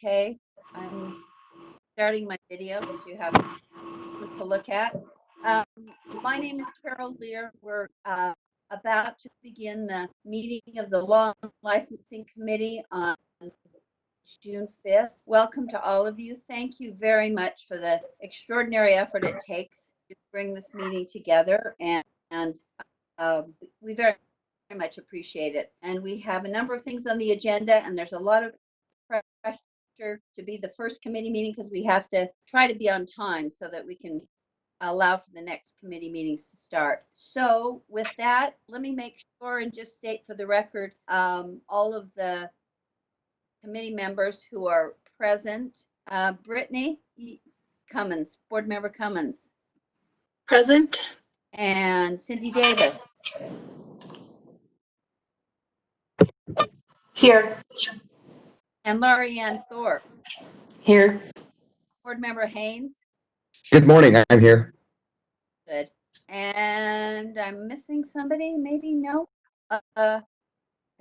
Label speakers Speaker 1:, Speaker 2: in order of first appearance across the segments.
Speaker 1: Okay, I'm starting my video as you have to look at. My name is Carol Lear. We're about to begin the meeting of the Law and Licensing Committee on June 5th. Welcome to all of you. Thank you very much for the extraordinary effort it takes to bring this meeting together, and we very much appreciate it. And we have a number of things on the agenda, and there's a lot of pressure to be the first committee meeting because we have to try to be on time so that we can allow for the next committee meetings to start. So with that, let me make sure and just state for the record all of the committee members who are present. Brittany Cummins, Board Member Cummins.
Speaker 2: Present.
Speaker 1: And Cindy Davis.
Speaker 2: Here.
Speaker 1: And Laurie Ann Thorpe.
Speaker 2: Here.
Speaker 1: Board Member Haynes.
Speaker 3: Good morning, I'm here.
Speaker 1: Good. And I'm missing somebody, maybe? No? I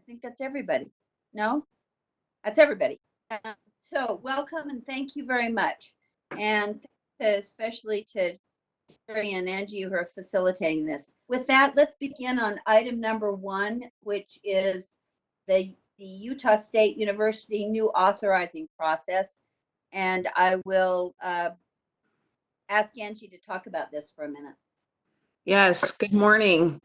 Speaker 1: think that's everybody. No? That's everybody. So welcome and thank you very much. And especially to Sherry and Angie who are facilitating this. With that, let's begin on item number 1, which is the Utah State University new authorizing process. And I will ask Angie to talk about this for a minute.
Speaker 2: Yes, good morning.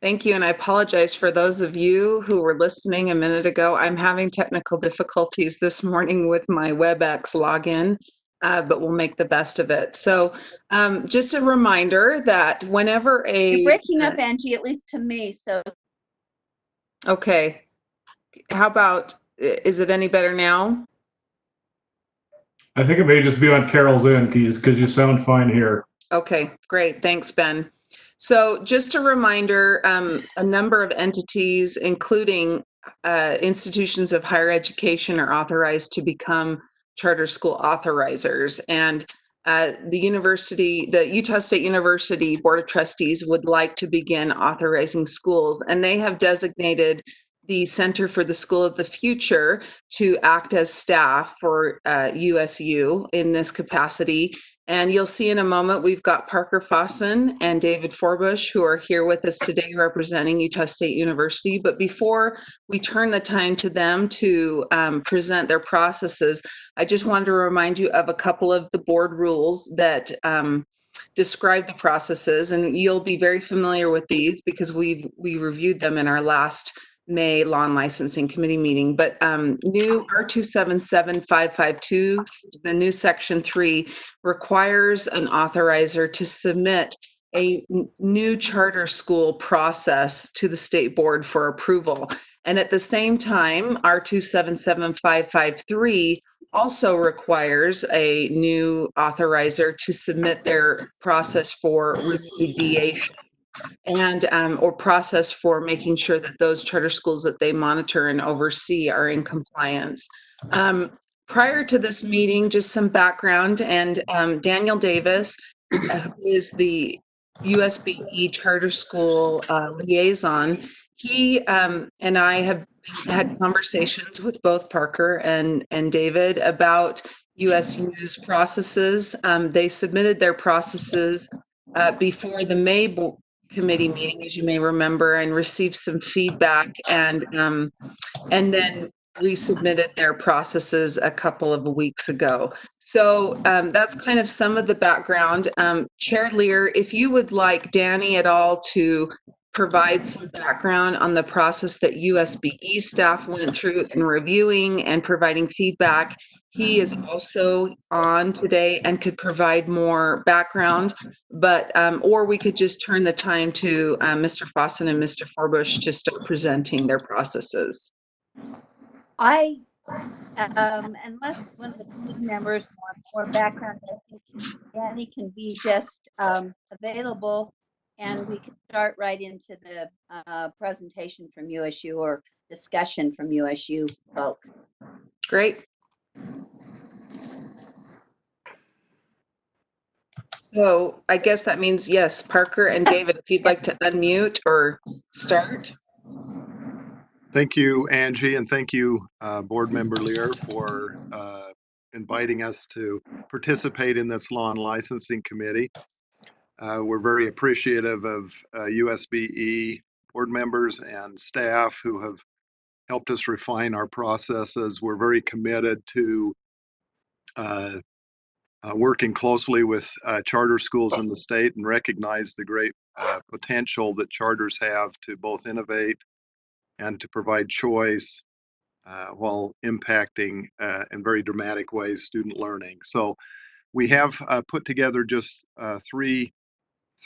Speaker 2: Thank you, and I apologize for those of you who were listening a minute ago. I'm having technical difficulties this morning with my WebEx login, but we'll make the best of it. So just a reminder that whenever
Speaker 1: You're breaking up, Angie, at least to me. So
Speaker 2: okay. How about, is it any better now?
Speaker 4: I think it may just be on Carol's end because you sound fine here.
Speaker 2: Okay, great. Thanks, Ben. So just a reminder, a number of entities, including institutions of higher education, are authorized to become charter school authorizers. And the Utah State University Board of Trustees would like to begin authorizing schools, and they have designated the Center for the School of the Future to act as staff for USU in this capacity. And you'll see in a moment, we've got Parker Fossen and David Forbush who are here with us today representing Utah State University. But before we turn the time to them to present their processes, I just wanted to remind you of a couple of the board rules that describe the processes. And you'll be very familiar with these because we reviewed them in our last May Law and Licensing Committee meeting. But new R277552, the new Section 3, requires an authorizer to submit a new charter school process to the state board for approval. And at the same time, R277553 also requires a new authorizer to submit their process for remediation and or process for making sure that those charter schools that they monitor and oversee are in compliance. Prior to this meeting, just some background, and Daniel Davis, who is the USBE Charter School liaison, he and I have had conversations with both Parker and David about USU's processes. They submitted their processes before the May committee meeting, as you may remember, and received some feedback, and then resubmitted their processes a couple of weeks ago. So that's kind of some of the background. Chair Lear, if you would like Danny at all to provide some background on the process that USBE staff went through in reviewing and providing feedback. He is also on today and could provide more background, but or we could just turn the time to Mr. Fossen and Mr. Forbush to start presenting their processes.
Speaker 1: Unless one of the committee members wants more background, I think Danny can be just available, and we can start right into the presentation from USU or discussion from USU folks.
Speaker 2: Great. So I guess that means, yes, Parker and David, if you'd like to unmute or start.
Speaker 5: Thank you, Angie, and thank you, Board Member Lear, for inviting us to participate in this law and licensing committee. We're very appreciative of USBE board members and staff who have helped us refine our processes. We're very committed to working closely with charter schools in the state and recognize the great potential that charters have to both innovate and to provide choice while impacting in very dramatic ways student learning. So we have put together just three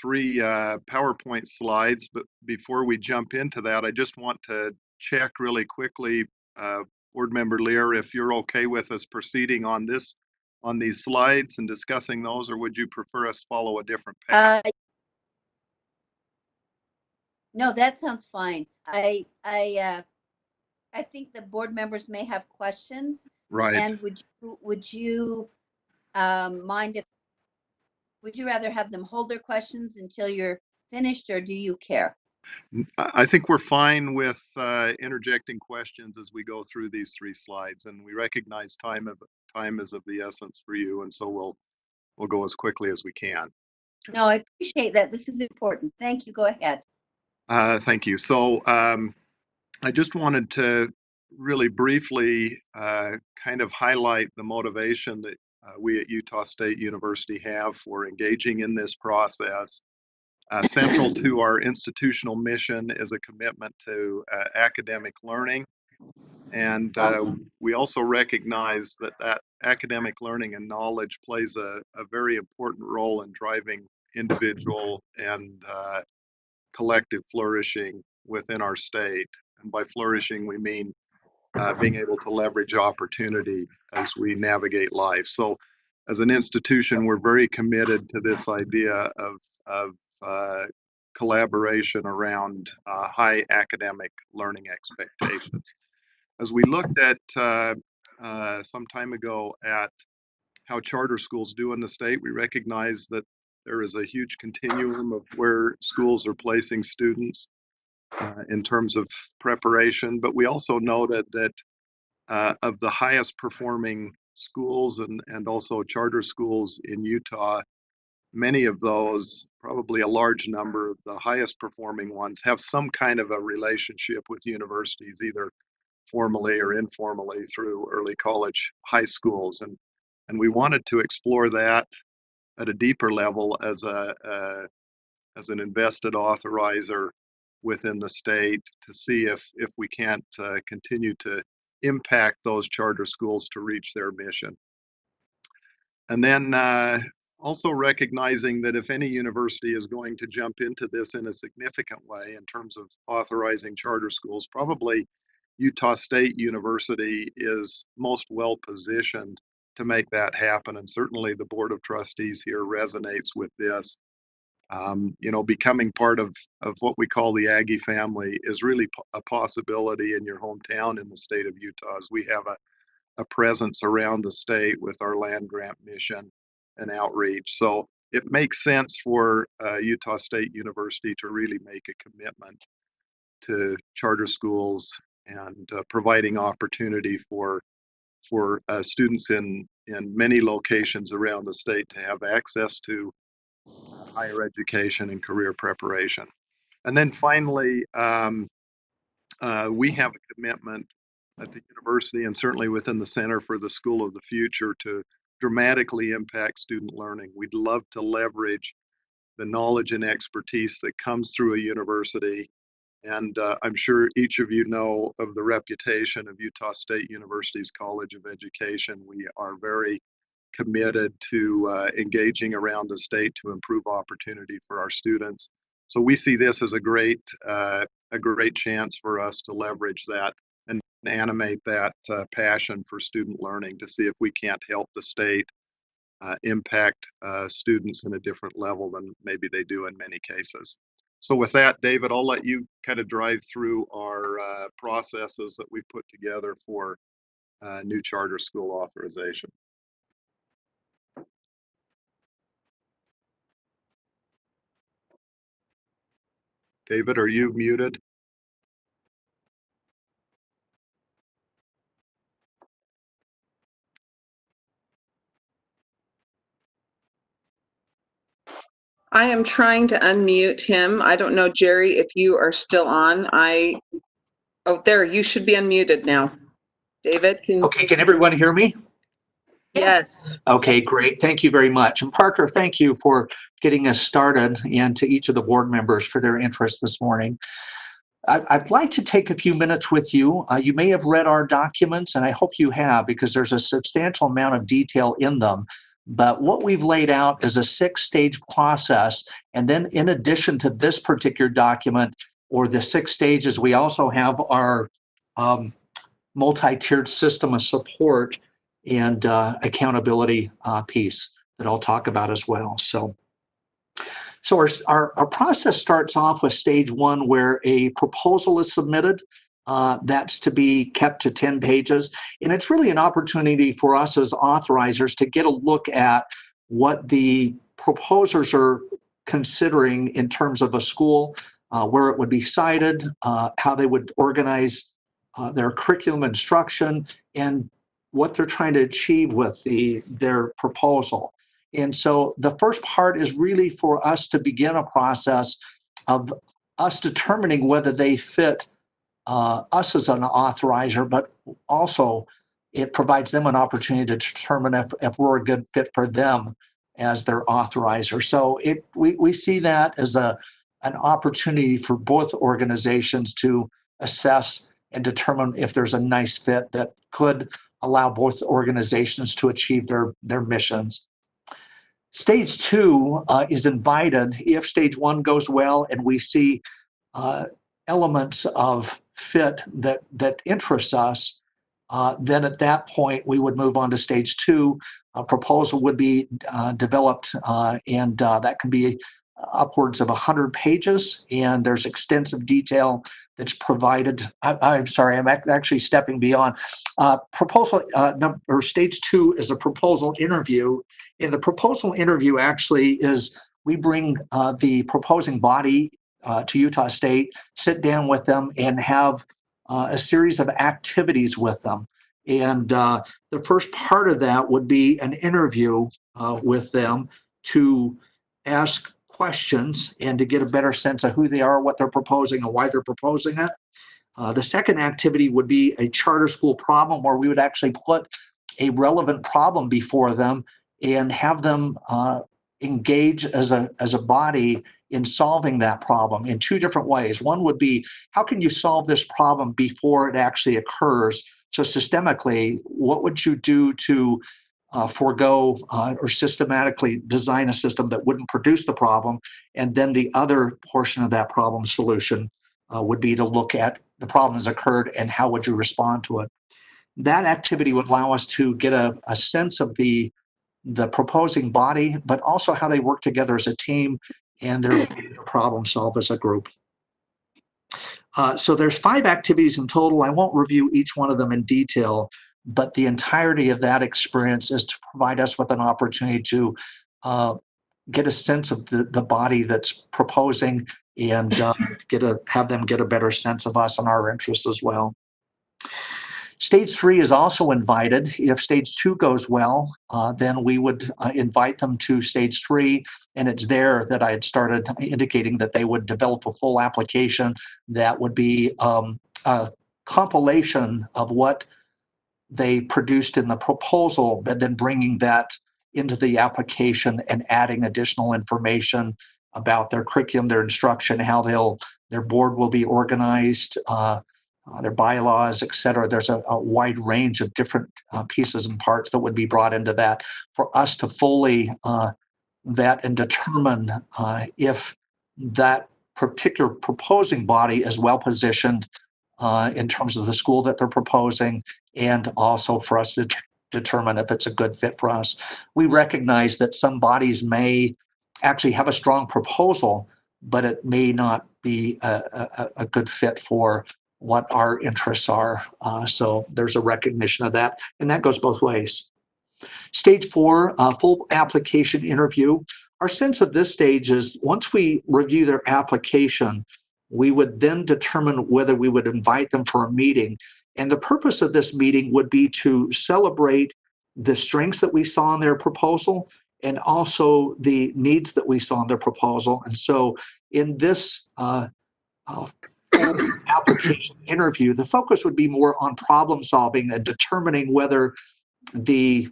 Speaker 5: PowerPoint slides, but before we jump into that, I just want to check really quickly, Board Member Lear, if you're okay with us proceeding on these slides and discussing those, or would you prefer us follow a different path?
Speaker 1: No, that sounds fine. I think the board members may have questions.
Speaker 5: Right.
Speaker 1: And would you mind if, would you rather have them hold their questions until you're finished, or do you care?
Speaker 5: I think we're fine with interjecting questions as we go through these three slides, and we recognize time is of the essence for you, and so we'll go as quickly as we can.
Speaker 1: No, I appreciate that. This is important. Thank you. Go ahead.
Speaker 5: Thank you. So I just wanted to really briefly kind of highlight the motivation that we at Utah State University have for engaging in this process. Central to our institutional mission is a commitment to academic learning. And we also recognize that academic learning and knowledge plays a very important role in driving individual and collective flourishing within our state. And by flourishing, we mean being able to leverage opportunity as we navigate life. So as an institution, we're very committed to this idea of collaboration around high academic learning expectations. As we looked at some time ago at how charter schools do in the state, we recognize that there is a huge continuum of where schools are placing students in terms of preparation, but we also noted that of the highest performing schools and also charter schools in Utah, many of those, probably a large number of the highest performing ones, have some kind of a relationship with universities, either formally or informally through early college high schools. And we wanted to explore that at a deeper level as an invested authorizer within the state to see if we can't continue to impact those charter schools to reach their mission. And then also recognizing that if any university is going to jump into this in a significant way in terms of authorizing charter schools, probably Utah State University is most well positioned to make that happen. And certainly the Board of Trustees here resonates with this. Becoming part of what we call the Aggie family is really a possibility in your hometown in the state of Utah, as we have a presence around the state with our land grant mission and outreach. So it makes sense for Utah State University to really make a commitment to charter schools and providing opportunity for students in many locations around the state to have access to higher education and career preparation. And then finally, we have a commitment at the university and certainly within the Center for the School of the Future to dramatically impact student learning. We'd love to leverage the knowledge and expertise that comes through a university. And I'm sure each of you know of the reputation of Utah State University's College of Education. We are very committed to engaging around the state to improve opportunity for our students. So we see this as a great chance for us to leverage that and animate that passion for student learning to see if we can't help the state impact students in a different level than maybe they do in many cases. So with that, David, I'll let you kind of drive through our processes that we put together for new charter school authorization. David, are you muted?
Speaker 2: I am trying to unmute him. I don't know, Jerry, if you are still on. Oh, there, you should be unmuted now. David,
Speaker 6: Okay, can everyone hear me?
Speaker 2: Yes.
Speaker 6: Okay, great. Thank you very much. And Parker, thank you for getting us started, and to each of the board members for their interest this morning. I'd like to take a few minutes with you. You may have read our documents, and I hope you have, because there's a substantial amount of detail in them. But what we've laid out is a 6-stage process. And then in addition to this particular document, or the 6 stages, we also have our multi-tiered system of support and accountability piece that I'll talk about as well. So our process starts off with stage 1, where a proposal is submitted. That's to be kept to 10 pages. And it's really an opportunity for us as authorizers to get a look at what the proposers are considering in terms of a school, where it would be sited, how they would organize their curriculum instruction, and what they're trying to achieve with their proposal. And so the first part is really for us to begin a process of us determining whether they fit us as an authorizer, but also it provides them an opportunity to determine if we're a good fit for them as their authorizer. So we see that as an opportunity for both organizations to assess and determine if there's a nice fit that could allow both organizations to achieve their missions. Stage 2 is invited if stage 1 goes well and we see elements of fit that interests us. Then at that point, we would move on to stage 2. A proposal would be developed, and that can be upwards of 100 pages, and there's extensive detail that's provided. I'm sorry, I'm actually stepping beyond. Stage 2 is a proposal interview. And the proposal interview actually is we bring the proposing body to Utah State, sit down with them, and have a series of activities with them. And the first part of that would be an interview with them to ask questions and to get a better sense of who they are, what they're proposing, and why they're proposing it. The second activity would be a charter school problem, where we would actually put a relevant problem before them and have them engage as a body in solving that problem in 2 different ways. One would be, how can you solve this problem before it actually occurs? So systemically, what would you do to forego or systematically design a system that wouldn't produce the problem? And then the other portion of that problem solution would be to look at the problem has occurred and how would you respond to it. That activity would allow us to get a sense of the proposing body, but also how they work together as a team and their problem solve as a group. So there's 5 activities in total. I won't review each one of them in detail, but the entirety of that experience is to provide us with an opportunity to get a sense of the body that's proposing and have them get a better sense of us and our interests as well. Stage 3 is also invited. If stage 2 goes well, then we would invite them to stage 3. And it's there that I had started indicating that they would develop a full application that would be a compilation of what they produced in the proposal, but then bringing that into the application and adding additional information about their curriculum, their instruction, how their board will be organized, their bylaws, et cetera. There's a wide range of different pieces and parts that would be brought into that for us to fully vet and determine if that particular proposing body is well positioned in terms of the school that they're proposing, and also for us to determine if it's a good fit for us. We recognize that some bodies may actually have a strong proposal, but it may not be a good fit for what our interests are. So there's a recognition of that, and that goes both ways. Stage 4, full application interview. Our sense of this stage is once we review their application, we would then determine whether we would invite them for a meeting. And the purpose of this meeting would be to celebrate the strengths that we saw in their proposal, and also the needs that we saw in the proposal. And so in this application interview, the focus would be more on problem solving and determining whether the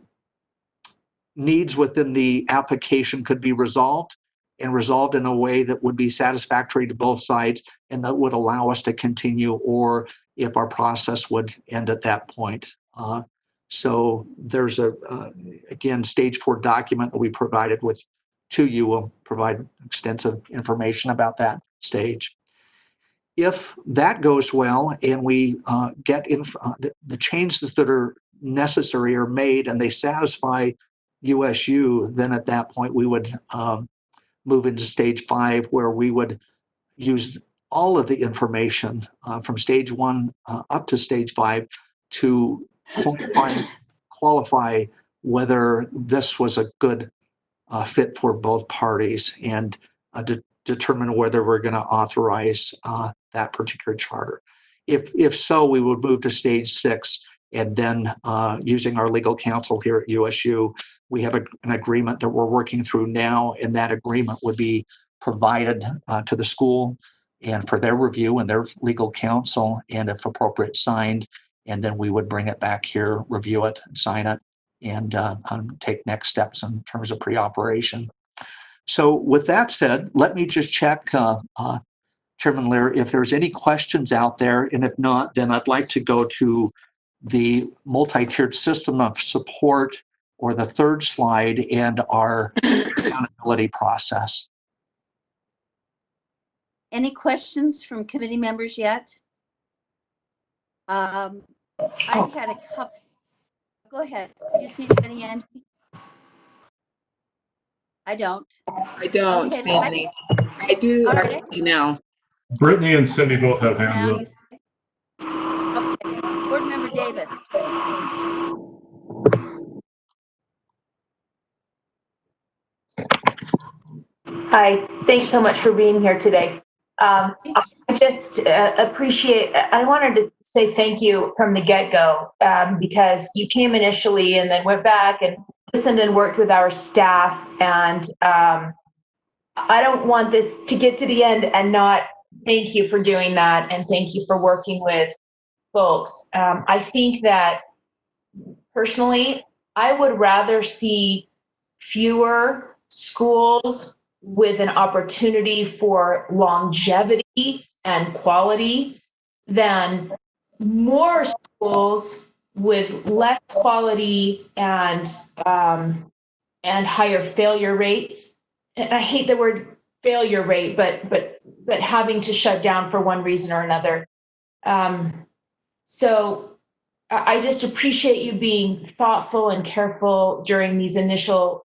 Speaker 6: needs within the application could be resolved and resolved in a way that would be satisfactory to both sides and that would allow us to continue, or if our process would end at that point. So there's again, stage 4 document that we provided with to you. Will provide extensive information about that stage. If that goes well and we get the changes that are necessary are made and they satisfy USU, then at that point we would move into stage 5, where we would use all of the information from stage 1 up to stage 5 to qualify whether this was a good fit for both parties, and determine whether we're going to authorize that particular charter. If so, we would move to stage 6, and then using our legal counsel here at USU, we have an agreement that we're working through now, and that agreement would be provided to the school and for their review and their legal counsel, and if appropriate, signed, and then we would bring it back here, review it, sign it, and take next steps in terms of pre-operation. So with that said, let me just check, Chairman Lear, if there's any questions out there, and if not, then I'd like to go to the multi-tiered system of support, or the third slide, and our accountability process.
Speaker 1: Any questions from committee members yet? I had a couple. Go ahead. Do you see anybody, Angie? I don't.
Speaker 2: I don't
Speaker 1: Okay,
Speaker 2: see any. I do
Speaker 1: all right.
Speaker 2: actually now.
Speaker 4: Brittany and Cindy both have
Speaker 1: Now you
Speaker 4: hands
Speaker 1: see. Okay. Board Member Davis, please.
Speaker 7: Hi, thanks so much for being here today. I just appreciate, I wanted to say thank you from the get-go, because you came initially and then went back and listened and worked with our staff. And I don't want this to get to the end and not thank you for doing that, and thank you for working with folks. I think that personally, I would rather see fewer schools with an opportunity for longevity and quality than more schools with less quality and higher failure rates. And I hate the word failure rate, but having to shut down for one reason or another. So I just appreciate you being thoughtful and careful during these initial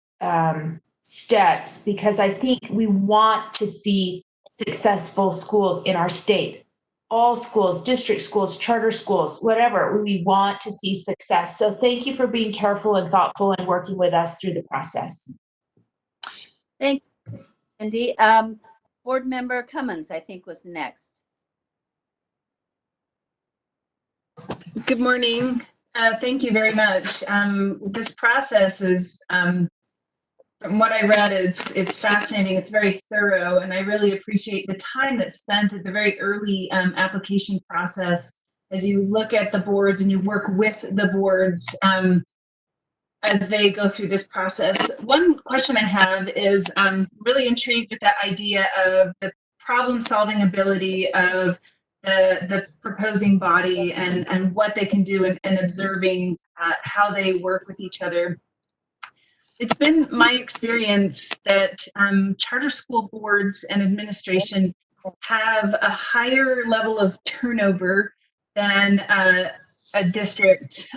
Speaker 7: steps, because I think we want to see successful schools in our state. All schools, district schools, charter schools, whatever, we want to see success. So thank you for being careful and thoughtful and working with us through the process.
Speaker 1: Thanks, Cindy. Board Member Cummins, I think, was next.
Speaker 8: Good morning. Thank you very much. This process is, from what I read, it's fascinating. It's very thorough, and I really appreciate the time that's spent at the very early application process as you look at the boards and you work with the boards as they go through this process. One question I have is I'm really intrigued with that idea of the problem-solving ability of the proposing body and what they can do, and observing how they work with each other. It's been my experience that charter school boards and administration have a higher level of turnover than a district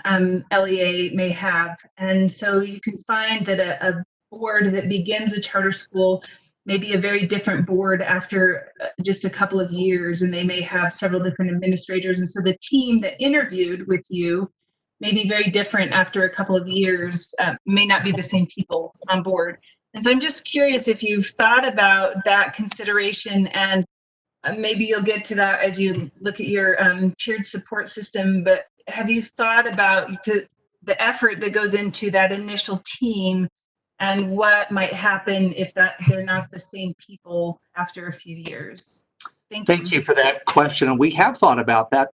Speaker 8: LEA may have. And so you can find that a board that begins a charter school may be a very different board after just a couple of years, and they may have several different administrators. And so the team that interviewed with you may be very different after a couple of years, may not be the same people on board. And so I'm just curious if you've thought about that consideration, and maybe you'll get to that as you look at your tiered support system, but have you thought about the effort that goes into that initial team and what might happen if they're not the same people after a few years?
Speaker 6: Thank you for that question. And we have thought about that.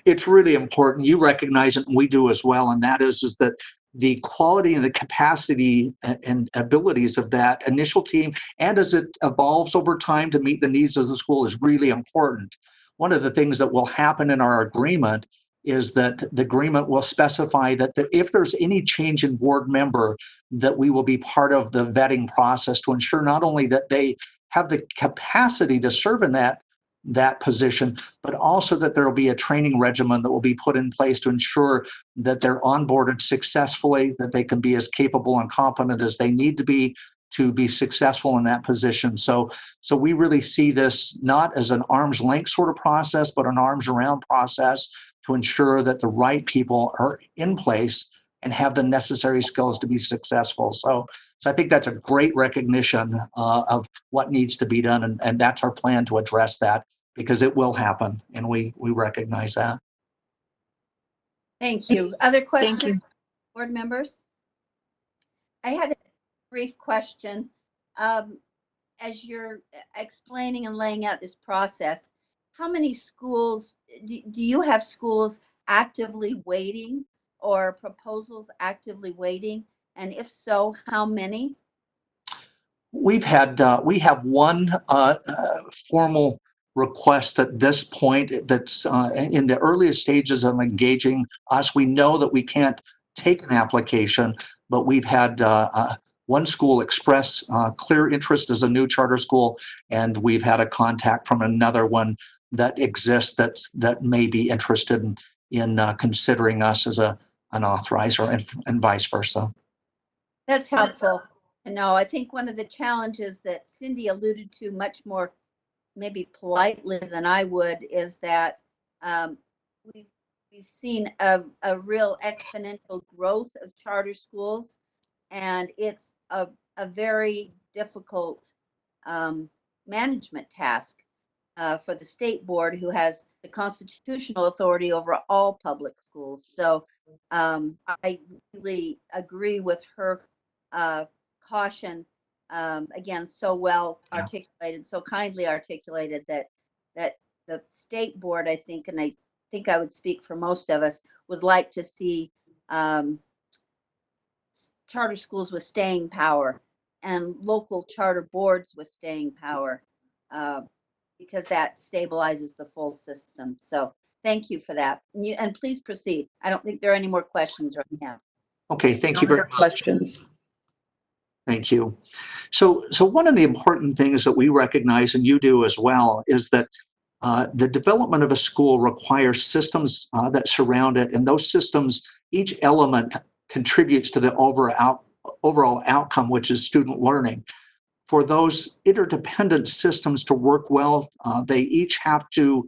Speaker 6: It's really important. You recognize it, and we do as well. And that is that the quality and the capacity and abilities of that initial team, and as it evolves over time to meet the needs of the school, is really important. One of the things that will happen in our agreement is that the agreement will specify that if there's any change in board member, that we will be part of the vetting process to ensure not only that they have the capacity to serve in that position, but also that there will be a training regimen that will be put in place to ensure that they're onboarded successfully, that they can be as capable and competent as they need to be successful in that position. So we really see this not as an arm's length sort of process, but an arm's around process to ensure that the right people are in place and have the necessary skills to be successful. So I think that's a great recognition of what needs to be done, and that's our plan to address that, because it will happen, and we recognize that.
Speaker 1: Thank you. Other questions,
Speaker 8: Thank you.
Speaker 1: board members? I had a brief question. As you're explaining and laying out this process, how many schools, do you have schools actively waiting or proposals actively waiting? And if so, how many?
Speaker 6: We have one formal request at this point that's in the earliest stages of engaging us. We know that we can't take an application, but we've had one school express clear interest as a new charter school, and we've had a contact from another one that exists that may be interested in considering us as an authorizer, and vice versa.
Speaker 1: That's helpful. No, I think one of the challenges that Cindy alluded to much more maybe politely than I would is that we've seen a real exponential growth of charter schools, and it's a very difficult management task for the state board, who has the constitutional authority over all public schools. So I really agree with her caution, again, so well articulated, so kindly articulated, that the state board, I think, and I think I would speak for most of us, would like to see charter schools with staying power and local charter boards with staying power, because that stabilizes the full system. So thank you for that. And please proceed. I don't think there are any more questions right now.
Speaker 6: Okay, thank
Speaker 2: No
Speaker 6: you very
Speaker 2: other
Speaker 6: much.
Speaker 2: questions.
Speaker 6: Thank you. So one of the important things that we recognize, and you do as well, is that the development of a school requires systems that surround it, and those systems, each element contributes to the overall outcome, which is student learning. For those interdependent systems to work well, they each have to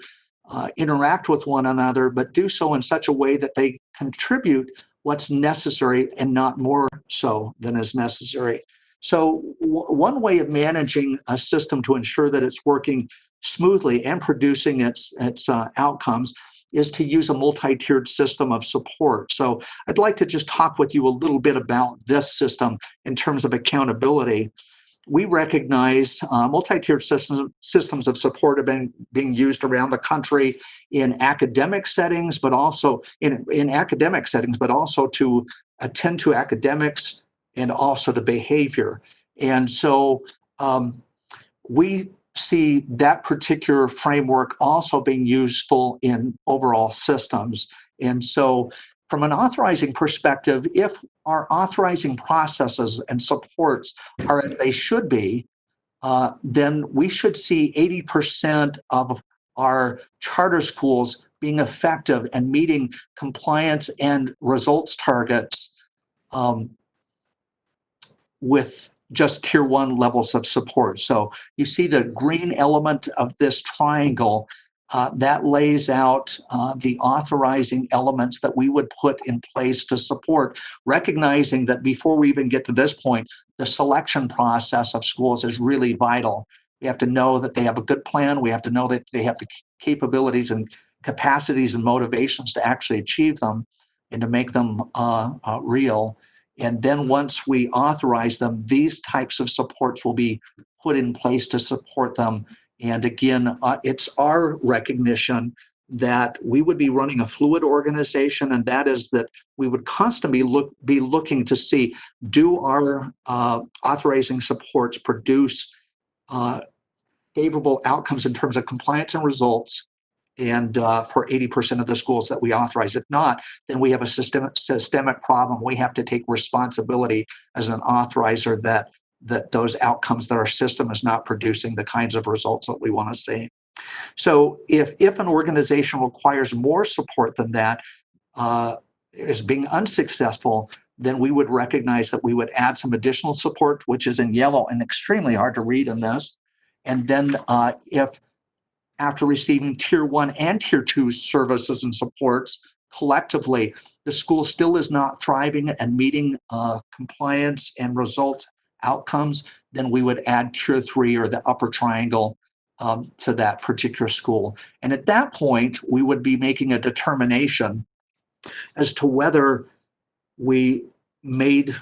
Speaker 6: interact with one another, but do so in such a way that they contribute what's necessary and not more so than is necessary. So one way of managing a system to ensure that it's working smoothly and producing its outcomes is to use a multi-tiered system of support. So I'd like to just talk with you a little bit about this system in terms of accountability. We recognize multi-tiered systems of support have been being used around the country in academic settings, but also in academic settings, but also to attend to academics and also to behavior. And so we see that particular framework also being useful in overall systems. And so from an authorizing perspective, if our authorizing processes and supports are as they should be, then we should see 80% of our charter schools being effective and meeting compliance and results targets with just tier 1 levels of support. So you see the green element of this triangle that lays out the authorizing elements that we would put in place to support, recognizing that before we even get to this point, the selection process of schools is really vital. We have to know that they have a good plan. We have to know that they have the capabilities and capacities and motivations to actually achieve them and to make them real. And then once we authorize them, these types of supports will be put in place to support them. And again, it's our recognition that we would be running a fluid organization, and that is that we would constantly be looking to see, do our authorizing supports produce favorable outcomes in terms of compliance and results, and for 80% of the schools that we authorize. If not, then we have a systemic problem. We have to take responsibility as an authorizer that those outcomes, that our system is not producing the kinds of results that we want to see. So if an organization requires more support than that, is being unsuccessful, then we would recognize that we would add some additional support, which is in yellow and extremely hard to read in this. And then if after receiving tier 1 and tier 2 services and supports collectively, the school still is not thriving and meeting compliance and results outcomes, then we would add tier 3 or the upper triangle to that particular school. And at that point, we would be making a determination as to whether we made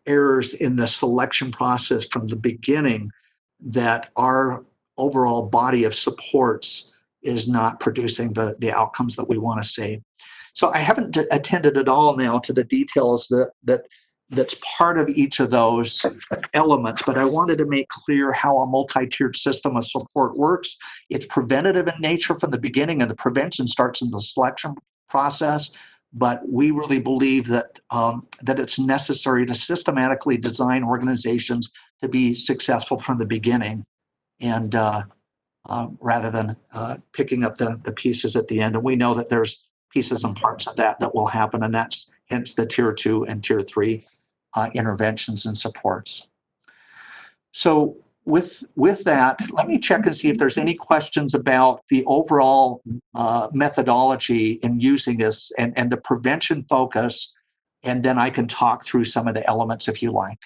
Speaker 6: errors in the selection process from the beginning, that our overall body of supports is not producing the outcomes that we want to see. So I haven't attended at all now to the details that's part of each of those elements, but I wanted to make clear how a multi-tiered system of support works. It's preventative in nature from the beginning, and the prevention starts in the selection process. But we really believe that that it's necessary to systematically design organizations to be successful from the beginning, and rather than picking up the pieces at the end. And we know that there's pieces and parts of that will happen, and that's hence the tier 2 and tier 3 interventions and supports. So with that, let me check and see if there's any questions about the overall methodology in using this and the prevention focus, and then I can talk through some of the elements if you like.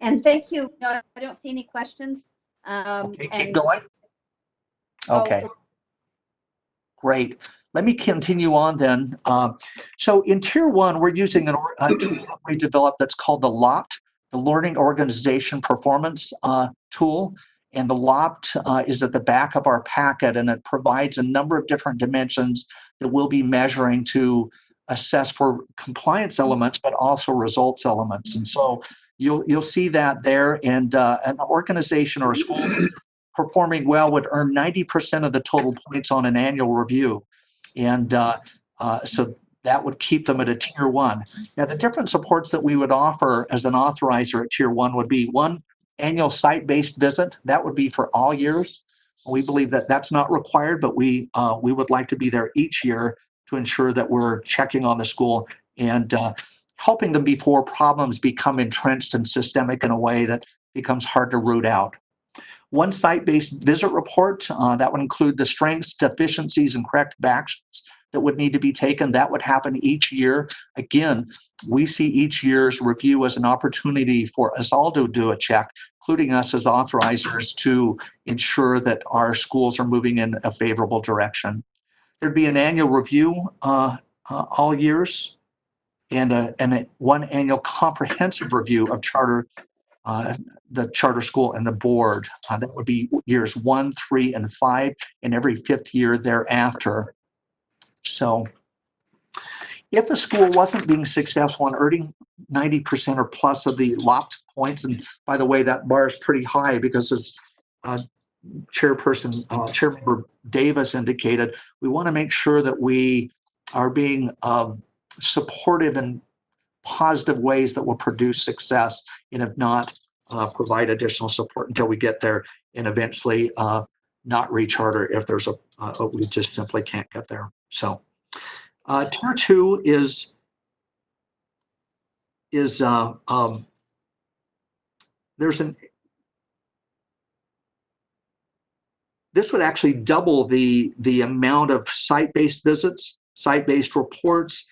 Speaker 1: And thank you. No, I don't see any questions.
Speaker 6: Okay, keep going. Okay, great. Let me continue on then. So in tier 1, we're using a tool that we developed that's called the LOPT, the Learning Organization Performance Tool. And the LOPT is at the back of our packet, and it provides a number of different dimensions that we'll be measuring to assess for compliance elements, but also results elements. And so you'll see that there, and an organization or a school that's performing well would earn 90% of the total points on an annual review. And so that would keep them at a tier 1. Now, the different supports that we would offer as an authorizer at tier 1 would be 1 annual site-based visit. That would be for all years. We believe that that's not required, but we would like to be there each year to ensure that we're checking on the school and helping them before problems become entrenched and systemic in a way that becomes hard to root out. 1 site-based visit report, that would include the strengths, deficiencies, and corrective actions that would need to be taken. That would happen each year. Again, we see each year's review as an opportunity for us all to do a check, including us as authorizers, to ensure that our schools are moving in a favorable direction. There'd be an annual review all years, and 1 annual comprehensive review of the charter school and the board. That would be years 1, 3, and 5, and every 5th year thereafter. So if a school wasn't being successful in earning 90% or plus of the LOPT points, and by the way, that bar is pretty high because as Chairmember Davis indicated, we want to make sure that we are being supportive in positive ways that will produce success, and if not, provide additional support until we get there, and eventually not recharter if there's we just simply can't get there. So tier 2 is there's this would actually double the amount of site-based visits, site-based reports.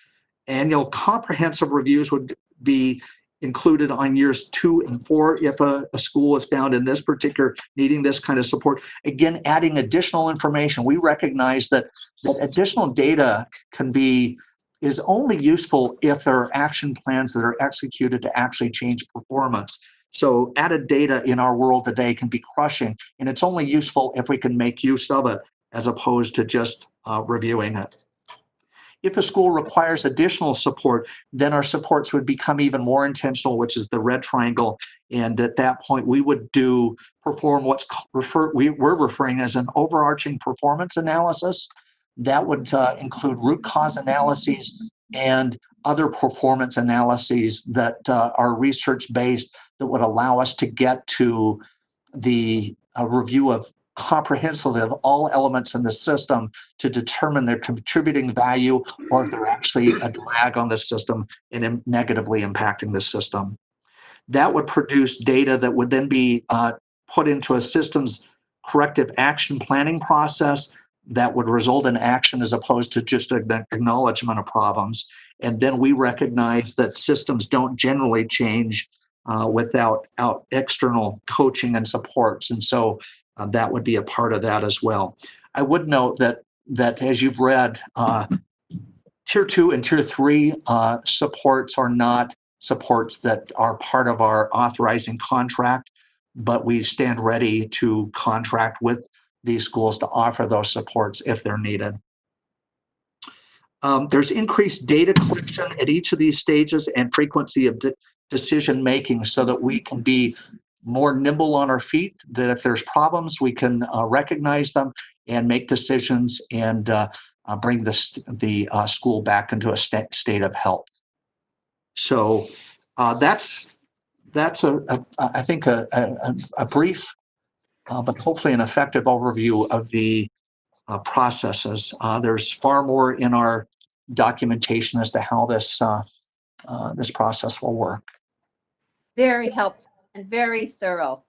Speaker 6: Annual comprehensive reviews would be included on years 2 and 4 if a school is found in this particular needing this kind of support. Again, adding additional information. We recognize that additional data can be is only useful if there are action plans that are executed to actually change performance. So added data in our world today can be crushing, and it's only useful if we can make use of it as opposed to just reviewing it. If a school requires additional support, then our supports would become even more intentional, which is the red triangle. And at that point, we would perform what's we're referring as an overarching performance analysis. That would include root cause analyses and other performance analyses that are research-based that would allow us to get to the review of comprehensively of all elements in the system to determine their contributing value or if they're actually a drag on the system and negatively impacting the system. That would produce data that would then be put into a systems corrective action planning process that would result in action as opposed to just an acknowledgement of problems. And then we recognize that systems don't generally change without external coaching and supports. And so that would be a part of that as well. I would note that as you've read, Tier 2 and Tier 3 supports are not supports that are part of our authorizing contract, but we stand ready to contract with these schools to offer those supports if they're needed. There's increased data collection at each of these stages and frequency of decision making so that we can be more nimble on our feet, that if there's problems, we can recognize them and make decisions and bring the school back into a state of health. So that's I think a brief but hopefully an effective overview of the processes. There's far more in our documentation as to how this process will work.
Speaker 1: Very helpful and very thorough.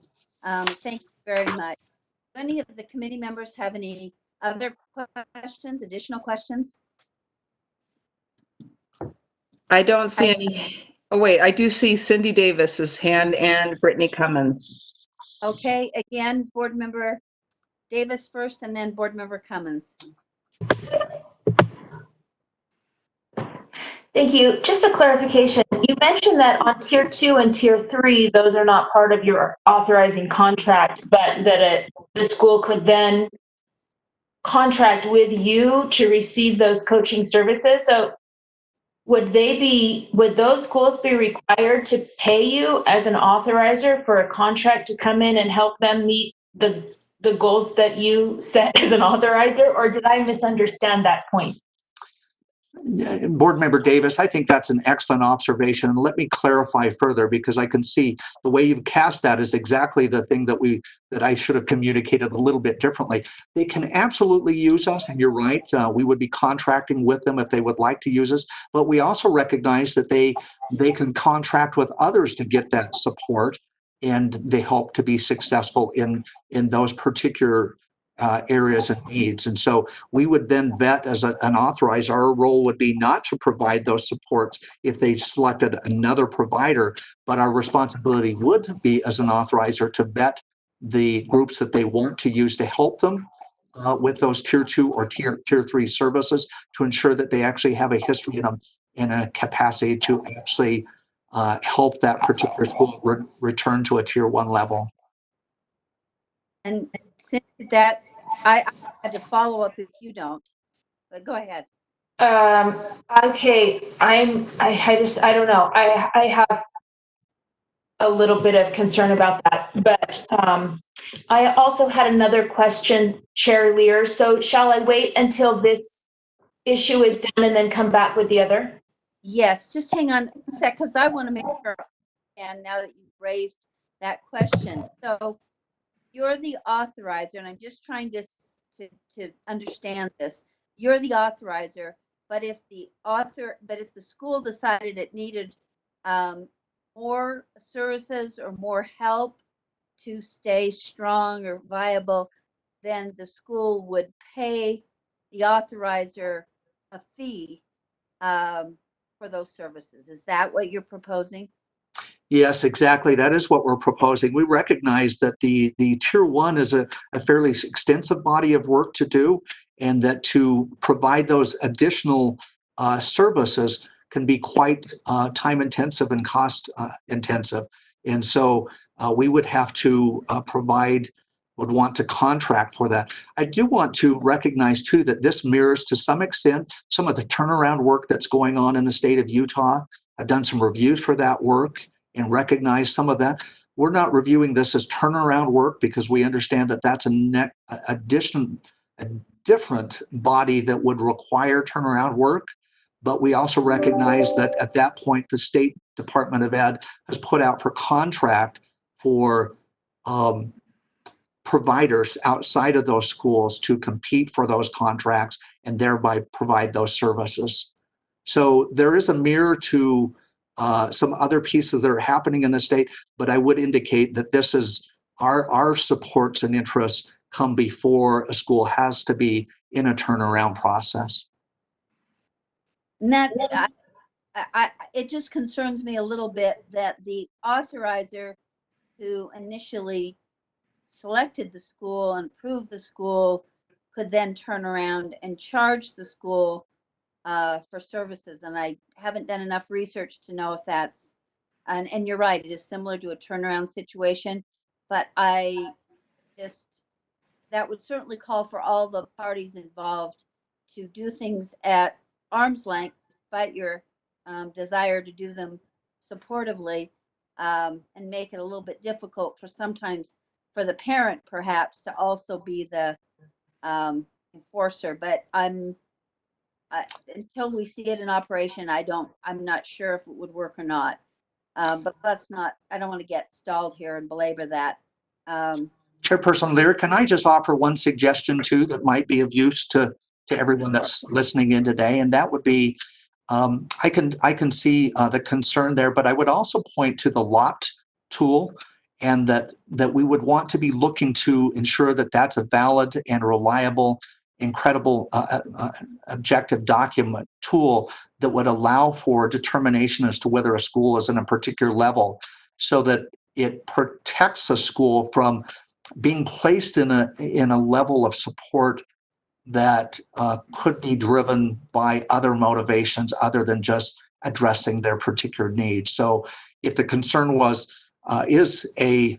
Speaker 1: Thank you very much. Do any of the committee members have any other questions, additional questions?
Speaker 2: I don't see any. Oh, wait, I do see Cindy Davis's hand and Brittany Cummins.
Speaker 1: Okay, again, Board Member Davis first and then Board Member Cummins.
Speaker 7: Thank you. Just a clarification. You mentioned that on Tier 2 and Tier 3, those are not part of your authorizing contract, but that the school could then contract with you to receive those coaching services. So would those schools be required to pay you as an authorizer for a contract to come in and help them meet the goals that you set as an authorizer, or did I misunderstand that point?
Speaker 6: Board Member Davis, I think that's an excellent observation. And let me clarify further, because I can see the way you've cast that is exactly the thing that I should have communicated a little bit differently. They can absolutely use us, and you're right. We would be contracting with them if they would like to use us. But we also recognize that they can contract with others to get that support, and they hope to be successful in those particular areas and needs. And so we would then vet as an authorizer. Our role would be not to provide those supports if they selected another provider, but our responsibility would be as an authorizer to vet the groups that they want to use to help them with those Tier 2 or Tier 3 services to ensure that they actually have a history and a capacity to actually help that particular school return to a Tier 1 level.
Speaker 1: And since that, I had to follow up if you don't, but go ahead.
Speaker 7: Okay, I don't know. I have a little bit of concern about that, but I also had another question, Chair Lear. So shall I wait until this issue is done and then come back with the other?
Speaker 1: Yes, just hang on a sec, because I want to make sure, and now that you've raised that question. So you're the authorizer, and I'm just trying to understand this. You're the authorizer, but if the school decided it needed more services or more help to stay strong or viable, then the school would pay the authorizer a fee for those services. Is that what you're proposing?
Speaker 6: Yes, exactly. That is what we're proposing. We recognize that the Tier 1 is a fairly extensive body of work to do, and that to provide those additional services can be quite time intensive and cost intensive. And so we would have to would want to contract for that. I do want to recognize too that this mirrors to some extent some of the turnaround work that's going on in the state of Utah. I've done some reviews for that work and recognize some of that. We're not reviewing this as turnaround work because we understand that that's a different body that would require turnaround work. But we also recognize that at that point, the State Department of Ed has put out for contract for providers outside of those schools to compete for those contracts and thereby provide those services. So there is a mirror to some other pieces that are happening in the state, but I would indicate that this is our supports and interests come before a school has to be in a turnaround process.
Speaker 1: And that, it just concerns me a little bit that the authorizer who initially selected the school and approved the school could then turn around and charge the school for services. And I haven't done enough research to know if that's, and you're right, it is similar to a turnaround situation, but that would certainly call for all the parties involved to do things at arm's length, despite your desire to do them supportively, and make it a little bit difficult sometimes for the parent perhaps to also be the enforcer. But until we see it in operation, I'm not sure if it would work or not. But I don't want to get stalled here and belabor that.
Speaker 6: Chairperson Lear, can I just offer one suggestion too that might be of use to everyone that's listening in today? And that would be, I can see the concern there, but I would also point to the LOPT tool, and that we would want to be looking to ensure that that's a valid and reliable, incredible objective document tool that would allow for determination as to whether a school is in a particular level, so that it protects a school from being placed in a level of support that could be driven by other motivations other than just addressing their particular needs. So if the concern was, is a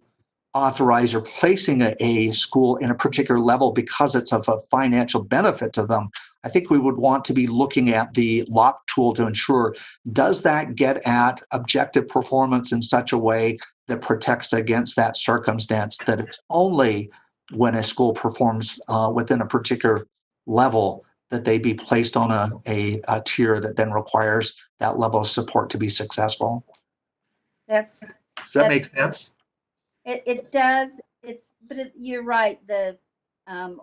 Speaker 6: authorizer placing a school in a particular level because it's of a financial benefit to them, I think we would want to be looking at the LOP tool to ensure, does that get at objective performance in such a way that protects against that circumstance, that it's only when a school performs within a particular level that they be placed on a tier that then requires that level of support to be successful.
Speaker 1: Does
Speaker 6: that make sense?
Speaker 1: It does. You're right.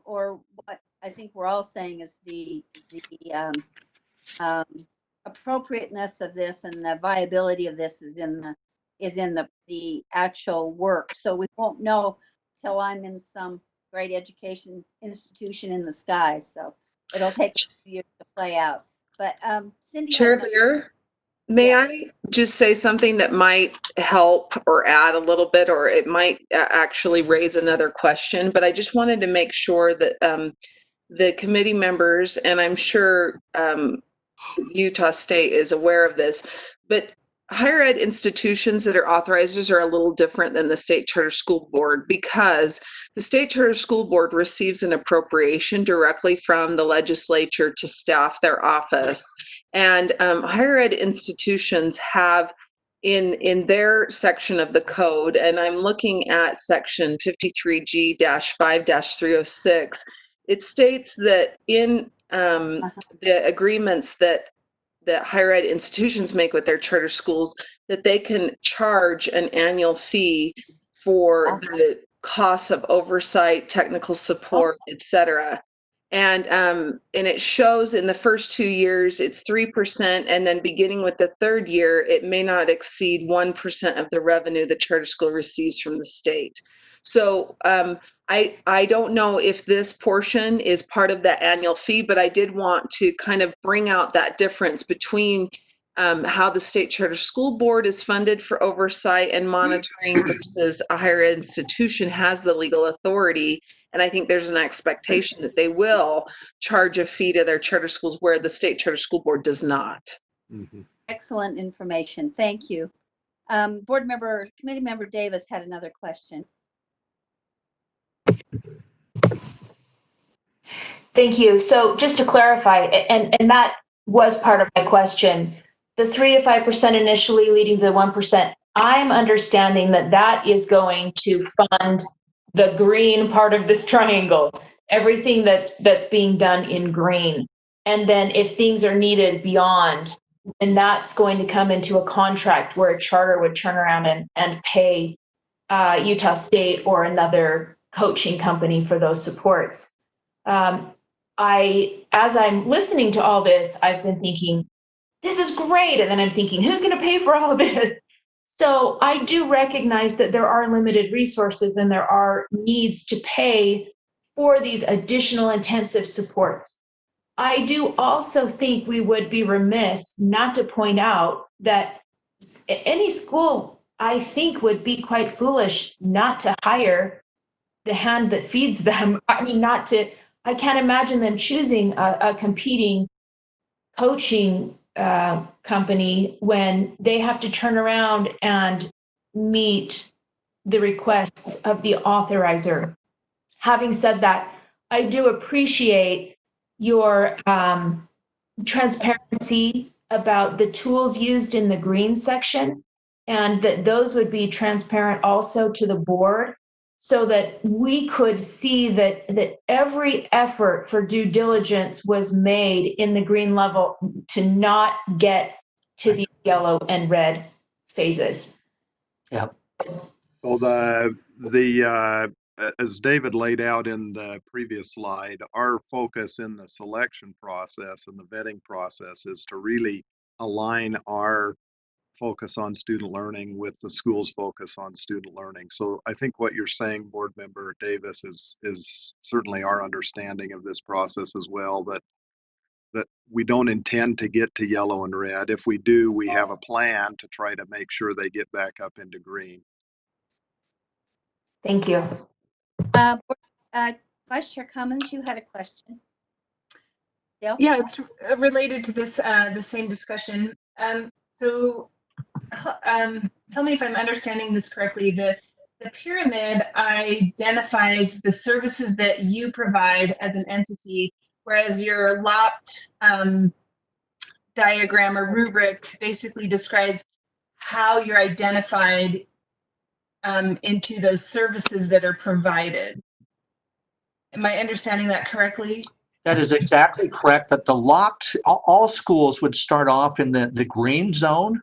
Speaker 1: Or what I think we're all saying is the appropriateness of this and the viability of this is in the actual work. So we won't know till I'm in some great education institution in the sky. So it'll take a few years to play out. But Cindy,
Speaker 2: Chair Lear, may I just say something that might help or add a little bit, or it might actually raise another question, but I just wanted to make sure that the committee members, and I'm sure Utah State is aware of this, but higher ed institutions that are authorizers are a little different than the State Charter School Board, because the State Charter School Board receives an appropriation directly from the legislature to staff their office. And higher ed institutions have in their section of the code, and I'm looking at section 53G-5-306, it states that in the agreements that higher ed institutions make with their charter schools, that they can charge an annual fee for the costs of oversight, technical support, et cetera. And it shows in the first 2 years, it's 3. And then beginning with the third year, it may not exceed 1% of the revenue the charter school receives from the state. So I don't know if this portion is part of that annual fee, but I did want to kind of bring out that difference between how the State Charter School Board is funded for oversight and monitoring versus a higher ed institution has the legal authority And I think there's an expectation that they will charge a fee to their charter schools where the state charter school board does not.
Speaker 5: Mhm.
Speaker 1: Excellent information. Thank you. Committee member Davis had another question.
Speaker 7: Thank you. So just to clarify, and that was part of my question, the 3 to 5% initially leading to the 1%, I'm understanding that that is going to fund the green part of this triangle, everything that's being done in green. And then if things are needed beyond, then that's going to come into a contract where a charter would turn around and pay Utah State or another coaching company for those supports. As I'm listening to all this, I've been thinking, this is great. And then I'm thinking, who's going to pay for all of this? So I do recognize that there are limited resources and there are needs to pay for these additional intensive supports. I do also think we would be remiss not to point out that any school, I think, would be quite foolish not to hire the hand that feeds them. I mean, I can't imagine them choosing a competing coaching company when they have to turn around and meet the requests of the authorizer. Having said that, I do appreciate your transparency about the tools used in the green section, and that those would be transparent also to the board, so that we could see that every effort for due diligence was made in the green level to not get to the yellow and red phases.
Speaker 6: Yeah.
Speaker 5: Well, as David laid out in the previous slide, our focus in the selection process and the vetting process is to really align our focus on student learning with the school's focus on student learning. So I think what you're saying, Board Member Davis, is certainly our understanding of this process as well, that we don't intend to get to yellow and red. If we do, we have a plan to try to make sure they get back up into green.
Speaker 7: Thank you.
Speaker 1: Vice Chair Cummins, you had a question. Dale?
Speaker 8: Yeah, it's related to this, the same discussion. So tell me if I'm understanding this correctly. The pyramid identifies the services that you provide as an entity, whereas your lopped diagram or rubric basically describes how you're identified into those services that are provided. Am I understanding that correctly?
Speaker 6: That is exactly correct. That all schools would start off in the green zone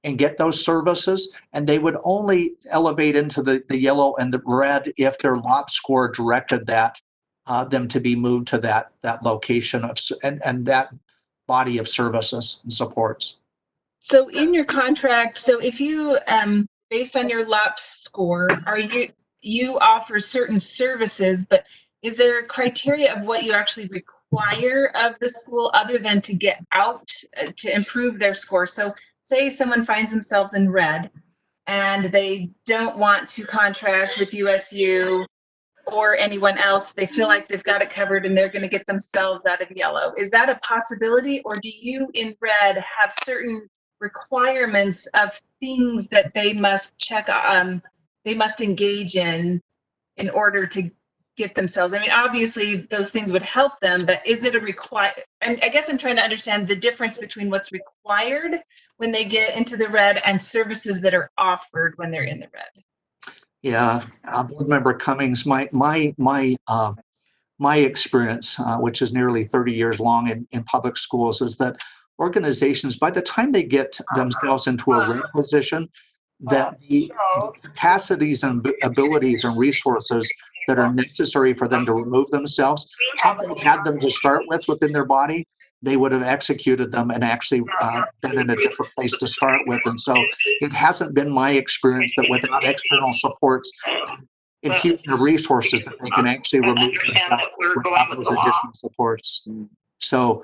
Speaker 6: and get those services, and they would only elevate into the yellow and the red if their LOP score directed them to be moved to that location and that body of services and supports.
Speaker 8: So in your contract, so if you, based on your LOP score, you offer certain services, but is there a criteria of what you actually require of the school other than to get out to improve their score? So say someone finds themselves in red and they don't want to contract with USU or anyone else. They feel like they've got it covered and they're going to get themselves out of yellow. Is that a possibility? Or do you in red have certain requirements of things that they must check on, they must engage in order to get themselves? I mean, obviously those things would help them, but is it a and I guess I'm trying to understand the difference between what's required when they get into the red and services that are offered when they're in the red.
Speaker 6: Yeah, Board Member Cummings, my experience, which is nearly 30 years long in public schools, is that organizations, by the time they get themselves into a red position, that the capacities and abilities and resources that are necessary for them to remove themselves, had they had them to start with within their body, they would have executed them and actually been in a different place to start with. And so it hasn't been my experience that without external supports, infusion of resources, that they can actually remove themselves without those additional supports. So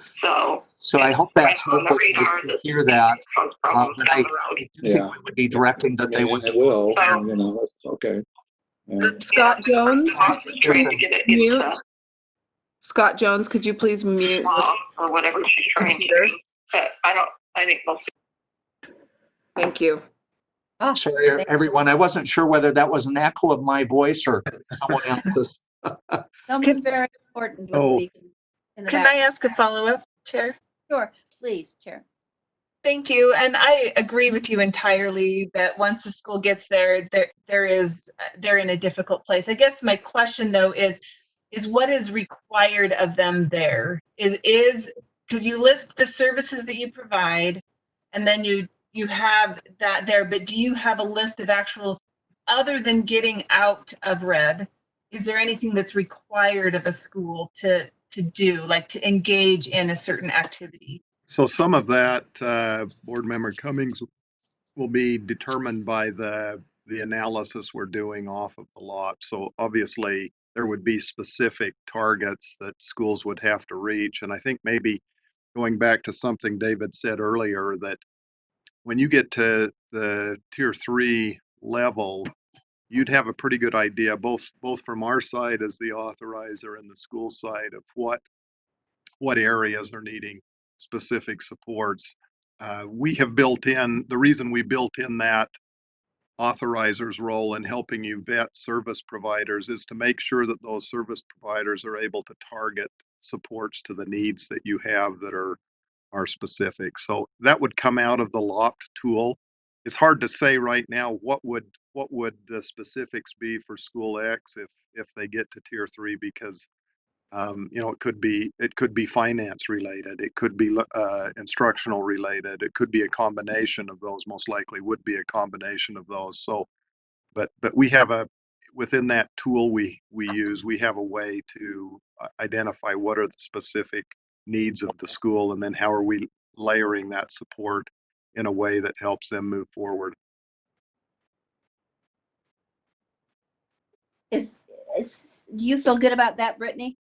Speaker 6: I hope that's helpful to hear that. But I think we would be directing that they would.
Speaker 9: It will, you know, okay.
Speaker 2: Scott Jones, could you please mute? Scott Jones, could you please mute your
Speaker 9: or whatever she's trying to
Speaker 2: computer?
Speaker 9: do. But I think most.
Speaker 6: Thank
Speaker 1: you.
Speaker 6: Sorry, everyone. I wasn't sure whether that was an echo of my voice or someone else's.
Speaker 1: Someone very important was speaking in the
Speaker 8: Can
Speaker 1: back.
Speaker 8: I ask a follow-up, Chair?
Speaker 1: Sure, please, Chair.
Speaker 8: Thank you. And I agree with you entirely that once the school gets there, they're in a difficult place. I guess my question though is what is required of them there? Is because you list the services that you provide and then you have that there, but do you have a list of actual, other than getting out of red, is there anything that's required of a school to do, like to engage in a certain activity?
Speaker 5: So some of that, Board Member Cummings, will be determined by the analysis we're doing off of the lot. So obviously there would be specific targets that schools would have to reach. And I think maybe going back to something David said earlier, that when you get to the tier 3 level, you'd have a pretty good idea, both from our side as the authorizer and the school side, of what areas are needing specific supports. We have built in, the reason we built in that authorizer's role in helping you vet service providers is to make sure that those service providers are able to target supports to the needs that you have that are specific. So that would come out of the LOPT tool. It's hard to say right now what would the specifics be for school X if they get to tier 3, because it could be finance related, it could be instructional related, it could be a combination of those. Most likely would be a combination of those. So, but we have within that tool we use, we have a way to identify what are the specific needs of the school, and then how are we layering that support in a way that helps them move forward.
Speaker 1: Do you feel good about that, Brittany?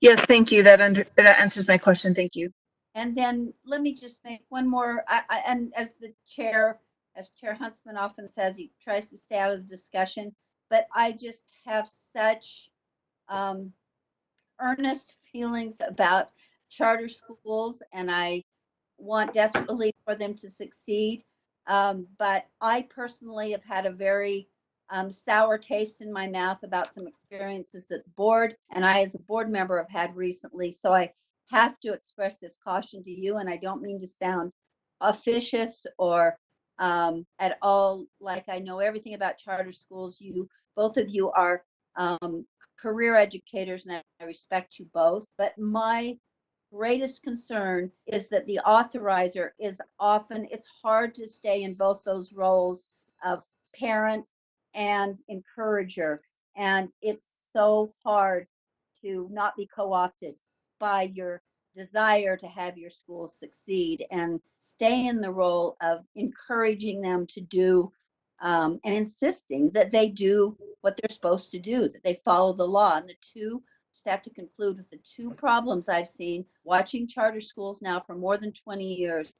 Speaker 8: Yes, thank you. That answers my question. Thank you.
Speaker 1: And then let me just make one more, and as Chair Huntsman often says, he tries to stay out of the discussion, but I just have such earnest feelings about charter schools, and I want desperately for them to succeed. But I personally have had a very sour taste in my mouth about some experiences that the board and I as a board member have had recently. So I have to express this caution to you, and I don't mean to sound officious or at all like I know everything about charter schools. Both of you are career educators, and I respect you both. But my greatest concern is that the authorizer is often, it's hard to stay in both those roles of parent and encourager. And it's so hard to not be co-opted by your desire to have your school succeed and stay in the role of encouraging them to do and insisting that they do what they're supposed to do, that they follow the law. And just have to conclude with the two problems I've seen watching charter schools now for more than 20 years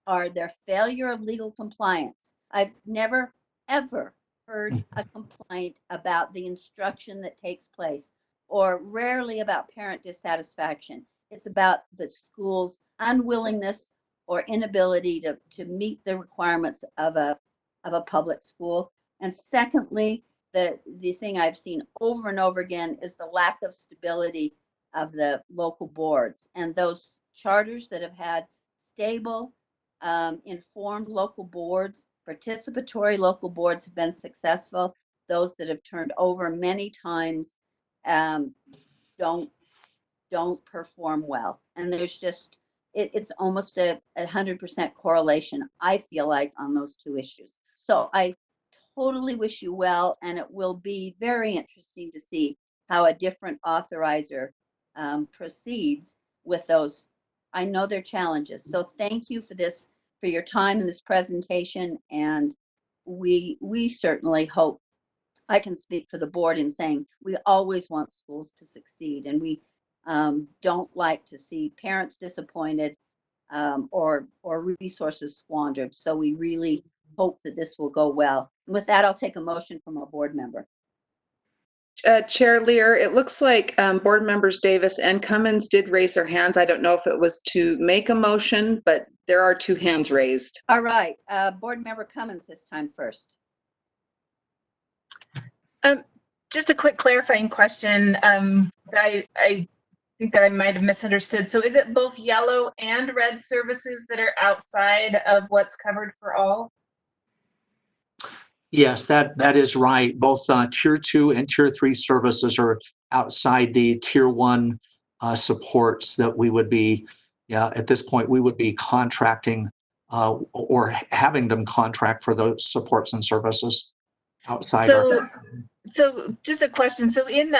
Speaker 1: are their failure of legal compliance. I've never, ever heard a complaint about the instruction that takes place, or rarely about parent dissatisfaction. It's about the school's unwillingness or inability to meet the requirements of a public school. And secondly, the thing I've seen over and over again is the lack of stability of the local boards. And those charters that have had stable, informed local boards, participatory local boards have been successful. Those that have turned over many times don't perform well. And there's just, it's almost a 100% correlation, I feel like, on those two issues. So I totally wish you well, and it will be very interesting to see how a different authorizer proceeds with those. I know they're challenges. So thank you for this, for your time in this presentation. And we certainly hope, I can speak for the board in saying we always want schools to succeed, and we don't like to see parents disappointed or resources squandered. So we really hope that this will go well. And with that, I'll take a motion from a board member.
Speaker 2: Chair Lear, it looks like board members Davis and Cummins did raise their hands. I don't know if it was to make a motion, but there are 2 hands raised.
Speaker 1: All right, board member Cummins this time first.
Speaker 8: Just a quick clarifying question. I think that I might have misunderstood. So is it both yellow and red services that are outside of what's covered for all?
Speaker 6: Yes, that is right. Both tier 2 and tier 3 services are outside the tier 1 supports that we would be, at this point, we would be contracting or having them contract for those supports and services outside
Speaker 8: So just a question. So in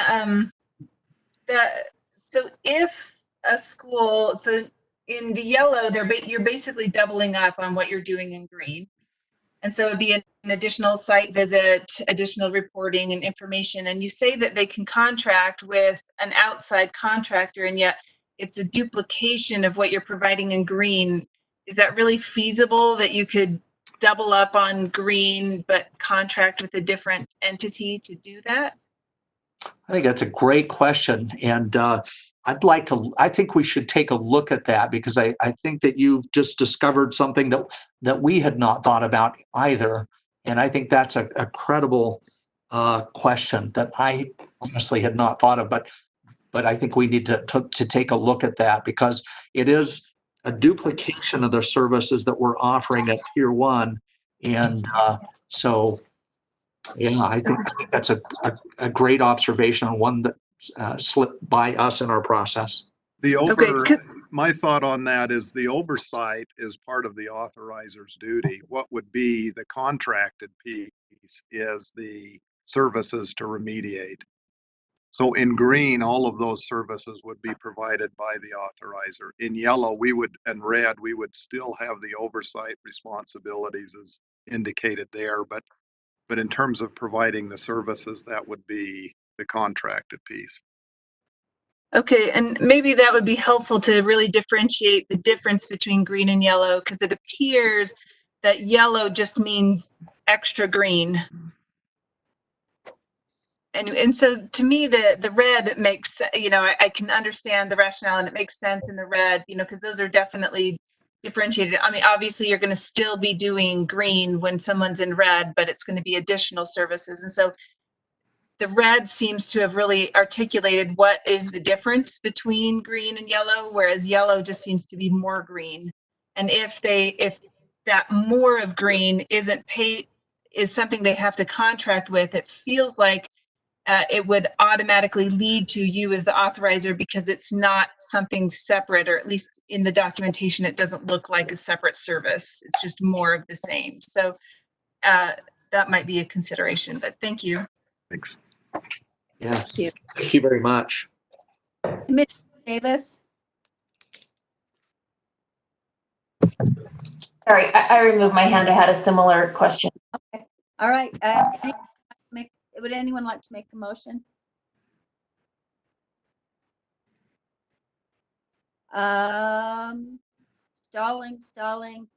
Speaker 8: so if a school, so in the yellow, you're basically doubling up on what you're doing in green. And so it'd be an additional site visit, additional reporting and information. And you say that they can contract with an outside contractor, and yet it's a duplication of what you're providing in green. Is that really feasible that you could double up on green, but contract with a different entity to do that?
Speaker 6: I think that's a great question. And I think we should take a look at that, because I think that you've just discovered something that we had not thought about either. And I think that's a credible question that I honestly had not thought of, but I think we need to take a look at that, because it is a duplication of the services that we're offering at tier 1. And so, yeah, I think that's a great observation, and one that slipped by us in our process.
Speaker 5: My thought on that is the oversight is part of the authorizer's duty. What would be the contracted piece is the services to remediate. So in green, all of those services would be provided by the authorizer. In yellow, and red, we would still have the oversight responsibilities as indicated there, but in terms of providing the services, that would be the contracted piece.
Speaker 8: Okay, and maybe that would be helpful to really differentiate the difference between green and yellow, because it appears that yellow just means extra green. And so to me, the red makes, I can understand the rationale, and it makes sense in the red, because those are definitely differentiated. I mean, obviously you're going to still be doing green when someone's in red, but it's going to be additional services. And so the red seems to have really articulated what is the difference between green and yellow, whereas yellow just seems to be more green. And if that more of green isn't paid, is something they have to contract with, it feels like it would automatically lead to you as the authorizer, because it's not something separate, or at least in the documentation, it doesn't look like a separate service. It's just more of the same. So that might be a consideration, but thank you.
Speaker 5: Thanks.
Speaker 6: Yeah,
Speaker 1: Thank you.
Speaker 6: thank you very much.
Speaker 1: Commissioner Davis.
Speaker 7: Sorry, I removed my hand. I had a similar question.
Speaker 1: Okay. All right. Would anyone like to make a motion? Stalling.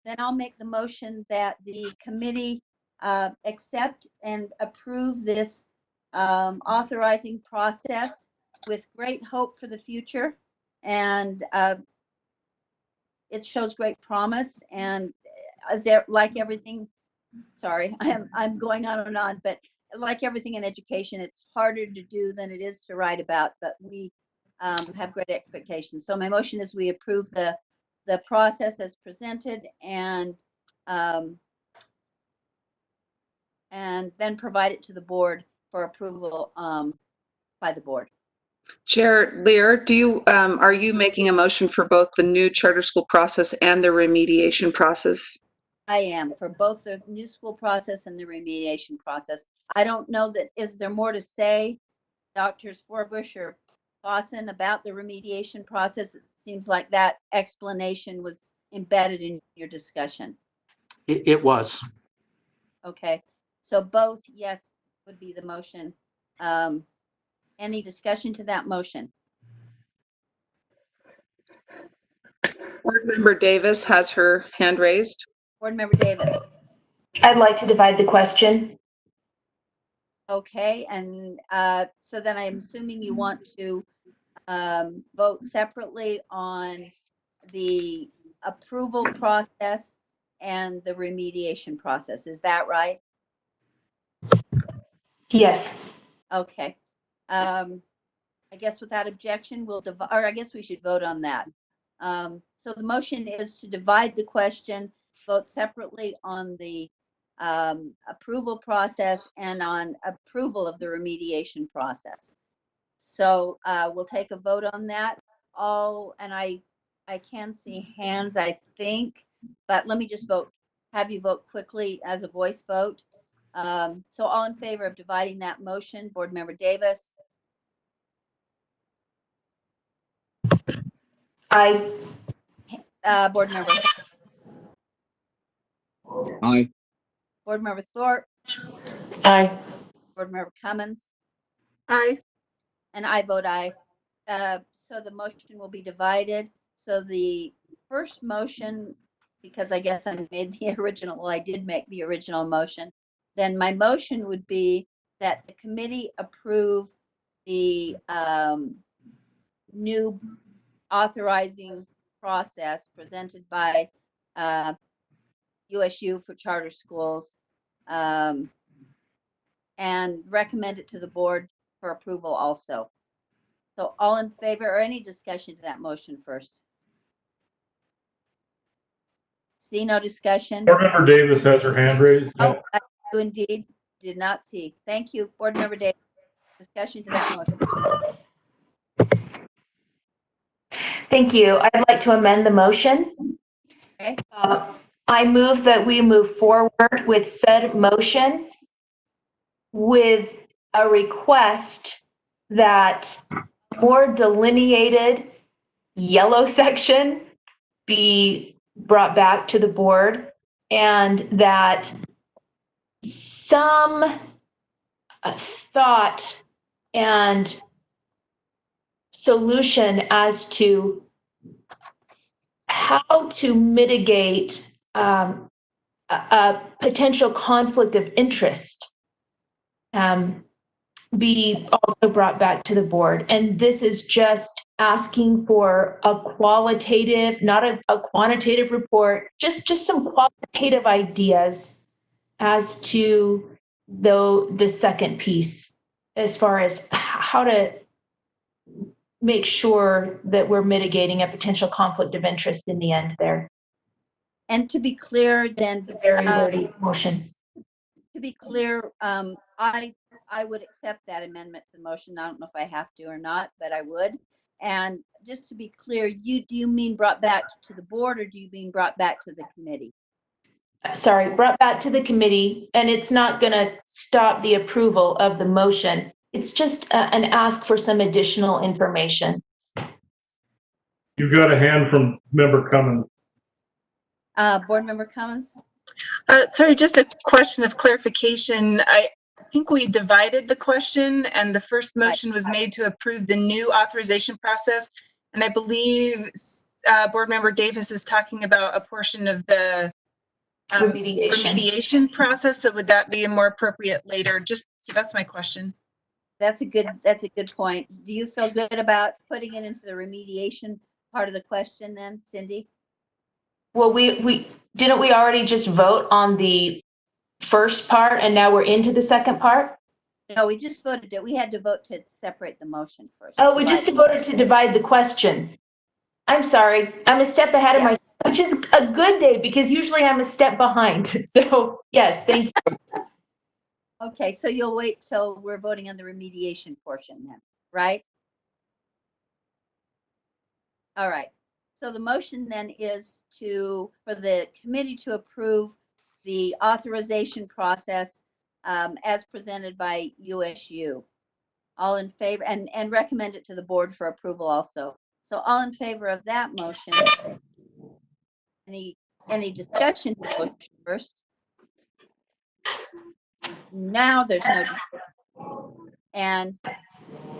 Speaker 1: Then I'll make the motion that the committee accept and approve this authorizing process with great hope for the future. And it shows great promise. And as there, like everything, sorry, I'm going on and on, but like everything in education, it's harder to do than it is to write about, but we have great expectations. So my motion is we approve the process as presented, and then provide it to the board for approval by the board.
Speaker 2: Chair Lear, are you making a motion for both the new charter school process and the remediation process?
Speaker 1: I am, for both the new school process and the remediation process. I don't know that, is there more to say, Drs. Forbush or Clausen, about the remediation process? It seems like that explanation was embedded in your discussion.
Speaker 6: It was.
Speaker 1: Okay, so both yes would be the motion. Any discussion to that motion?
Speaker 2: Board Member Davis has her hand raised.
Speaker 1: Board Member Davis.
Speaker 7: I'd like to divide the question.
Speaker 1: Okay, and so then I'm assuming you want to vote separately on the approval process and the remediation process. Is that right?
Speaker 7: Yes.
Speaker 1: Okay. I guess without objection, we'll divide, or I guess we should vote on that. So the motion is to divide the question, vote separately on the approval process and on approval of the remediation process. So we'll take a vote on that. And I can see hands, I think, but let me just have you vote quickly as a voice vote. So all in favor of dividing that motion, Board Member Davis,
Speaker 7: Aye.
Speaker 1: Board Member,
Speaker 3: Aye.
Speaker 1: Board Member Thorpe,
Speaker 7: Aye.
Speaker 1: Board Member Cummins,
Speaker 8: Aye.
Speaker 1: and I vote aye. So the motion will be divided. So the first motion, because I guess I made the original, well, I did make the original motion. Then my motion would be that the committee approve the new authorizing process presented by USU for charter schools and recommend it to the board for approval also. So all in favor, or any discussion to that motion first? See no discussion?
Speaker 4: Board Member Davis has her hand raised.
Speaker 1: Oh, I do indeed. Did not see. Thank you, Board Member Davis. Discussion to that motion.
Speaker 7: Thank you. I'd like to amend the motion.
Speaker 1: Okay.
Speaker 7: I move that we move forward with said motion with a request that more delineated yellow section be brought back to the board, and that some thought and solution as to how to mitigate a potential conflict of interest be also brought back to the board. And this is just asking for a qualitative, not a quantitative report, just some qualitative ideas as to the second piece, as far as how to make sure that we're mitigating a potential conflict of interest in the end there.
Speaker 1: And to be clear, then,
Speaker 7: It's a very wordy motion.
Speaker 1: to be clear, I would accept that amendment to the motion. I don't know if I have to or not, but I would. And just to be clear, do you mean brought back to the board, or do you mean brought back to the committee?
Speaker 7: Sorry, brought back to the committee, and it's not going to stop the approval of the motion. It's just an ask for some additional information.
Speaker 4: You've got a hand from Member Cummins.
Speaker 1: Board Member Cummins?
Speaker 8: Sorry, just a question of clarification. I think we divided the question, and the first motion was made to approve the new authorization process. And I believe Board Member Davis is talking about a portion of the remediation process. So would that be more appropriate later? So that's my question.
Speaker 1: That's a good point. Do you feel good about putting it into the remediation part of the question then, Cindy?
Speaker 7: Well, we didn't we already just vote on the first part, and now we're into the second part?
Speaker 1: No, we just voted it. We had to vote to separate the motion first.
Speaker 7: Oh, we just voted to divide the question. I'm sorry. I'm a step ahead of myself, which is a good day because usually I'm a step behind. So yes, thank you.
Speaker 1: Okay, so you'll wait till we're voting on the remediation portion then, right? All right. So the motion then is for the committee to approve the authorization process as presented by USU. All in favor, and recommend it to the board for approval also. So all in favor of that motion? Any discussion to the motion first? Now there's no discussion. And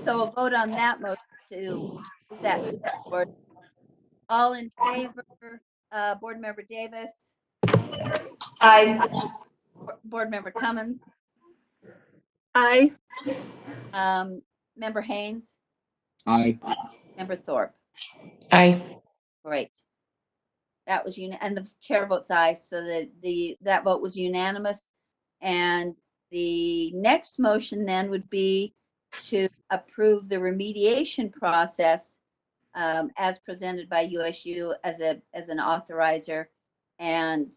Speaker 1: so a vote on that motion to move that to the board. All in favor, Board Member Davis?
Speaker 7: Aye.
Speaker 1: Board Member Cummins?
Speaker 8: Aye.
Speaker 1: Member Haynes,
Speaker 3: Aye.
Speaker 1: Member Thorpe.
Speaker 7: Aye.
Speaker 1: Great. That was and the chair votes aye, so that vote was unanimous. And the next motion then would be to approve the remediation process as presented by USU as an authorizer, and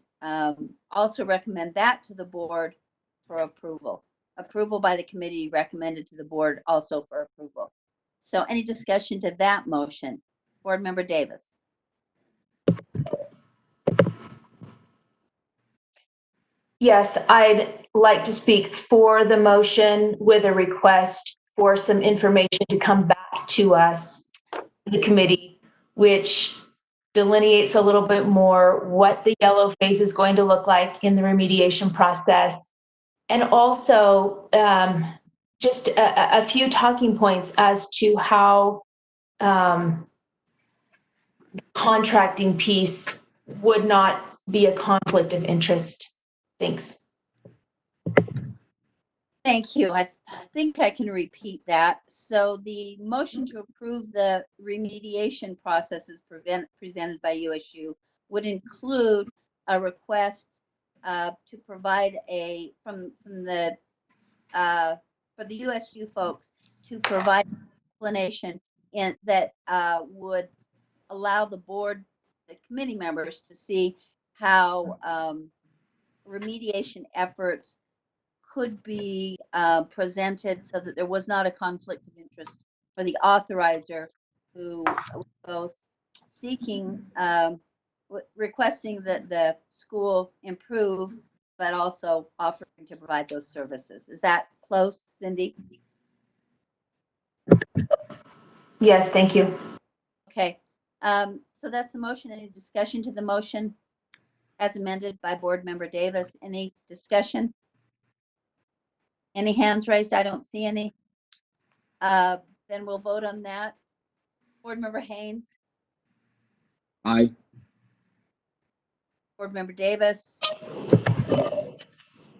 Speaker 1: also recommend that to the board for approval. Approval by the committee recommended to the board also for approval. So any discussion to that motion? Board Member Davis.
Speaker 7: Yes, I'd like to speak for the motion with a request for some information to come back to us, the committee, which delineates a little bit more what the yellow phase is going to look like in the remediation process. And also just a few talking points as to how contracting piece would not be a conflict of interest. Thanks.
Speaker 1: Thank you. I think I can repeat that. So the motion to approve the remediation processes presented by USU would include a request to provide for the USU folks to provide explanation that would allow the board, the committee members, to see how remediation efforts could be presented so that there was not a conflict of interest for the authorizer, who was both seeking, requesting that the school improve, but also offering to provide those services. Is that close, Cindy?
Speaker 7: Yes, thank you.
Speaker 1: Okay. So that's the motion. Any discussion to the motion as amended by Board Member Davis? Any discussion? Any hands raised? I don't see any. Then we'll vote on that. Board Member Haynes,
Speaker 3: Aye.
Speaker 1: Board Member Davis,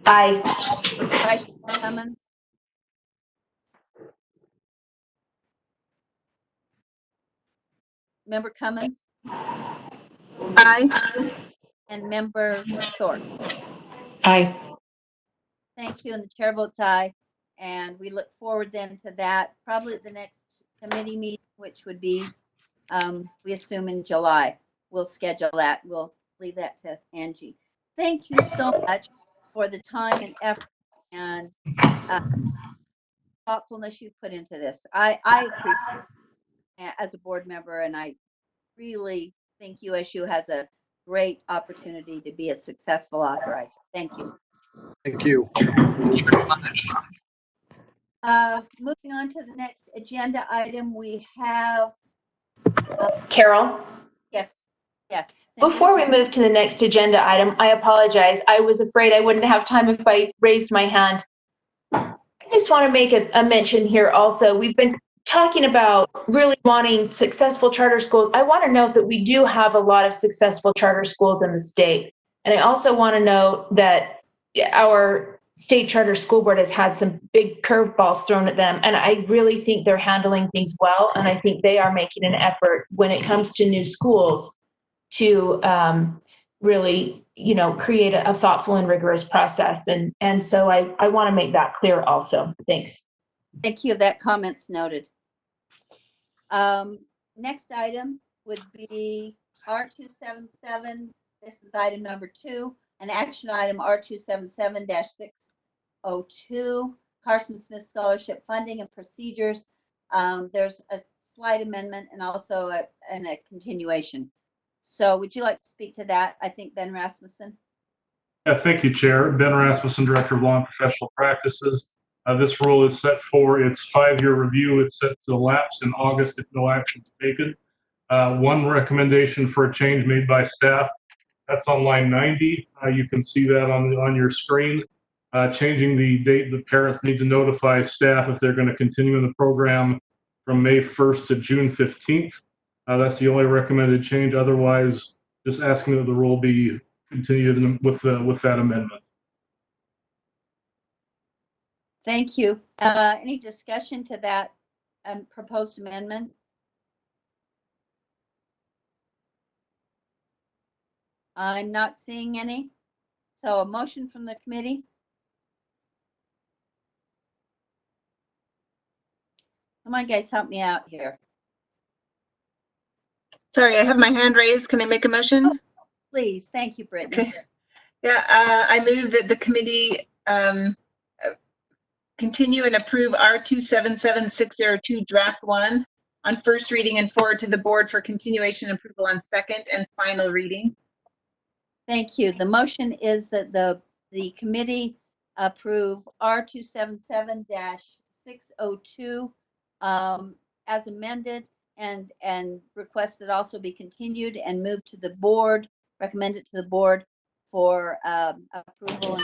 Speaker 7: Aye.
Speaker 1: Vice Chair Cummins, Member Cummins,
Speaker 8: Aye.
Speaker 1: and Member Thorpe.
Speaker 7: Aye.
Speaker 1: Thank you, and the chair votes aye. And we look forward then to that, probably at the next committee meeting, which would be, we assume in July. We'll schedule that. We'll leave that to Angie. Thank you so much for the time and effort and thoughtfulness you put into this. I appreciate it as a board member, and I really think USU has a great opportunity to be a successful authorizer. Thank you.
Speaker 5: Thank you.
Speaker 1: Moving on to the next agenda item, we have,
Speaker 7: Carol,
Speaker 1: yes. Cindy?
Speaker 7: before we move to the next agenda item, I apologize. I was afraid I wouldn't have time if I raised my hand. I just want to make a mention here also. We've been talking about really wanting successful charter schools. I want to note that we do have a lot of successful charter schools in the state. And I also want to note that our state charter school board has had some big curveballs thrown at them. And I really think they're handling things well. And I think they are making an effort when it comes to new schools to really, create a thoughtful and rigorous process. And so I want to make that clear also. Thanks.
Speaker 1: Thank you. That comment's noted. Next item would be R277. This is item number 2, an action item R277-602, Carson Smith Scholarship Funding and Procedures. There's a slight amendment and also a continuation. So would you like to speak to that? I think Ben Rasmussen.
Speaker 4: Yeah, thank you, Chair. Ben Rasmussen, Director of Law and Professional Practices. This rule is set for its 5-year review. It's set to lapse in August if no action is taken. One recommendation for a change made by staff, that's on line 90. You can see that on your screen. Changing the date the parents need to notify staff if they're going to continue in the program from May 1st to June 15th. That's the only recommended change. Otherwise, just asking that the rule be continued with that amendment.
Speaker 1: Thank you. Any discussion to that proposed amendment? I'm not seeing any. So a motion from the committee? Come on, guys, help me out here.
Speaker 8: Sorry, I have my hand raised. Can I make a motion?
Speaker 1: Please. Thank you, Brittany.
Speaker 8: Okay. Yeah, I move that the committee continue and approve R277602 Draft 1 on first reading and forward to the board for continuation and approval on second and final reading.
Speaker 1: Thank you. The motion is that the committee approve R277-602 as amended and request it also be continued and moved to the board, recommend it to the board for approval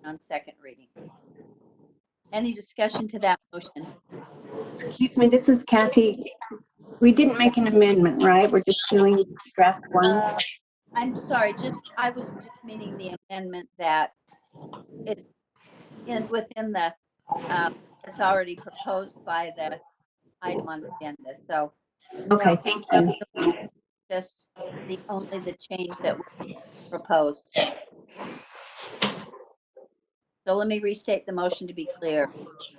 Speaker 1: on second reading. Any discussion to that motion?
Speaker 10: Excuse me, this is Kathy. We didn't make an amendment, right? We're just doing draft 1.
Speaker 1: I'm sorry, I was just meaning the amendment that is within the, it's already proposed by the item on the agenda. So.
Speaker 10: Okay, thank you.
Speaker 1: Just only the change that was proposed. So let me restate the motion to be clear.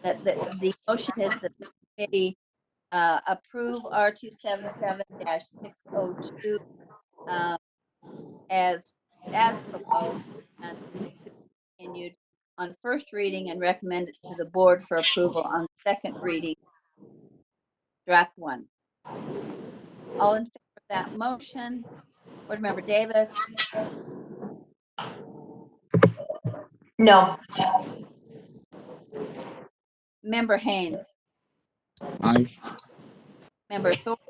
Speaker 1: That the motion is that the committee approve R277-602 as proposed and continued on first reading and recommend it to the board for approval on second reading, draft 1. All in favor of that motion? Board Member Davis?
Speaker 7: No.
Speaker 1: Member Haynes?
Speaker 3: Aye.
Speaker 1: Member Thorpe?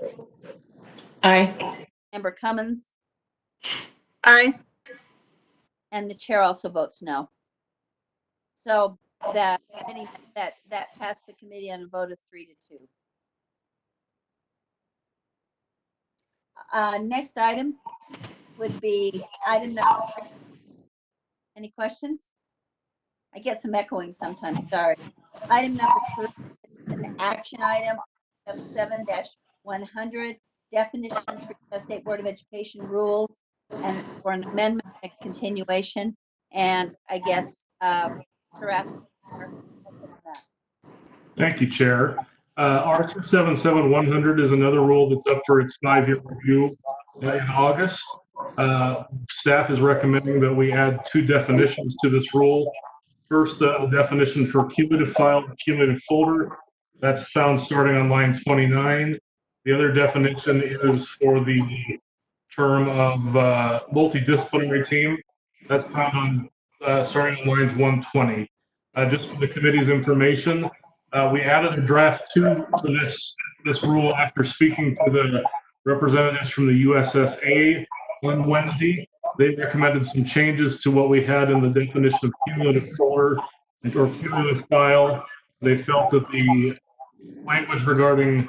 Speaker 10: Aye.
Speaker 1: Member Cummins?
Speaker 8: Aye.
Speaker 1: And the chair also votes no. So that passed the committee on a vote of 3-2. Next item would be item number 3. Any questions? I get some echoing sometimes, sorry. Item number 3 is an action item of 7-100, definitions for the State Board of Education rules, and for an amendment, a continuation, and I guess harassment.
Speaker 4: Thank you, Chair. R277100 is another rule that's up for its 5-year review in August. Staff is recommending that we add 2 definitions to this rule. First, a definition for cumulative file and cumulative folder. That's found starting on line 29. The other definition is for the term of multidisciplinary team. That's found on starting on lines 120. Just for the committee's information, we added a draft 2 for this rule after speaking to the representatives from the USSA on Wednesday. They recommended some changes to what we had in the definition of cumulative folder or cumulative file. They felt that the language regarding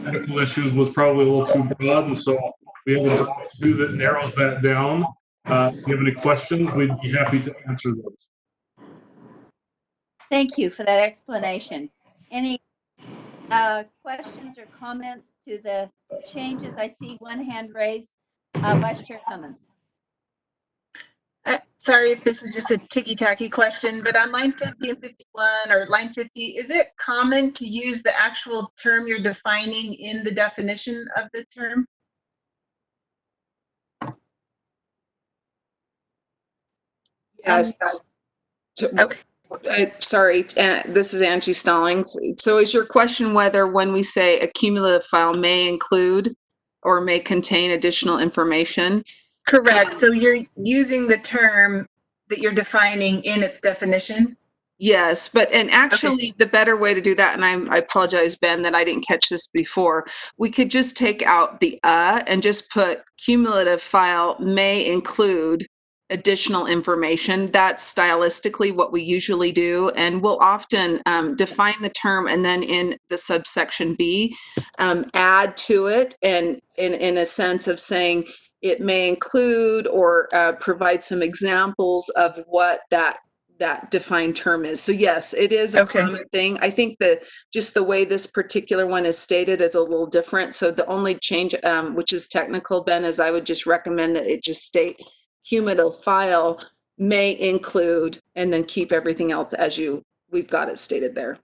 Speaker 4: medical issues was probably a little too broad, and so we have a draft 2 that narrows that down. If you have any questions, we'd be happy to answer those.
Speaker 1: Thank you for that explanation. Any questions or comments to the changes? I see one hand raised. Vice Chair Cummins.
Speaker 8: Sorry if this is just a ticky-tacky question, but on line 50 and 51 or line 50, is it common to use the actual term you're defining in the definition of the term?
Speaker 2: Yes.
Speaker 8: Okay.
Speaker 2: Sorry, this is Angie Stallings. So is your question whether when we say a cumulative file may include or may contain additional information?
Speaker 8: Correct. So you're using the term that you're defining in its definition?
Speaker 2: Yes, and actually the better way to do that, and I apologize, Ben, that I didn't catch this before, we could just take out the and just put cumulative file may include additional information. That's stylistically what we usually do, and we'll often define the term and then in the subsection B, add to it, and in a sense of saying it may include or provide some examples of what that that defined term is. So yes, it is a
Speaker 8: Okay.
Speaker 2: common thing. I think that just the way this particular one is stated is a little different. So the only change, which is technical, Ben, is I would just recommend that it just state cumulative file may include, and then keep everything else as we've got it stated there.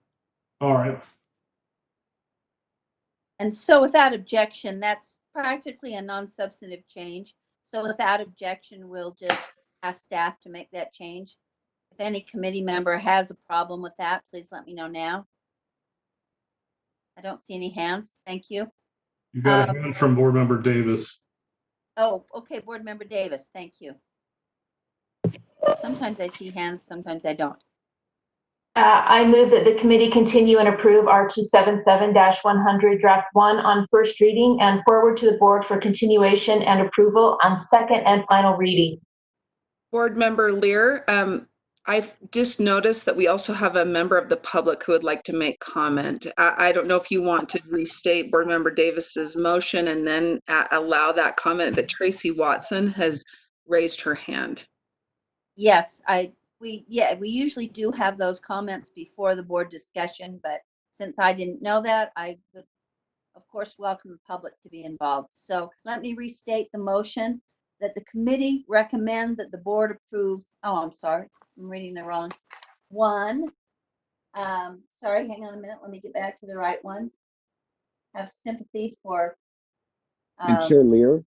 Speaker 4: All right.
Speaker 1: And so without objection, that's practically a non-substantive change. So without objection, we'll just ask staff to make that change. If any committee member has a problem with that, please let me know now. I don't see any hands. Thank you.
Speaker 4: You got a hand from Board Member Davis.
Speaker 1: Oh, okay, Board Member Davis, thank you. Sometimes I see hands, sometimes I don't.
Speaker 7: I move that the committee continue and approve R277-100 Draft 1 on first reading and forward to the board for continuation and approval on second and final reading.
Speaker 2: Board Member Lear, I've just noticed that we also have a member of the public who would like to make comment. I don't know if you want to restate Board Member Davis's motion and then allow that comment, but Tracy Watson has raised her hand.
Speaker 1: Yes, we usually do have those comments before the board discussion, but since I didn't know that, I would, of course, welcome the public to be involved. So let me restate the motion that the committee recommend that the board approve. Oh, I'm sorry, I'm reading the wrong one. Sorry, hang on a minute. Let me get back to the right one. Have sympathy for.
Speaker 3: And Chair Lear,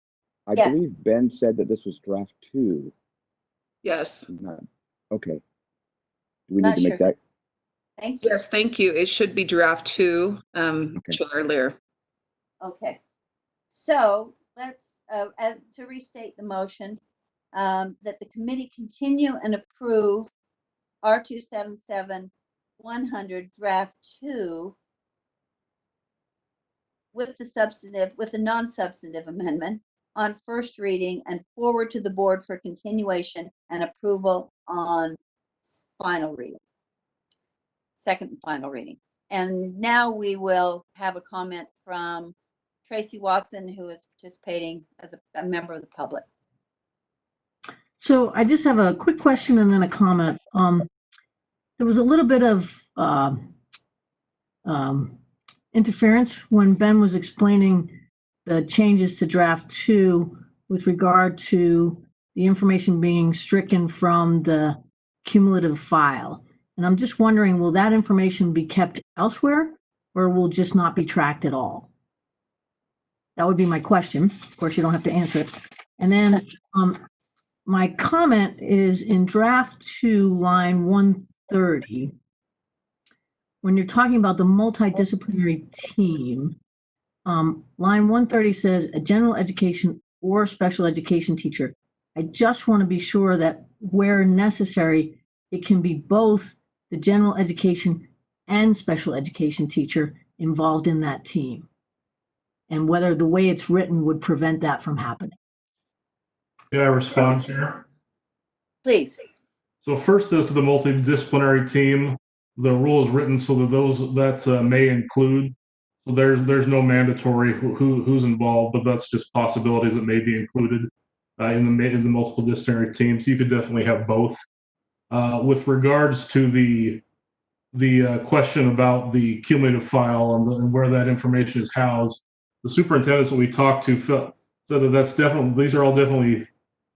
Speaker 3: I
Speaker 1: yes.
Speaker 3: believe Ben said that this was draft 2.
Speaker 2: Yes.
Speaker 3: Okay. Do we need to make that?
Speaker 1: Thank you.
Speaker 2: Yes, thank you. It should be draft 2,
Speaker 3: Okay.
Speaker 2: Chair Lear.
Speaker 1: Okay. So let's, to restate the motion, that the committee continue and approve R277-100 draft 2 with the non-substantive amendment on first reading and forward to the board for continuation and approval on final reading, second and final reading. And now we will have a comment from Tracy Watson, who is participating as a member of the public.
Speaker 11: So I just have a quick question and then a comment. There was a little bit of interference when Ben was explaining the changes to draft 2 with regard to the information being stricken from the cumulative file. And I'm just wondering, will that information be kept elsewhere or will just not be tracked at all? That would be my question. Of course, you don't have to answer it. And then my comment is in draft 2, line 130, when you're talking about the multidisciplinary team, line 130 says a general education or special education teacher. I just want to be sure that where necessary, it can be both the general education and special education teacher involved in that team, and whether the way it's written would prevent that from happening.
Speaker 4: May I respond, Chair?
Speaker 1: Please.
Speaker 4: So first, as to the multidisciplinary team, the rule is written so that that's may include. So there's no mandatory who's involved, but that's just possibilities that may be included in the multiple disciplinary teams. You could definitely have both. With regards to the question about the cumulative file and where that information is housed, the superintendents that we talked to said that that's definitely, these are all definitely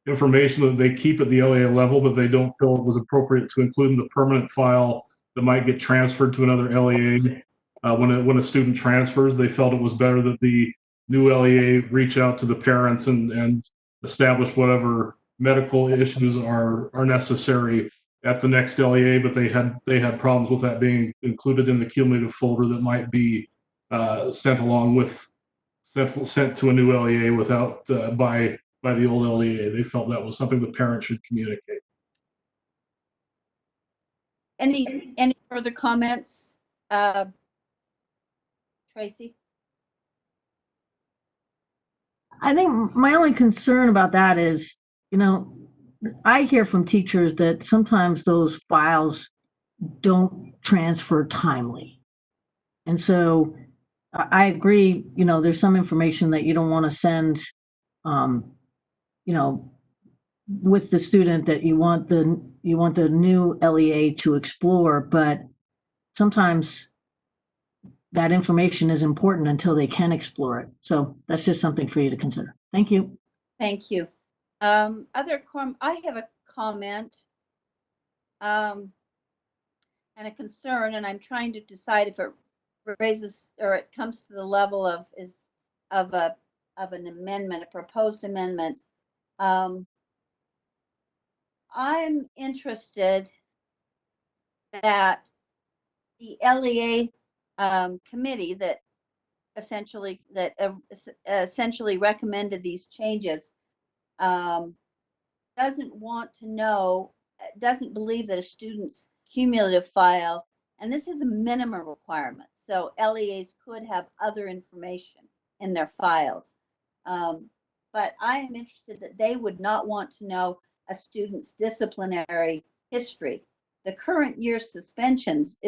Speaker 4: information that they keep at the LEA level, but they don't feel it was appropriate to include in the permanent file that might get transferred to another LEA. When a student transfers, they felt it was better that the new LEA reach out to the parents and establish whatever medical issues are necessary at the next LEA, but they had problems with that being included in the cumulative folder that might be sent along with sent to a new LEA without by the old LEA. They felt that was something the parent should communicate.
Speaker 1: Any further comments, Tracy?
Speaker 11: I think my only concern about that is, I hear from teachers that sometimes those files don't transfer timely. And so I agree, there's some information that you don't want to send, with the student that you want the new LEA to explore, but sometimes that information is important until they can explore it. So that's just something for you to consider. Thank you.
Speaker 1: Thank you. I have a comment and a concern, and I'm trying to decide if it raises or it comes to the level of an amendment, a proposed amendment. I'm interested that the LEA committee that essentially recommended these changes doesn't want to know, doesn't believe that a student's cumulative file, and this is a minimum requirement, so LEAs could have other information in their files. But I am interested that they would not want to know a student's disciplinary history. The current year's suspensions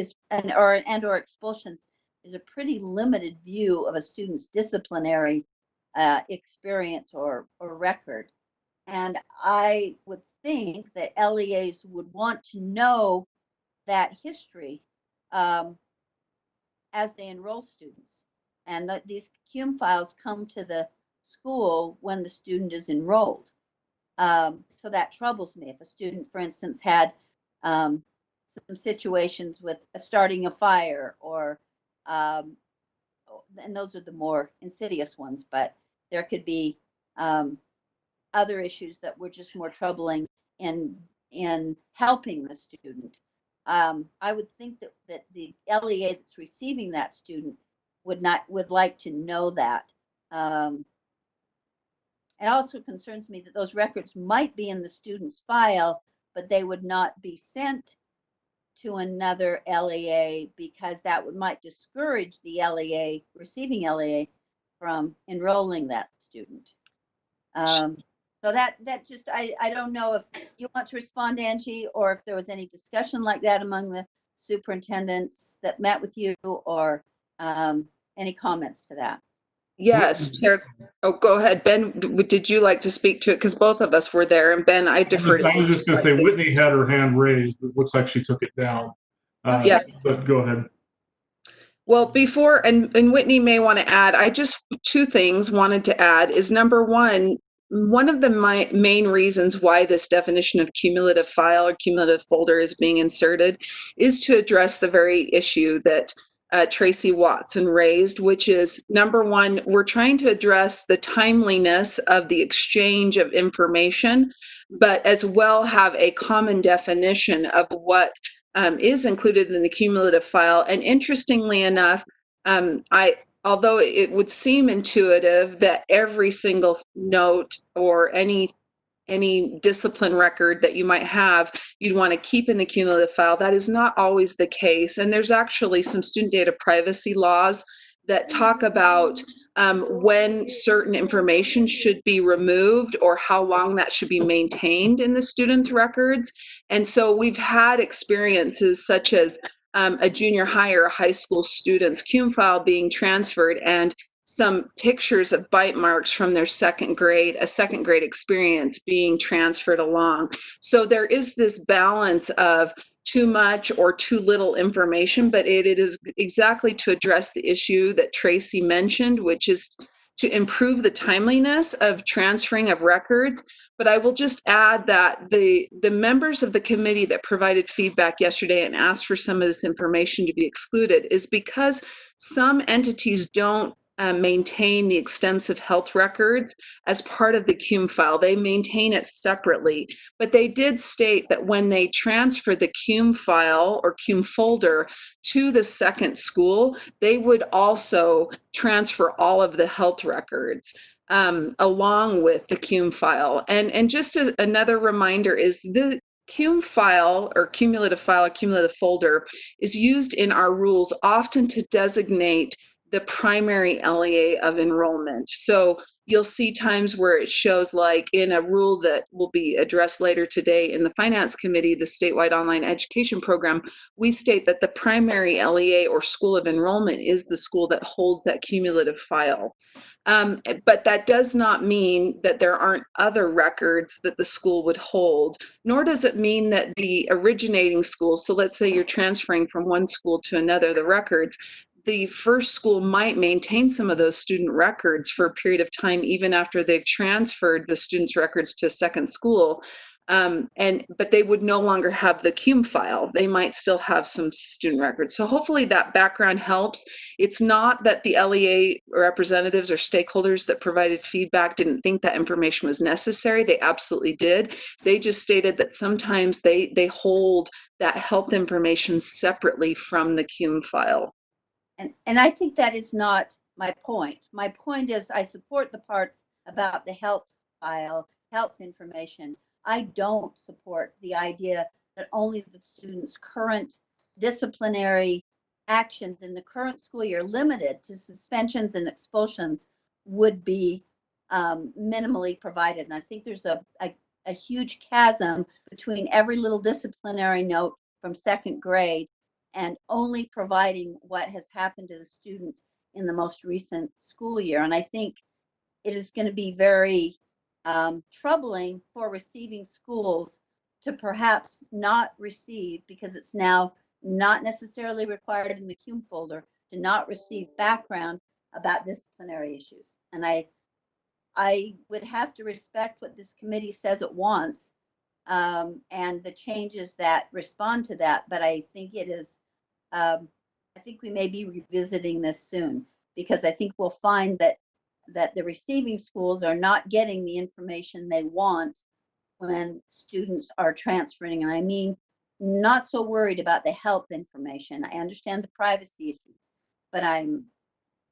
Speaker 1: or expulsions is a pretty limited view of a student's disciplinary experience or record. And I would think that LEAs would want to know that history as they enroll students. And that these CUME files come to the school when the student is enrolled. So that troubles me. If a student, for instance, had some situations with starting a fire or, and those are the more insidious ones, but there could be other issues that were just more troubling in helping the student. I would think that the LEA that's receiving that student would like to know that. It also concerns me that those records might be in the student's file, but they would not be sent to another LEA because that might discourage the LEA, receiving LEA, from enrolling that student. So that just, I don't know if you want to respond, Angie, or if there was any discussion like that among the superintendents that met with you, or any comments to that?
Speaker 2: Yes, Chair. Oh, go ahead, Ben. Did you like to speak to it? Because both of us were there, and Ben, I defer.
Speaker 4: I was just going to say, Whitney had her hand raised. It looks like she took it down.
Speaker 2: Yeah.
Speaker 4: But go ahead.
Speaker 2: Well, before, and Whitney may want to add, I just, two things wanted to add is, number one of the main reasons why this definition of cumulative file or cumulative folder is being inserted is to address the very issue that Tracy Watson raised, which is, number one, we're trying to address the timeliness of the exchange of information, but as well have a common definition of what is included in the cumulative file. And interestingly enough, although it would seem intuitive that every single note or any discipline record that you might have, you'd want to keep in the cumulative file, that is not always the case. And there's actually some student data privacy laws that talk about when certain information should be removed or how long that should be maintained in the student's records. And so we've had experiences such as a junior high or high school student's CUME file being transferred and some pictures of bite marks from their second grade experience being transferred along. So there is this balance of too much or too little information, but it is exactly to address the issue that Tracy mentioned, which is to improve the timeliness of transferring of records. But I will just add that the members of the committee that provided feedback yesterday and asked for some of this information to be excluded is because some entities don't maintain the extensive health records as part of the CUME file. They maintain it separately, but they did state that when they transfer the CUME file or CUME folder to the second school, they would also transfer all of the health records along with the CUME file. And just another reminder is the CUME file or cumulative folder is used in our rules often to designate the primary LEA of enrollment. So you'll see times where it shows, like in a rule that will be addressed later today in the Finance Committee, the statewide online education program, we state that the primary LEA or school of enrollment is the school that holds that cumulative file. But that does not mean that there aren't other records that the school would hold, nor does it mean that the originating school, so let's say you're transferring from one school to another, the records, the first school might maintain some of those student records for a period of time, even after they've transferred the students' records to a second school. But they would no longer have the CUME file. They might still have some student records. So hopefully that background helps. It's not that the LEA representatives or stakeholders that provided feedback didn't think that information was necessary. They absolutely did. They just stated that sometimes they hold that health information separately from the CUME file.
Speaker 1: And I think that is not my point. My point is I support the parts about the health file, health information. I don't support the idea that only the students' current disciplinary actions in the current school year, limited to suspensions and expulsions, would be minimally provided. And I think there's a huge chasm between every little disciplinary note from second grade and only providing what has happened to the student in the most recent school year. And I think it is going to be very troubling for receiving schools to perhaps not receive, because it's now not necessarily required in the CUME folder, to not receive background about disciplinary issues. And I would have to respect what this committee says it wants, and the changes that respond to that. But I think it is, I think we may be revisiting this soon, because I think we'll find that the receiving schools are not getting the information they want when students are transferring. And I mean, not so worried about the health information. I understand the privacy issues, but I'm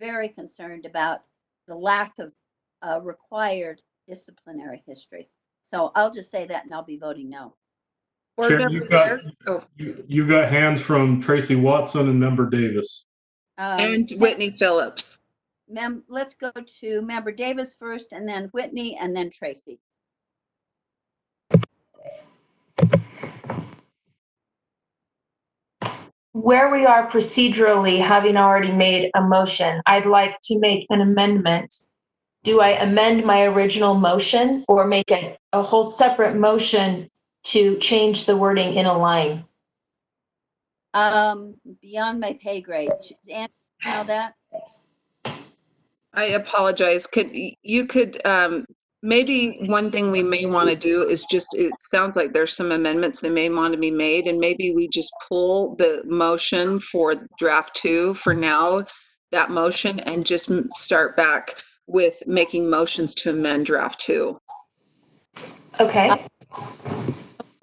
Speaker 1: very concerned about the lack of required disciplinary history. So I'll just say that, and I'll be voting no.
Speaker 4: Chair, you've got hands from Tracy Watson and Member Davis.
Speaker 2: And Whitney Phillips.
Speaker 1: Let's go to Member Davis first, and then Whitney, and then Tracy.
Speaker 7: Where we are procedurally, having already made a motion, I'd like to make an amendment. Do I amend my original motion or make a whole separate motion to change the wording in a line?
Speaker 1: Beyond my pay grade. Anne, you know that?
Speaker 2: I apologize. Maybe one thing we may want to do is just, it sounds like there's some amendments that may want to be made, and maybe we just pull the motion for draft 2 for now, that motion, and just start back with making motions to amend draft 2.
Speaker 7: Okay.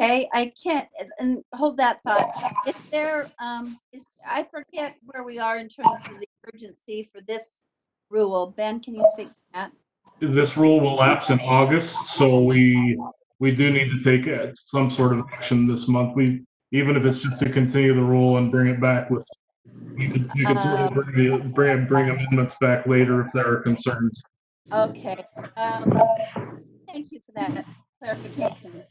Speaker 1: Okay, I can't, and hold that thought. If there I forget where we are in terms of the urgency for this rule. Ben, can you speak to that?
Speaker 4: This rule will lapse in August, so we do need to take some sort of action this month. Even if it's just to continue the rule and bring it back with, you could bring amendments back later if there are concerns.
Speaker 1: Okay. Thank you for that clarification.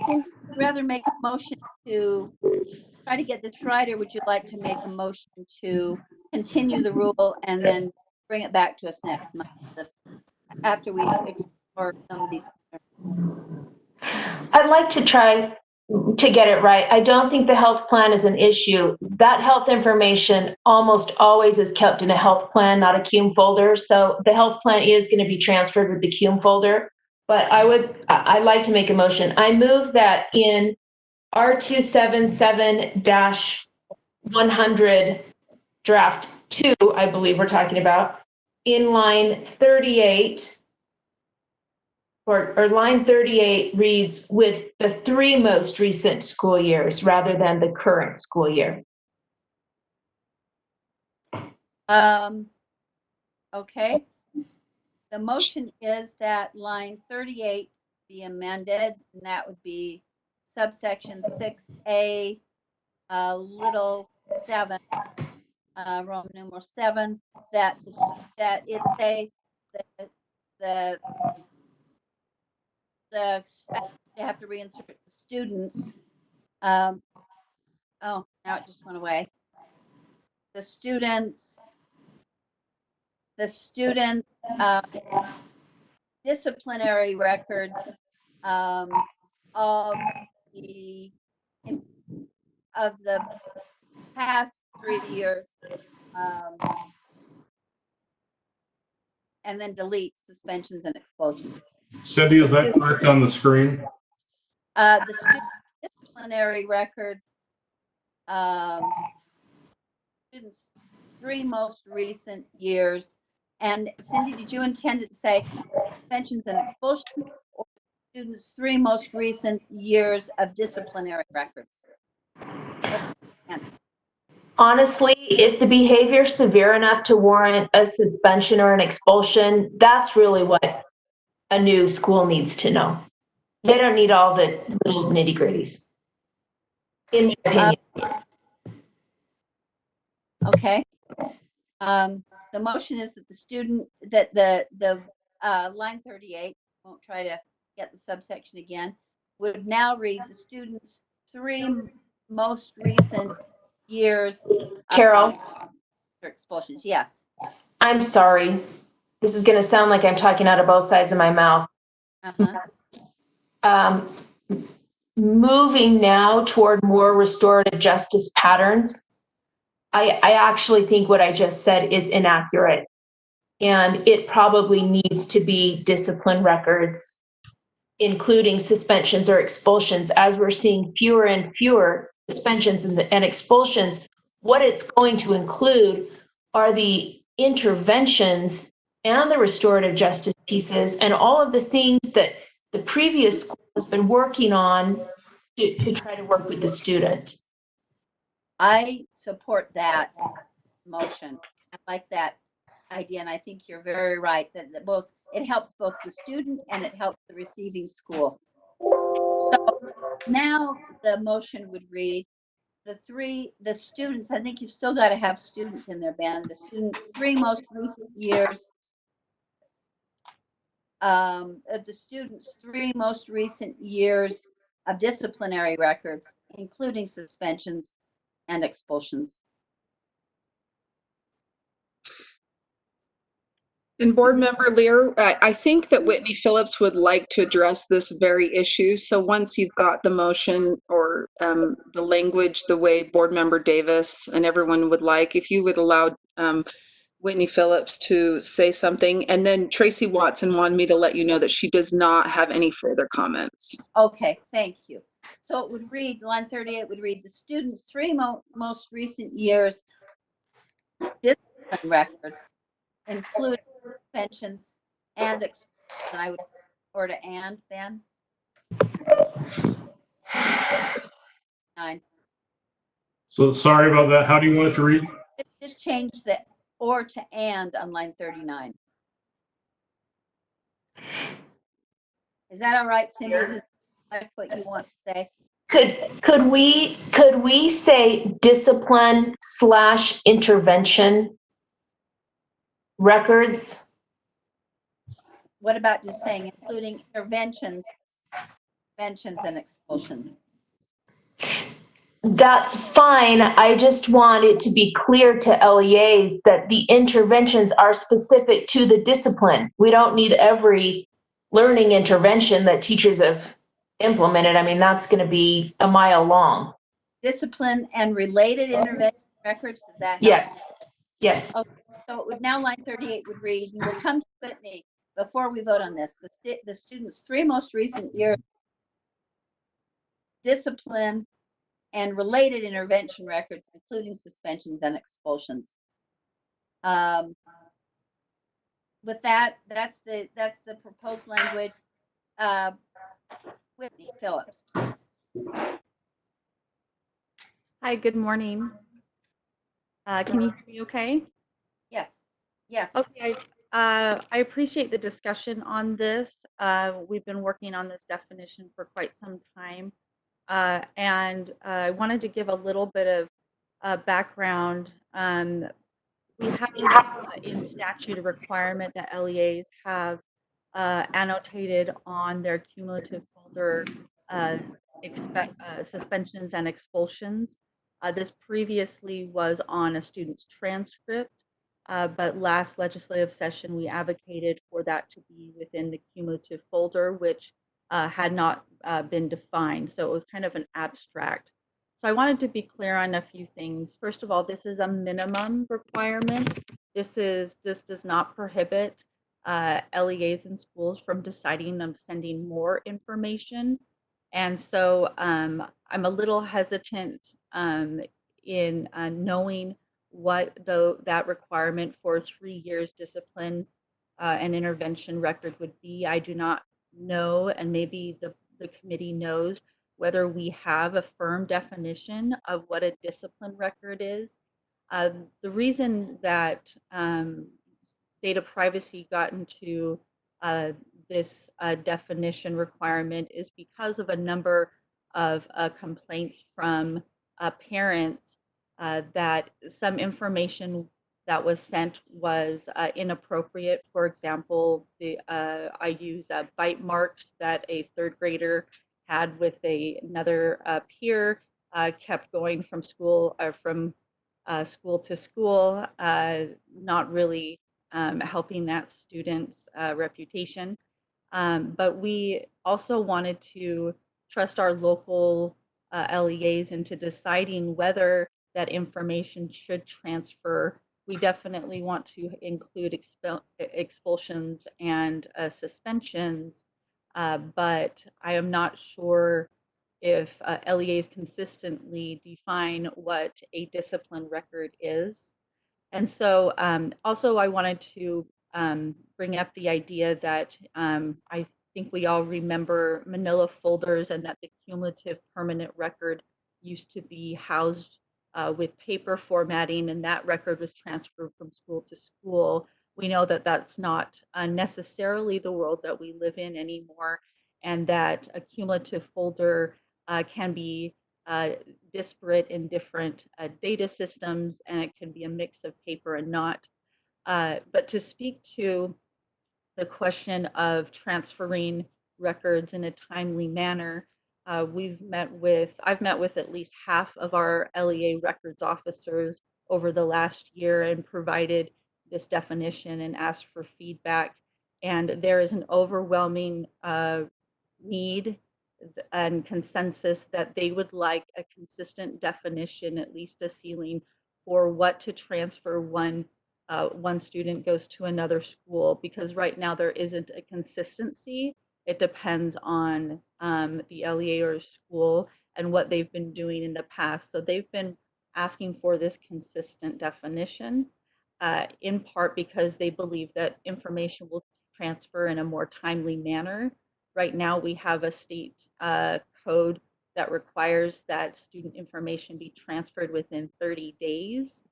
Speaker 1: Cindy, would you rather make a motion to try to get this right, or would you like to make a motion to continue the rule and then bring it back to us next month after we explore some of these concerns?
Speaker 7: I'd like to try to get it right. I don't think the health plan is an issue. That health information almost always is kept in a health plan, not a CUME folder. So the health plan is going to be transferred with the CUME folder. But I'd like to make a motion. I move that in R277-100 draft 2, I believe we're talking about, in line 38, or line 38 reads with the 3 most recent school years rather than the current school year.
Speaker 1: Okay. The motion is that line 38 be amended, and that would be subsection 6A, little 7, Roman numeral 7, that it say the you have to reinsert the students. Oh, now it just went away. The students disciplinary records of the past 3 years, and then delete suspensions and expulsions.
Speaker 4: Cindy, is that correct on the screen?
Speaker 1: The student disciplinary records, students' 3 most recent years. And Cindy, did you intend it to say suspensions and expulsions, or students' 3 most recent years of disciplinary records?
Speaker 7: Honestly, if the behavior is severe enough to warrant a suspension or an expulsion, that's really what a new school needs to know. They don't need all the little nitty gritties, in my opinion.
Speaker 1: Okay. The motion is that the line 38, won't try to get the subsection again, would now read the students' 3 most recent years
Speaker 7: Carol,
Speaker 1: for expulsions. Yes.
Speaker 7: I'm sorry. This is going to sound like I'm talking out of both sides of my mouth. Moving now toward more restorative justice patterns, I actually think what I just said is inaccurate. And it probably needs to be discipline records, including suspensions or expulsions. As we're seeing fewer and fewer suspensions and expulsions, what it's going to include are the interventions and the restorative justice pieces and all of the things that the previous school has been working on to try to work with the student.
Speaker 1: I support that motion. I like that idea, and I think you're very right that it helps both the student and it helps the receiving school. So now the motion would read the students, I think you've still got to have students in there, Ben. The students' 3 most recent years, the students' 3 most recent years of disciplinary records, including suspensions and expulsions.
Speaker 2: And Board Member Lear, I think that Whitney Phillips would like to address this very issue. So once you've got the motion or the language the way Board Member Davis and everyone would like, if you would allow Whitney Phillips to say something. And then Tracy Watson wanted me to let you know that she does not have any further comments.
Speaker 1: Okay, thank you. So it would read, line 38 would read, the students' 3 most recent years discipline records, including suspensions and expulsions. And I would or to and then 9.
Speaker 4: So sorry about that. How do you want it to read?
Speaker 1: Just change the or to and on line 39. Is that all right, Cindy? Is that what you want to say?
Speaker 7: Could we say discipline / intervention records?
Speaker 1: What about just saying including interventions, suspensions, and expulsions?
Speaker 7: That's fine. I just want it to be clear to LEAs that the interventions are specific to the discipline. We don't need every learning intervention that teachers have implemented. I mean, that's going to be a mile long.
Speaker 1: Discipline and related intervention records, does that help?
Speaker 7: Yes. Yes.
Speaker 1: Okay, so it would now line 38 would read, and we'll come to Whitney before we vote on this. The students' 3 most recent years discipline and related intervention records, including suspensions and expulsions. With that, that's the proposed language. Whitney Phillips, please.
Speaker 12: Hi, good morning. Can you hear me okay?
Speaker 1: Yes. Yes.
Speaker 12: Okay, I appreciate the discussion on this. We've been working on this definition for quite some time. And I wanted to give a little bit of background, we have in statute a requirement that LEAs have annotated on their cumulative folder suspensions and expulsions. This previously was on a student's transcript, but last legislative session we advocated for that to be within the cumulative folder, which had not been defined. So it was kind of an abstract. So I wanted to be clear on a few things. First of all, this is a minimum requirement. This does not prohibit LEAs in schools from deciding on sending more information. And so I'm a little hesitant in knowing what that requirement for 3 years discipline and intervention record would be. I do not know, and maybe the committee knows, whether we have a firm definition of what a discipline record is. The reason that data privacy got into this definition requirement is because of a number of complaints from parents that some information that was sent was inappropriate. For example, I use bite marks that a third grader had with another peer, kept going from school to school, not really helping that student's reputation. But we also wanted to trust our local LEAs into deciding whether that information should transfer. We definitely want to include expulsions and suspensions, but I am not sure if LEAs consistently define what a discipline record is. And so also I wanted to bring up the idea that I think we all remember manila folders, and that the cumulative permanent record used to be housed with paper formatting, and that record was transferred from school to school. We know that that's not necessarily the world that we live in anymore, and that a cumulative folder can be disparate in different data systems, and it can be a mix of paper and not. But to speak to the question of transferring records in a timely manner, I've met with at least half of our LEA records officers over the last year and provided this definition and asked for feedback. And there is an overwhelming need and consensus that they would like a consistent definition, at least a ceiling, for what to transfer when one student goes to another school, because right now there isn't a consistency. It depends on the LEA or school and what they've been doing in the past. So they've been asking for this consistent definition, in part because they believe that information will transfer in a more timely manner. Right now, we have a state code that requires that student information be transferred within 30 days.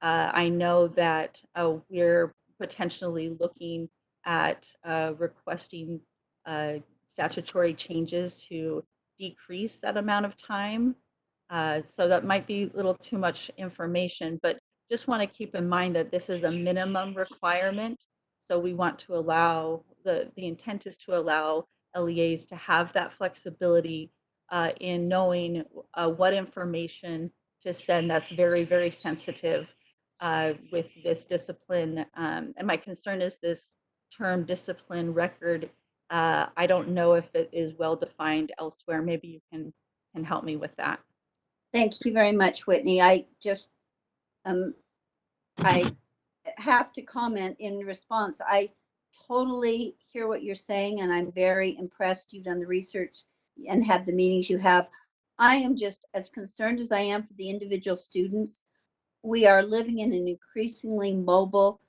Speaker 12: I know that we're potentially looking at requesting statutory changes to decrease that amount of time. So that might be a little too much information, but just want to keep in mind that this is a minimum requirement. So we want to allow, the intent is to allow LEAs to have that flexibility in knowing what information to send that's very, very sensitive with this discipline. And my concern is this term discipline record. I don't know if it is well defined elsewhere. Maybe you can help me with that.
Speaker 1: Thank you very much, Whitney. I just, I have to comment in response. I totally hear what you're saying, and I'm very impressed. You've done the research and had the meetings you have. I am just as concerned as I am for the individual students. We are living in an increasingly mobile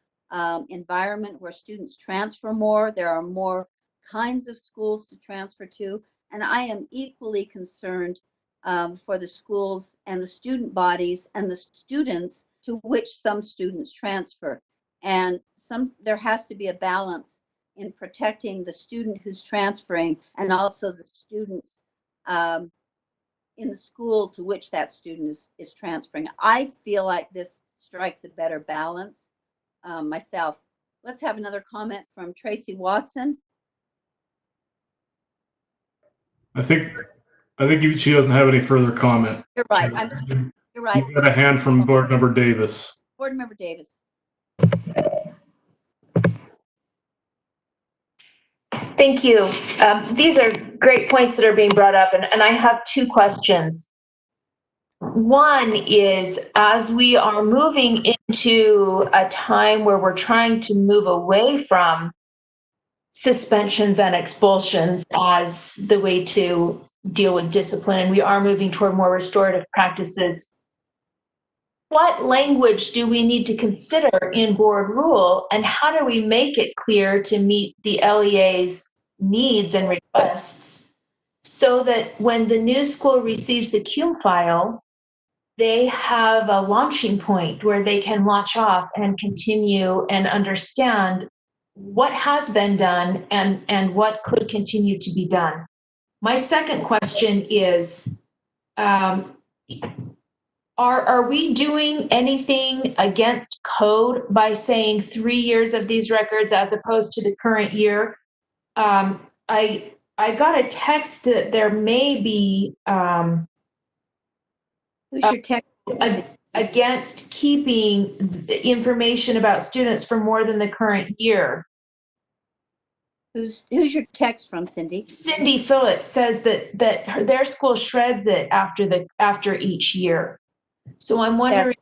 Speaker 1: environment where students transfer more. There are more kinds of schools to transfer to, and I am equally concerned for the schools and the student bodies and the students to which some students transfer. And there has to be a balance in protecting the student who's transferring and also the student's in the school to which that student is transferring. I feel like this strikes a better balance myself. Let's have another comment from Tracy Watson.
Speaker 4: I think she doesn't have any further comment.
Speaker 1: You're right. You're right.
Speaker 4: You've got a hand from Board Member Davis.
Speaker 1: Board Member Davis.
Speaker 7: Thank you. These are great points that are being brought up, and I have two questions. One is, as we are moving into a time where we're trying to move away from suspensions and expulsions as the way to deal with discipline, and we are moving toward more restorative practices, what language do we need to consider in board rule, and how do we make it clear to meet the LEA's needs and requests so that when the new school receives the CUME file, they have a launching point where they can launch off and continue and understand what has been done and what could continue to be done. My second question is, are we doing anything against code by saying 3 years of these records as opposed to the current year? I got a text that there may be
Speaker 1: Who's your text?
Speaker 7: Against keeping the information about students for more than the current year.
Speaker 1: Who's your text from, Cindy?
Speaker 7: Cindy Phillips says that their school shreds it after each year. So I'm wondering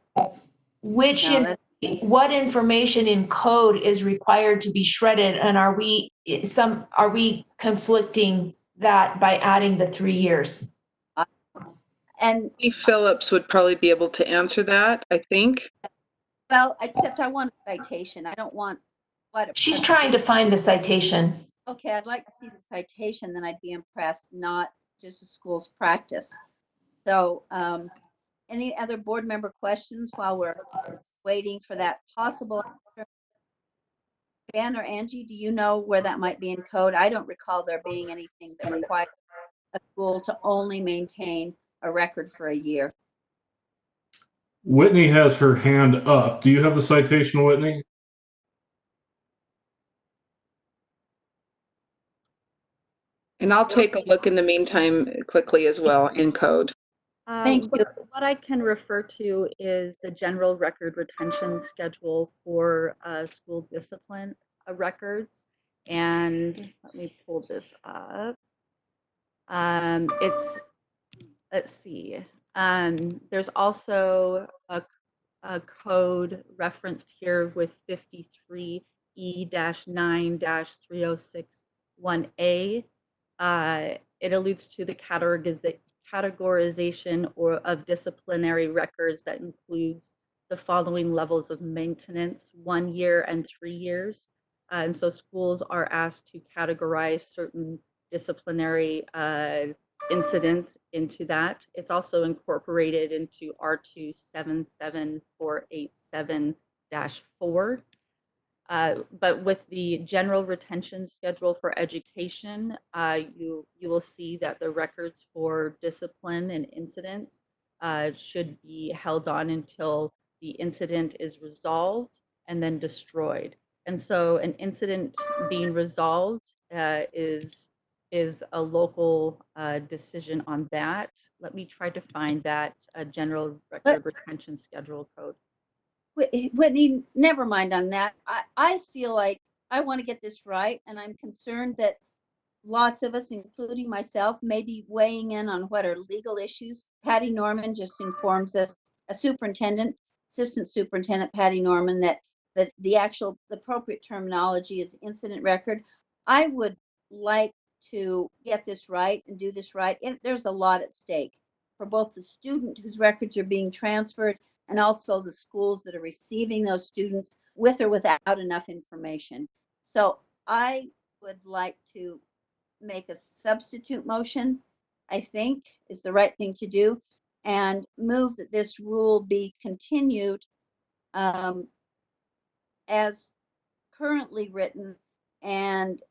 Speaker 7: what information in code is required to be shredded, and are we conflicting that by adding the 3 years?
Speaker 1: And
Speaker 2: Phillips would probably be able to answer that, I think.
Speaker 1: Well, except I want a citation. I don't want what.
Speaker 7: She's trying to find the citation.
Speaker 1: Okay, I'd like to see the citation, then I'd be impressed, not just the school's practice. So, any other board member questions while we're waiting for that possible answer? Ben or Angie, do you know where that might be in code? I don't recall there being anything that requires a school to only maintain a record for a year.
Speaker 4: Whitney has her hand up. Do you have the citation, Whitney?
Speaker 2: And I'll take a look in the meantime quickly as well in code.
Speaker 1: Thank you.
Speaker 12: What I can refer to is the general record retention schedule for school discipline records. And let me pull this up. Let's see. There's also a code referenced here with 53E-9-3061A. It alludes to the categorization of disciplinary records that includes the following levels of maintenance: 1 year and 3 years. And so schools are asked to categorize certain disciplinary incidents into that. It's also incorporated into R277487-4. But with the general retention schedule for education, you will see that the records for discipline and incidents should be held on until the incident is resolved and then destroyed. And so an incident being resolved is a local decision on that. Let me try to find that general record retention schedule code.
Speaker 1: Whitney, never mind on that. I feel like I want to get this right, and I'm concerned that lots of us, including myself, may be weighing in on what are legal issues. Patty Norman just informs us, assistant superintendent Patty Norman, that the appropriate terminology is incident record. I would like to get this right and do this right. There's a lot at stake for both the student whose records are being transferred and also the schools that are receiving those students with or without enough information. So I would like to make a substitute motion, I think is the right thing to do, and move that this rule be continued as currently written and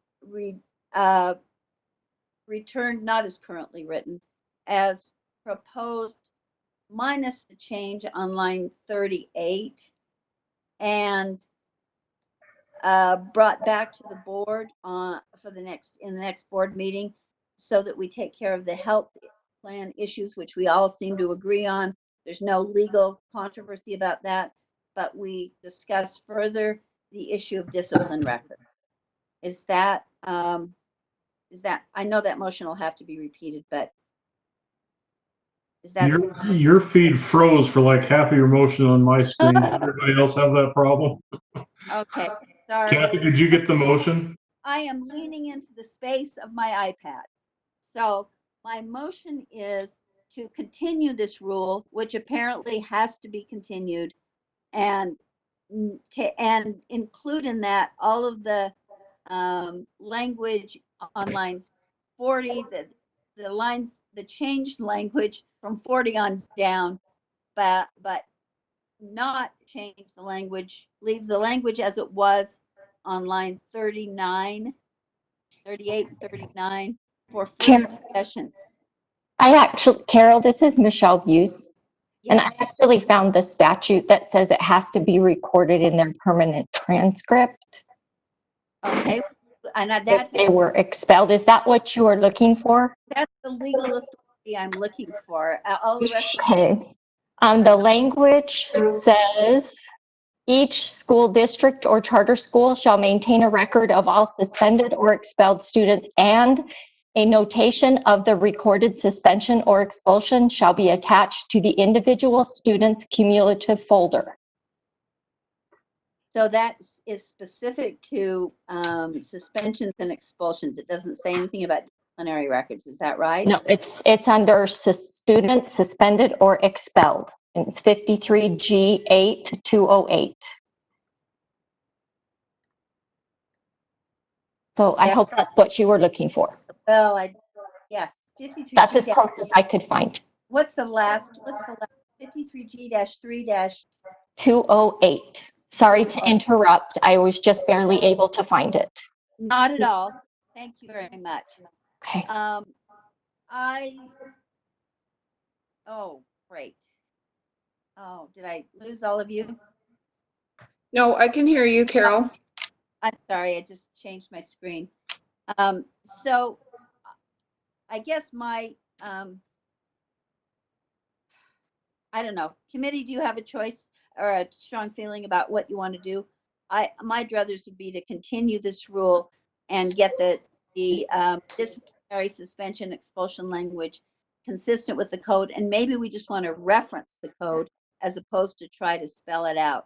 Speaker 1: returned not as currently written, as proposed minus the change on line 38 and brought back to the board for the next board meeting, so that we take care of the health plan issues, which we all seem to agree on. There's no legal controversy about that, but we discuss further the issue of discipline record. Is that, I know that motion will have to be repeated, but is that?
Speaker 4: Your feed froze for like half of your motion on my screen. Does everybody else have that problem?
Speaker 1: Okay, sorry.
Speaker 4: Kathy, did you get the motion?
Speaker 1: I am leaning into the space of my iPad. So my motion is to continue this rule, which apparently has to be continued, and include in that all of the language on lines 40, the changed language from 40 on down, but not change the language, leave the language as it was on line 38 and 39 for further discussion.
Speaker 13: Carol, this is Michelle Buse.
Speaker 1: Yes.
Speaker 13: And I actually found the statute that says it has to be recorded in their permanent transcript.
Speaker 1: Okay. And
Speaker 13: If they were expelled. Is that what you are looking for?
Speaker 1: that's the legal authority I'm looking for. All the rest
Speaker 13: Okay. The language says each school district or charter school shall maintain a record of all suspended or expelled students, and a notation of the recorded suspension or expulsion shall be attached to the individual student's cumulative folder.
Speaker 1: So that is specific to suspensions and expulsions. It doesn't say anything about disciplinary records. Is that right?
Speaker 13: No, it's under students suspended or expelled. And it's 53G8-208. So I hope that's what you were looking for.
Speaker 1: Well, yes, 53.
Speaker 13: That's as close as I could find.
Speaker 1: What's the last 53G-3-
Speaker 13: 208. Sorry to interrupt. I was just barely able to find it.
Speaker 1: Not at all. Thank you very much.
Speaker 13: Okay.
Speaker 1: Oh, great. Oh, did I lose all of you?
Speaker 2: No, I can hear you, Carol.
Speaker 1: I'm sorry, I just changed my screen. So I guess my, I don't know, committee, do you have a choice or a strong feeling about what you want to do? My druthers would be to continue this rule and get the disciplinary suspension expulsion language consistent with the code. And maybe we just want to reference the code as opposed to try to spell it out.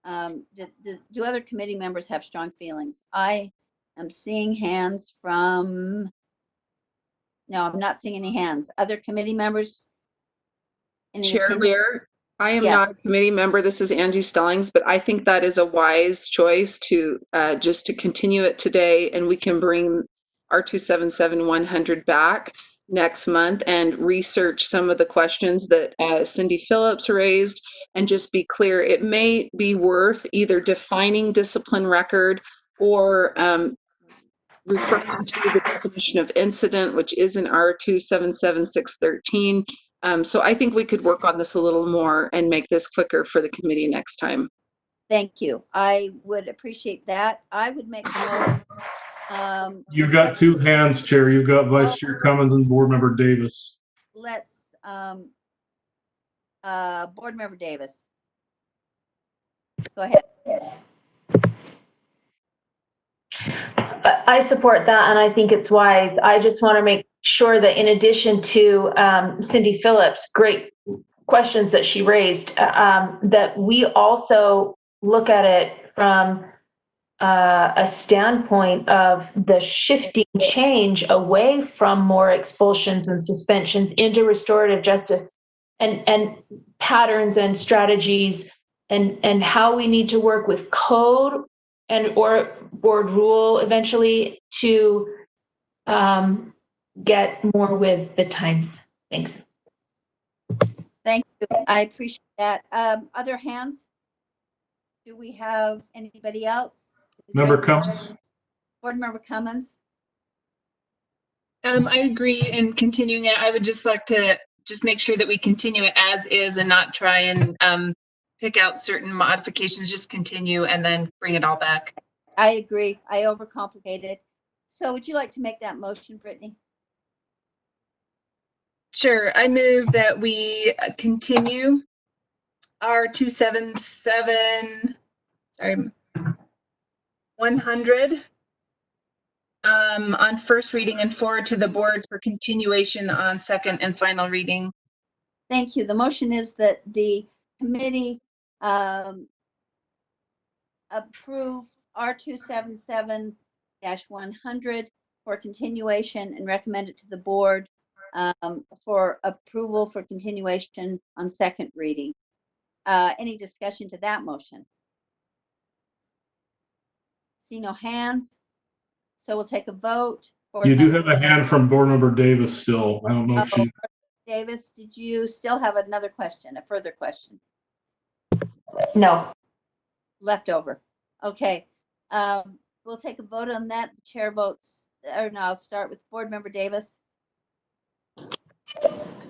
Speaker 1: Do other committee members have strong feelings? I am seeing hands from, no, I'm not seeing any hands. Other committee members?
Speaker 2: Chair Lear, I am
Speaker 1: Yes.
Speaker 2: not a committee member. This is Angie Stallings, but I think that is a wise choice to just to continue it today, and we can bring our 277-100 back next month and research some of the questions that Cindy Phillips raised, and just be clear. It may be worth either defining discipline record or referring to the definition of incident, which is in R 277-613. So I think we could work on this a little more and make this quicker for the committee next time.
Speaker 1: Thank you. I would appreciate that. I would make the motion.
Speaker 4: You've got two hands, Chair. You've got Vice Chair Cummins and Board Member Davis.
Speaker 1: Let's, Board Member Davis. Go ahead.
Speaker 7: I support that, and I think it's wise. I just want to make sure that in addition to Cindy Phillips' great questions that she raised, that we also look at it from a standpoint of the shifting change away from more expulsions and suspensions into restorative justice and patterns and strategies and how we need to work with code and or board rule eventually to get more with the times. Thanks.
Speaker 1: Thank you. I appreciate that. Other hands? Do we have anybody else?
Speaker 4: Member Cummins?
Speaker 1: Board Member Cummins?
Speaker 8: I agree in continuing it. I would just like to just make sure that we continue it as is and not try and pick out certain modifications, just continue and then bring it all back.
Speaker 1: I agree. I overcomplicated. So would you like to make that motion, Brittany?
Speaker 8: Sure. I move that we continue R277, sorry, 100 on first reading and forward to the board for continuation on second and final reading.
Speaker 1: Thank you. The motion is that the committee approve R277-100 for continuation and recommend it to the board for approval for continuation on second reading. Any discussion to that motion? See no hands. So we'll take a vote.
Speaker 4: You do have a hand from Board Member Davis still. I don't know if she.
Speaker 1: Davis, did you still have another question, a further question?
Speaker 7: No.
Speaker 1: Left over. Okay. We'll take a vote on that. The chair votes, or no, I'll start with Board Member Davis.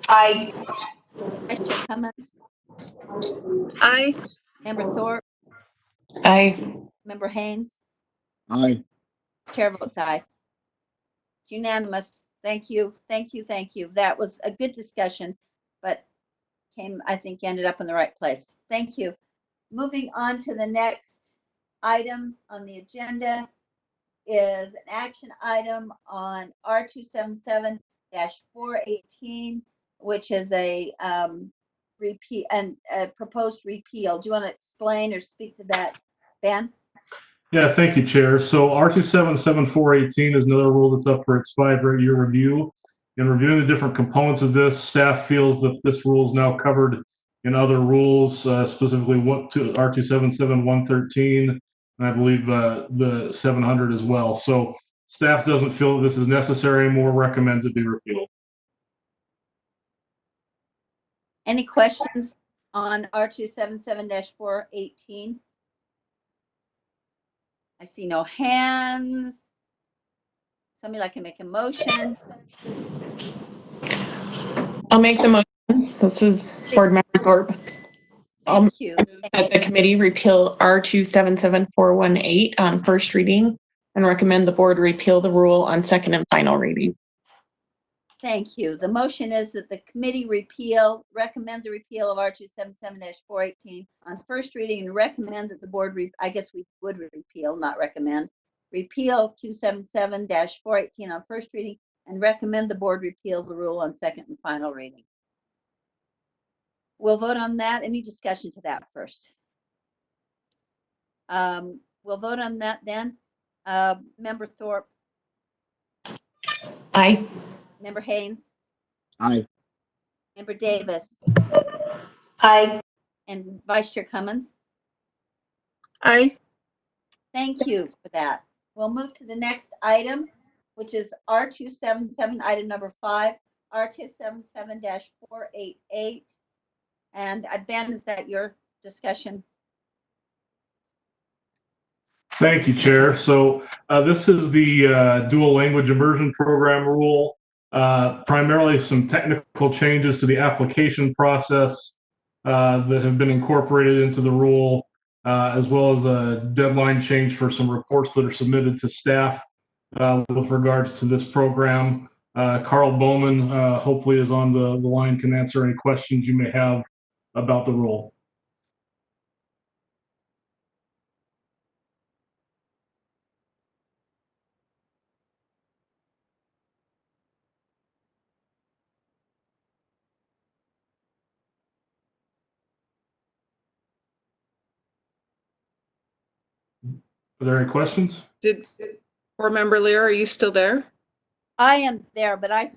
Speaker 7: Aye.
Speaker 1: Vice Chair Cummins.
Speaker 8: Aye.
Speaker 1: Member Thorpe.
Speaker 9: Aye.
Speaker 1: Member Haynes.
Speaker 3: Aye.
Speaker 1: Chair votes aye. It's unanimous. Thank you. Thank you. Thank you. That was a good discussion, but I think ended up in the right place. Thank you. Moving on to the next item on the agenda is an action item on R277-418, which is a repeat and proposed repeal. Do you want to explain or speak to that, Ben?
Speaker 4: Yeah, thank you, Chair. So R277-418 is another rule that's up for its 5-year review. In reviewing the different components of this, staff feels that this rule is now covered in other rules, specifically R277-113, and I believe the 700 as well. So staff doesn't feel that this is necessary anymore, recommends it be repealed.
Speaker 1: Any questions on R277-418? I see no hands. Somebody like to make a motion.
Speaker 9: I'll make the motion. This is Board Member Thorpe.
Speaker 1: Thank you.
Speaker 9: That the committee repeal R277-418 on first reading and recommend the board repeal the rule on second and final reading.
Speaker 1: Thank you. The motion is that the committee recommend the repeal of R277-418 on first reading and recommend that the board, I guess we would repeal, not recommend, repeal 277-418 on first reading and recommend the board repeal the rule on second and final reading. We'll vote on that. Any discussion to that first? We'll vote on that then. Member Thorpe.
Speaker 9: Aye.
Speaker 1: Member Haynes.
Speaker 3: Aye.
Speaker 1: Member Davis.
Speaker 7: Aye.
Speaker 1: And Vice Chair Cummins.
Speaker 8: Aye.
Speaker 1: Thank you for that. We'll move to the next item, which is R277, item number 5, R277-488. And Ben, is that your discussion?
Speaker 4: Thank you, Chair. So this is the dual language immersion program rule. Primarily some technical changes to the application process that have been incorporated into the rule, as well as a deadline change for some reports that are submitted to staff with regards to this program. Carl Bowman hopefully is on the line, can answer any questions you may have about the rule. Are there any questions?
Speaker 2: Board Member Lear, are you still there?
Speaker 1: I am there, but I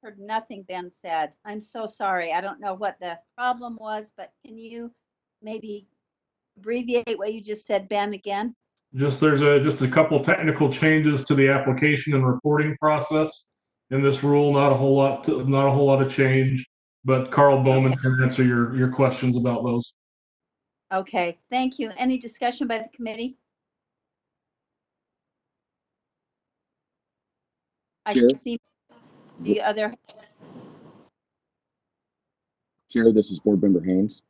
Speaker 1: heard nothing Ben said. I'm so sorry. I don't know what the problem was, but can you maybe abbreviate what you just said, Ben, again?
Speaker 4: There's just a couple technical changes to the application and reporting process in this rule. Not a whole lot of change, but Carl Bowman can answer your questions about those.
Speaker 1: Okay, thank you. Any discussion by the committee?
Speaker 3: Sure.
Speaker 1: I see the other.
Speaker 3: Chair, this is Board Member Haynes.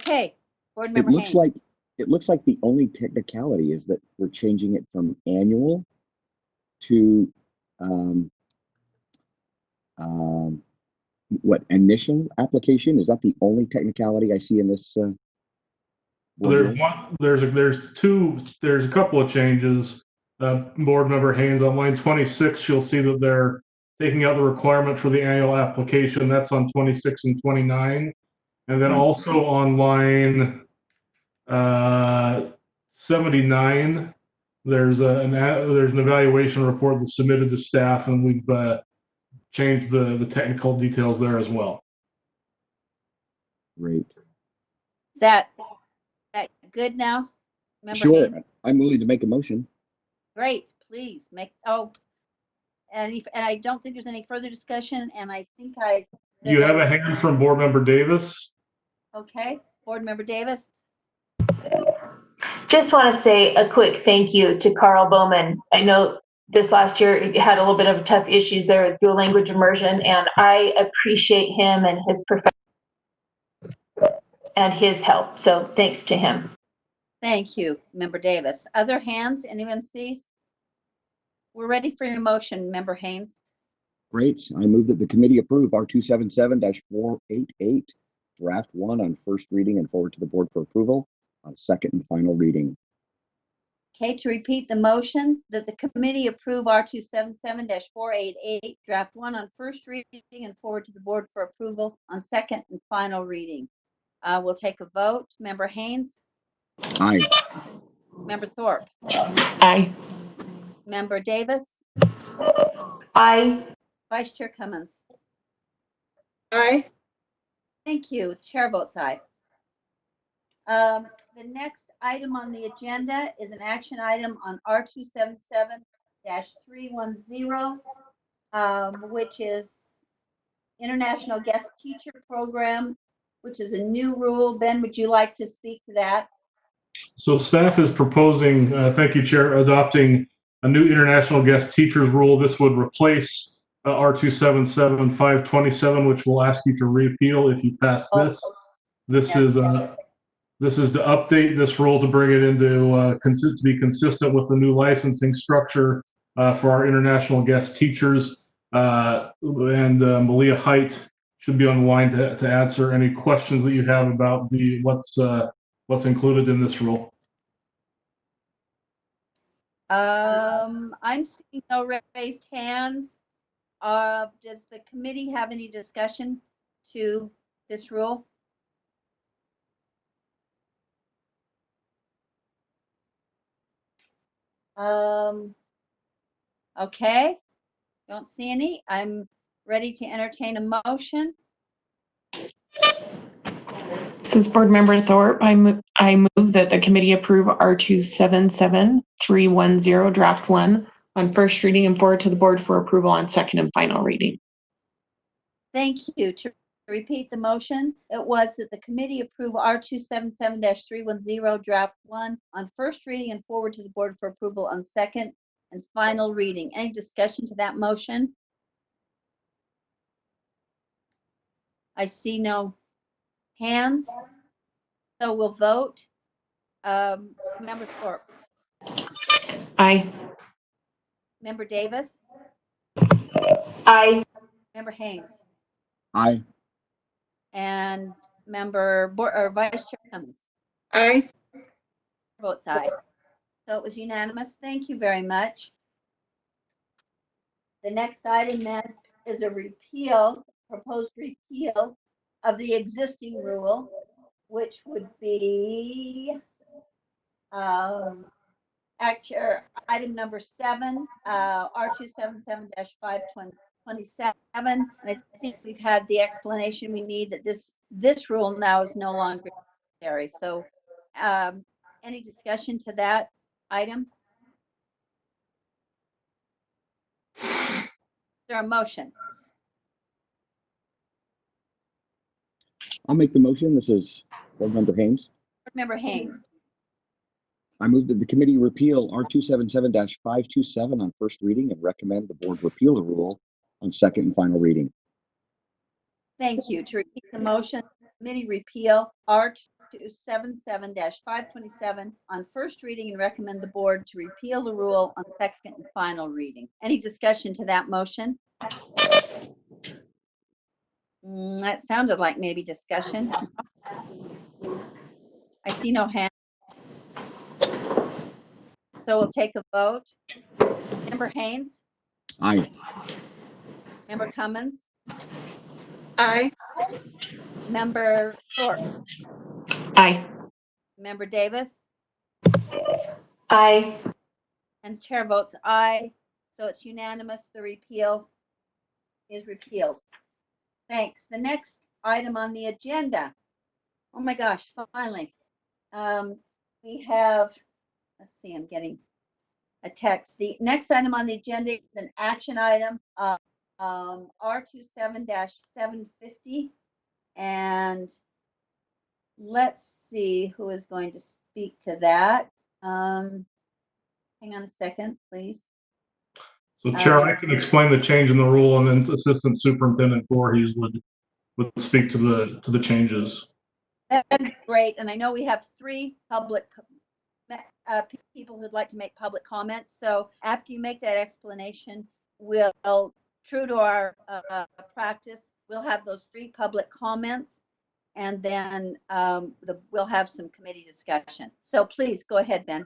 Speaker 1: Okay, Board
Speaker 3: It
Speaker 1: Member
Speaker 3: looks
Speaker 1: Haynes.
Speaker 3: like the only technicality is that we're changing it from annual to what, initial application? Is that the only technicality I see in this?
Speaker 4: There's a couple of changes. Board Member Haynes, on line 26, you'll see that they're taking out the requirement for the annual application. That's on 26 and 29. And then also on line 79, there's an evaluation report that's submitted to staff, and we've changed the technical details there as well.
Speaker 3: Great.
Speaker 1: Is that good now? Member
Speaker 3: Sure.
Speaker 1: Haynes?
Speaker 3: I'm willing to make a motion.
Speaker 1: Great, please make, and I don't think there's any further discussion, and I think
Speaker 4: You have a hand from Board Member Davis.
Speaker 1: Okay, Board Member Davis.
Speaker 7: Just want to say a quick thank you to Carl Bowman. I know this last year he had a little bit of tough issues there with dual language immersion, and I appreciate him and his and his help. So thanks to him.
Speaker 1: Thank you, Member Davis. Other hands, anyone sees? We're ready for your motion, Member Haynes.
Speaker 3: Great. I move that the committee approve R277-488, draft 1 on first reading and forward to the board for approval on second and final reading.
Speaker 1: Okay, to repeat the motion, that the committee approve R277-488, draft 1 on first reading and forward to the board for approval on second and final reading. We'll take a vote. Member Haynes?
Speaker 3: Aye.
Speaker 1: Member Thorpe?
Speaker 9: Aye.
Speaker 1: Member Davis?
Speaker 7: Aye.
Speaker 1: Vice Chair Cummins?
Speaker 8: Aye.
Speaker 1: Thank you. Chair votes aye. The next item on the agenda is an action item on R277-310, which is International Guest Teacher Program, which is a new rule. Ben, would you like to speak to that?
Speaker 4: So staff is proposing, thank you, Chair, adopting a new international guest teachers rule. This would replace R277-527, which we'll ask you to repeal if you pass this. This is to update this rule to bring it into to be consistent with the new licensing structure for our international guest teachers. And Malia Height should be on the line to answer any questions that you have about what's included in this rule.
Speaker 1: I'm seeing no raised hands. Does the committee have any discussion to this rule? Okay, don't see any. I'm ready to entertain a motion.
Speaker 9: This is Board Member Thorpe. I move that the committee approve R277-310, draft 1 on first reading and forward to the board for approval on second and final reading.
Speaker 1: Thank you. To repeat the motion, it was that the committee approve R277-310, draft 1 on first reading and forward to the board for approval on second and final reading. Any discussion to that motion? I see no hands, so we'll vote. Member Thorpe?
Speaker 9: Aye.
Speaker 1: Member Davis?
Speaker 7: Aye.
Speaker 1: Member Haynes?
Speaker 3: Aye.
Speaker 1: And Member Vice Chair Cummins?
Speaker 8: Aye.
Speaker 1: Votes aye. So it was unanimous. Thank you very much. The next item then is a proposed repeal of the existing rule, which would be item number 7, R277-527. And I think we've had the explanation we need that this rule now is no longer necessary. So any discussion to that item? Is there a motion?
Speaker 3: I'll make the motion. This is Board Member Haynes.
Speaker 1: Board Member Haynes?
Speaker 3: I move that the committee repeal R277-527 on first reading and recommend the board repeal the rule on second and final reading.
Speaker 1: Thank you. To repeat the motion, committee repeal R277-527 on first reading and recommend the board to repeal the rule on second and final reading. Any discussion to that motion? That sounded like maybe discussion. I see no hand. So we'll take a vote. Member Haynes?
Speaker 3: Aye.
Speaker 1: Member Cummins?
Speaker 9: Aye.
Speaker 1: Member Thorpe?
Speaker 9: Aye.
Speaker 1: Member Davis?
Speaker 7: Aye.
Speaker 1: And chair votes aye. So it's unanimous. The repeal is repealed. Thanks. The next item on the agenda. Oh my gosh, finally. We have, let's see, I'm getting a text. The next item on the agenda is an action item, R27-750. And let's see who is going to speak to that. Hang on a second, please.
Speaker 4: So Chair, I can explain the change in the rule, and then Assistant Superintendent Voorhees would speak to the changes.
Speaker 1: That'd be great. And I know we have 3 public people who'd like to make public comments. So after you make that explanation, we'll, true to our practice, we'll have those 3 public comments, and then we'll have some committee discussion. So please go ahead, Ben.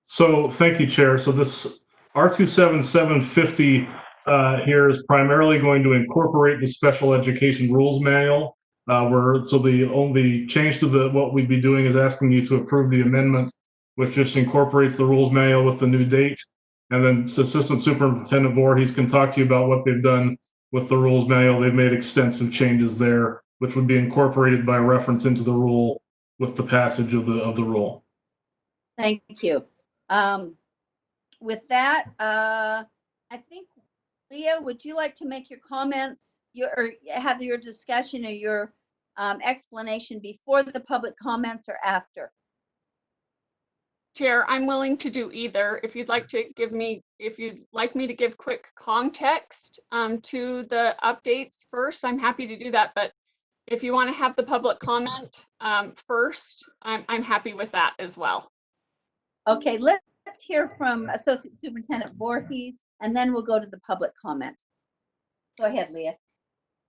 Speaker 1: So
Speaker 4: thank you, Chair. So this R27750 here is primarily going to incorporate the special education rules manual. So the only change to what we'd be doing is asking you to approve the amendment, which just incorporates the rules manual with the new date. And then Assistant Superintendent Voorhees can talk to you about what they've done with the rules manual. They've made extensive changes there, which would be incorporated by reference into the rule with the passage of the rule.
Speaker 1: Thank you. With that, I think, Leah, would you like to make your comments, or have your discussion or your explanation before the public comments or after?
Speaker 14: Chair, I'm willing to do either. If you'd like me to give quick context to the updates first, I'm happy to do that. But if you want to have the public comment first, I'm happy with that as well. Okay,
Speaker 1: let's hear from Associate Superintendent Voorhees, and then we'll go to the public comment. Go ahead, Leah.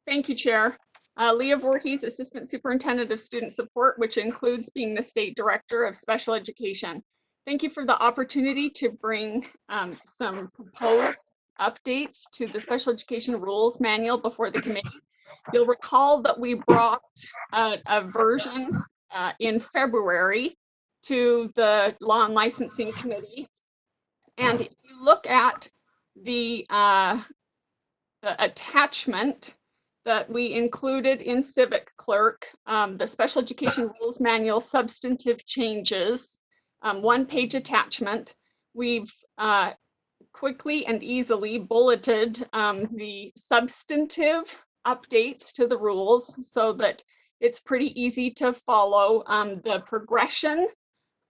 Speaker 14: Thank you, Chair. Leah Voorhees, Assistant Superintendent of Student Support, which includes being the State Director of Special Education. Thank you for the opportunity to bring some proposed updates to the Special Education Rules Manual before the committee. You'll recall that we brought a version in February to the Law and Licensing Committee. And if you look at the attachment that we included in Civic Clerk, the Special Education Rules Manual substantive changes, 1-page attachment, we've quickly and easily bulleted the substantive updates to the rules so that it's pretty easy to follow the progression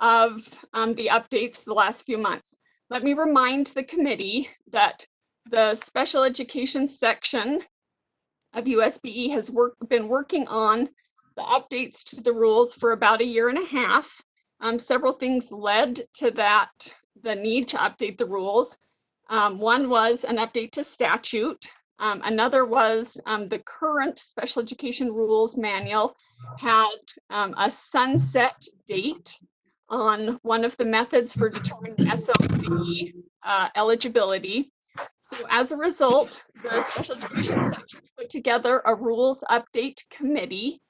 Speaker 14: of the updates the last few months. Let me remind the committee that the special education section of USBE has been working on the updates to the rules for about 1.5 years. Several things led to the need to update the rules. One was an update to statute. Another was the current Special Education Rules Manual had a sunset date on one of the methods for determining SLD eligibility. So as a result, the Special Education section put together a rules update committee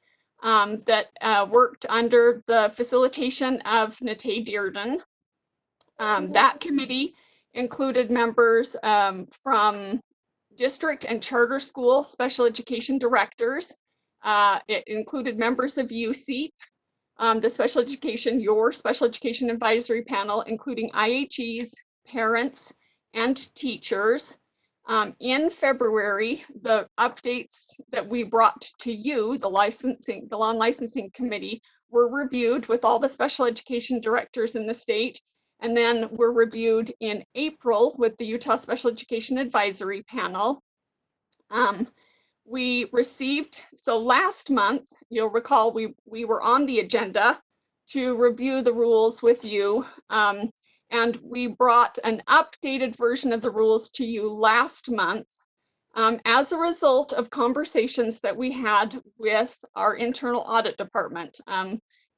Speaker 14: that worked under the facilitation of Nate Dearden. That committee included members from district and charter school special education directors. It included members of USEEP, your special education advisory panel, including IHEs, parents, and teachers. In February, the updates that we brought to you, the Law and Licensing Committee, were reviewed with all the special education directors in the state, and then were reviewed in April with the Utah Special Education Advisory Panel. we received, so last month, you'll recall we were on the agenda to review the rules with you. And we brought an updated version of the rules to you last month as a result of conversations that we had with our internal audit department,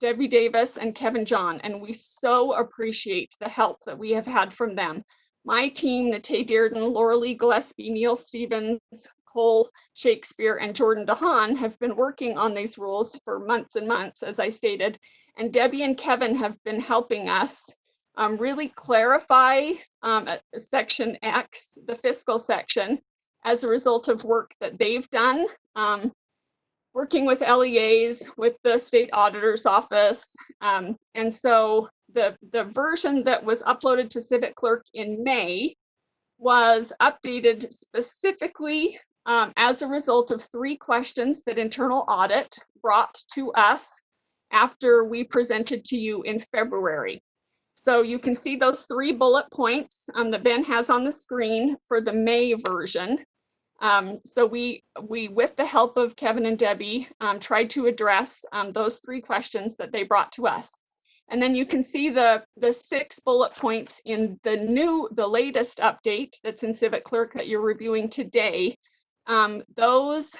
Speaker 14: Debbie Davis and Kevin John, and we so appreciate the help that we have had from them. My team, Natay Dearden, Laura Lee Gillespie, Neil Stevens, Cole Shakespeare, and Jordan DeHaan have been working on these rules for months and months, as I stated, and Debbie and Kevin have been helping us really clarify section X, the fiscal section, as a result of work that they've done, working with LEAs, with the state auditor's office. And so the version that was uploaded to Civic Clerk in May was updated specifically as a result of 3 questions that internal audit brought to us after we presented to you in February. So you can see those 3 bullet points that Ben has on the screen for the May version. So we, with the help of Kevin and Debbie, tried to address those 3 questions that they brought to us. And then you can see the 6 bullet points in the latest update that's in Civic Clerk that you're reviewing today. Those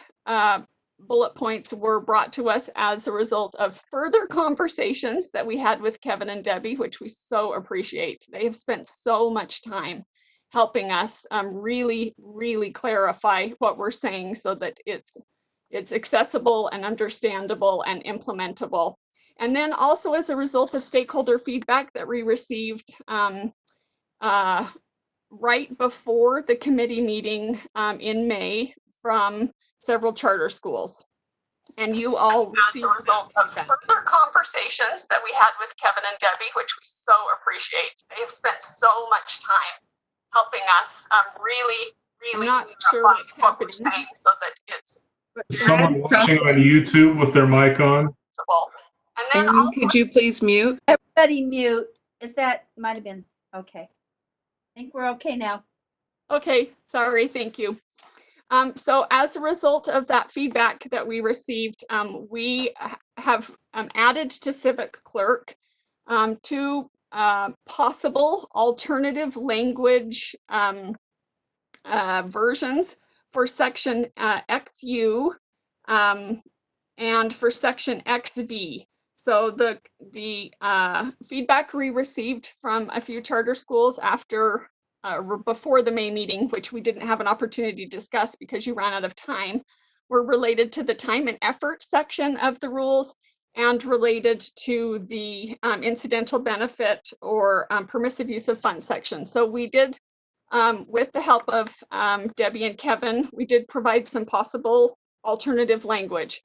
Speaker 14: bullet points were brought to us as a result of further conversations that we had with Kevin and Debbie, which we so appreciate. They have spent so much time helping us really clarify what we're saying so that it's accessible and understandable and implementable. And then also as a result of stakeholder feedback that we received right before the committee meeting in May from several charter schools. And you all as a result of further conversations that we had with Kevin and Debbie, which we so appreciate. They have spent so much time helping us really I'm not sure what's happening saying so that it's
Speaker 4: Someone watching on YouTube with their mic on.
Speaker 14: And then
Speaker 2: Erin,
Speaker 14: also,
Speaker 2: could you please mute?
Speaker 1: Everybody mute. Might have been, okay. I think we're okay now.
Speaker 14: okay, sorry, thank you. So as a result of that feedback that we received, we have added to Civic Clerk 2 possible alternative language versions for section XU and for section XV. So the feedback we received from a few charter schools after before the May meeting, which we didn't have an opportunity to discuss because you ran out of time, were related to the time and effort section of the rules and related to the incidental benefit or permissive use of funds section. So we did, with the help of Debbie and Kevin, we did provide some possible alternative language.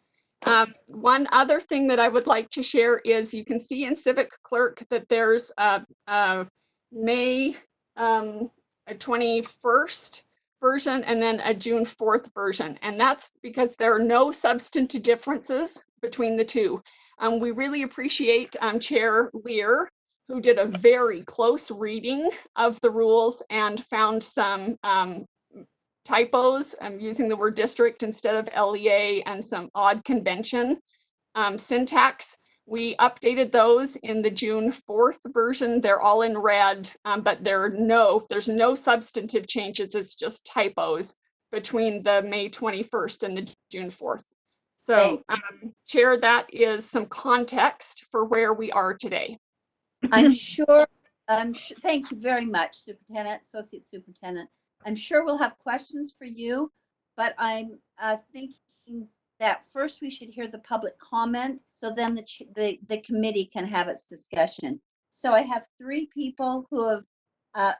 Speaker 14: One other thing that I would like to share is you can see in Civic Clerk that there's a May 21st version and then a June 4th version. And that's because there are no substantive differences between the two. We really appreciate Chair Lear, who did a very close reading of the rules and found some typos. I'm using the word district instead of LEA and some odd convention syntax. We updated those in the June 4th version. They're all in red, but there's no substantive changes. It's just typos between the May 21st and the June 4th. So, Chair, that is some context for where we are today.
Speaker 1: I'm sure, thank you very much, Superintendent, Associate Superintendent. I'm sure we'll have questions for you, but I'm thinking that first we should hear the public comment, so then the committee can have its discussion. So I have 3 people who have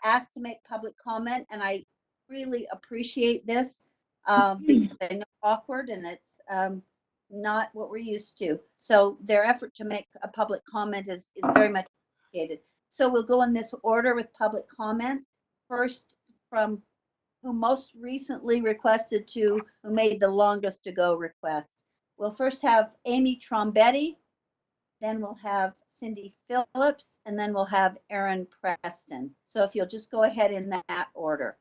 Speaker 1: asked to make public comment, and I really appreciate this because I know it's awkward and it's not what we're used to. So their effort to make a public comment is very much appreciated. So we'll go in this order with public comment. First, from who most recently requested to, who made the longest to go request. We'll first have Amy Trombetti, then we'll have Cindy Phillips, and then we'll have Aaron Preston. So if you'll just go ahead in that order.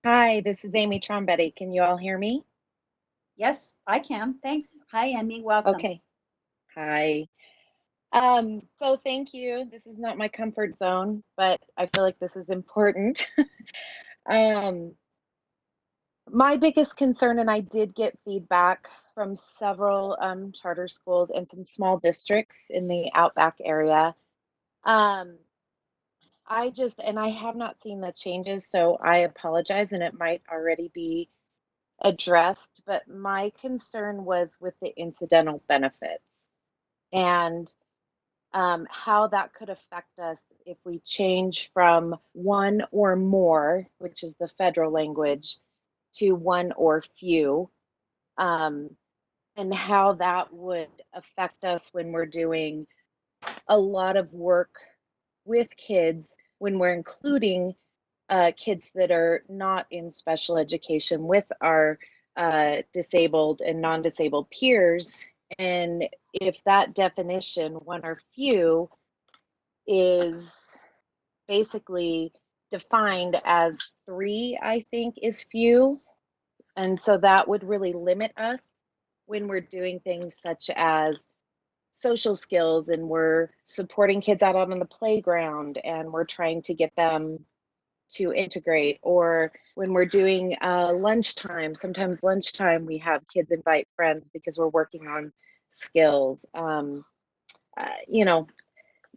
Speaker 15: Hi, this is Amy Trombetti. Can you all hear me?
Speaker 1: Yes, I can. Thanks. Hi, Emmy. Welcome.
Speaker 15: Okay. Hi. So thank you. This is not my comfort zone, but I feel like this is important. um, my biggest concern, and I did get feedback from several charter schools and some small districts in the Outback area. Um, and I have not seen the changes, so I apologize, and it might already be addressed, but my concern was with the incidental benefits and how that could affect us if we change from one or more, which is the federal language, to one or few, um, and how that would affect us when we're doing a lot of work with kids, when we're including kids that are not in special education with our disabled and non-disabled peers. And if that definition, one or few, is basically defined as 3, I think, is few. And so that would really limit us when we're doing things such as social skills and we're supporting kids out on the playground and we're trying to get them to integrate, or when we're doing lunchtime. Sometimes lunchtime we have kids invite friends because we're working on skills. You know,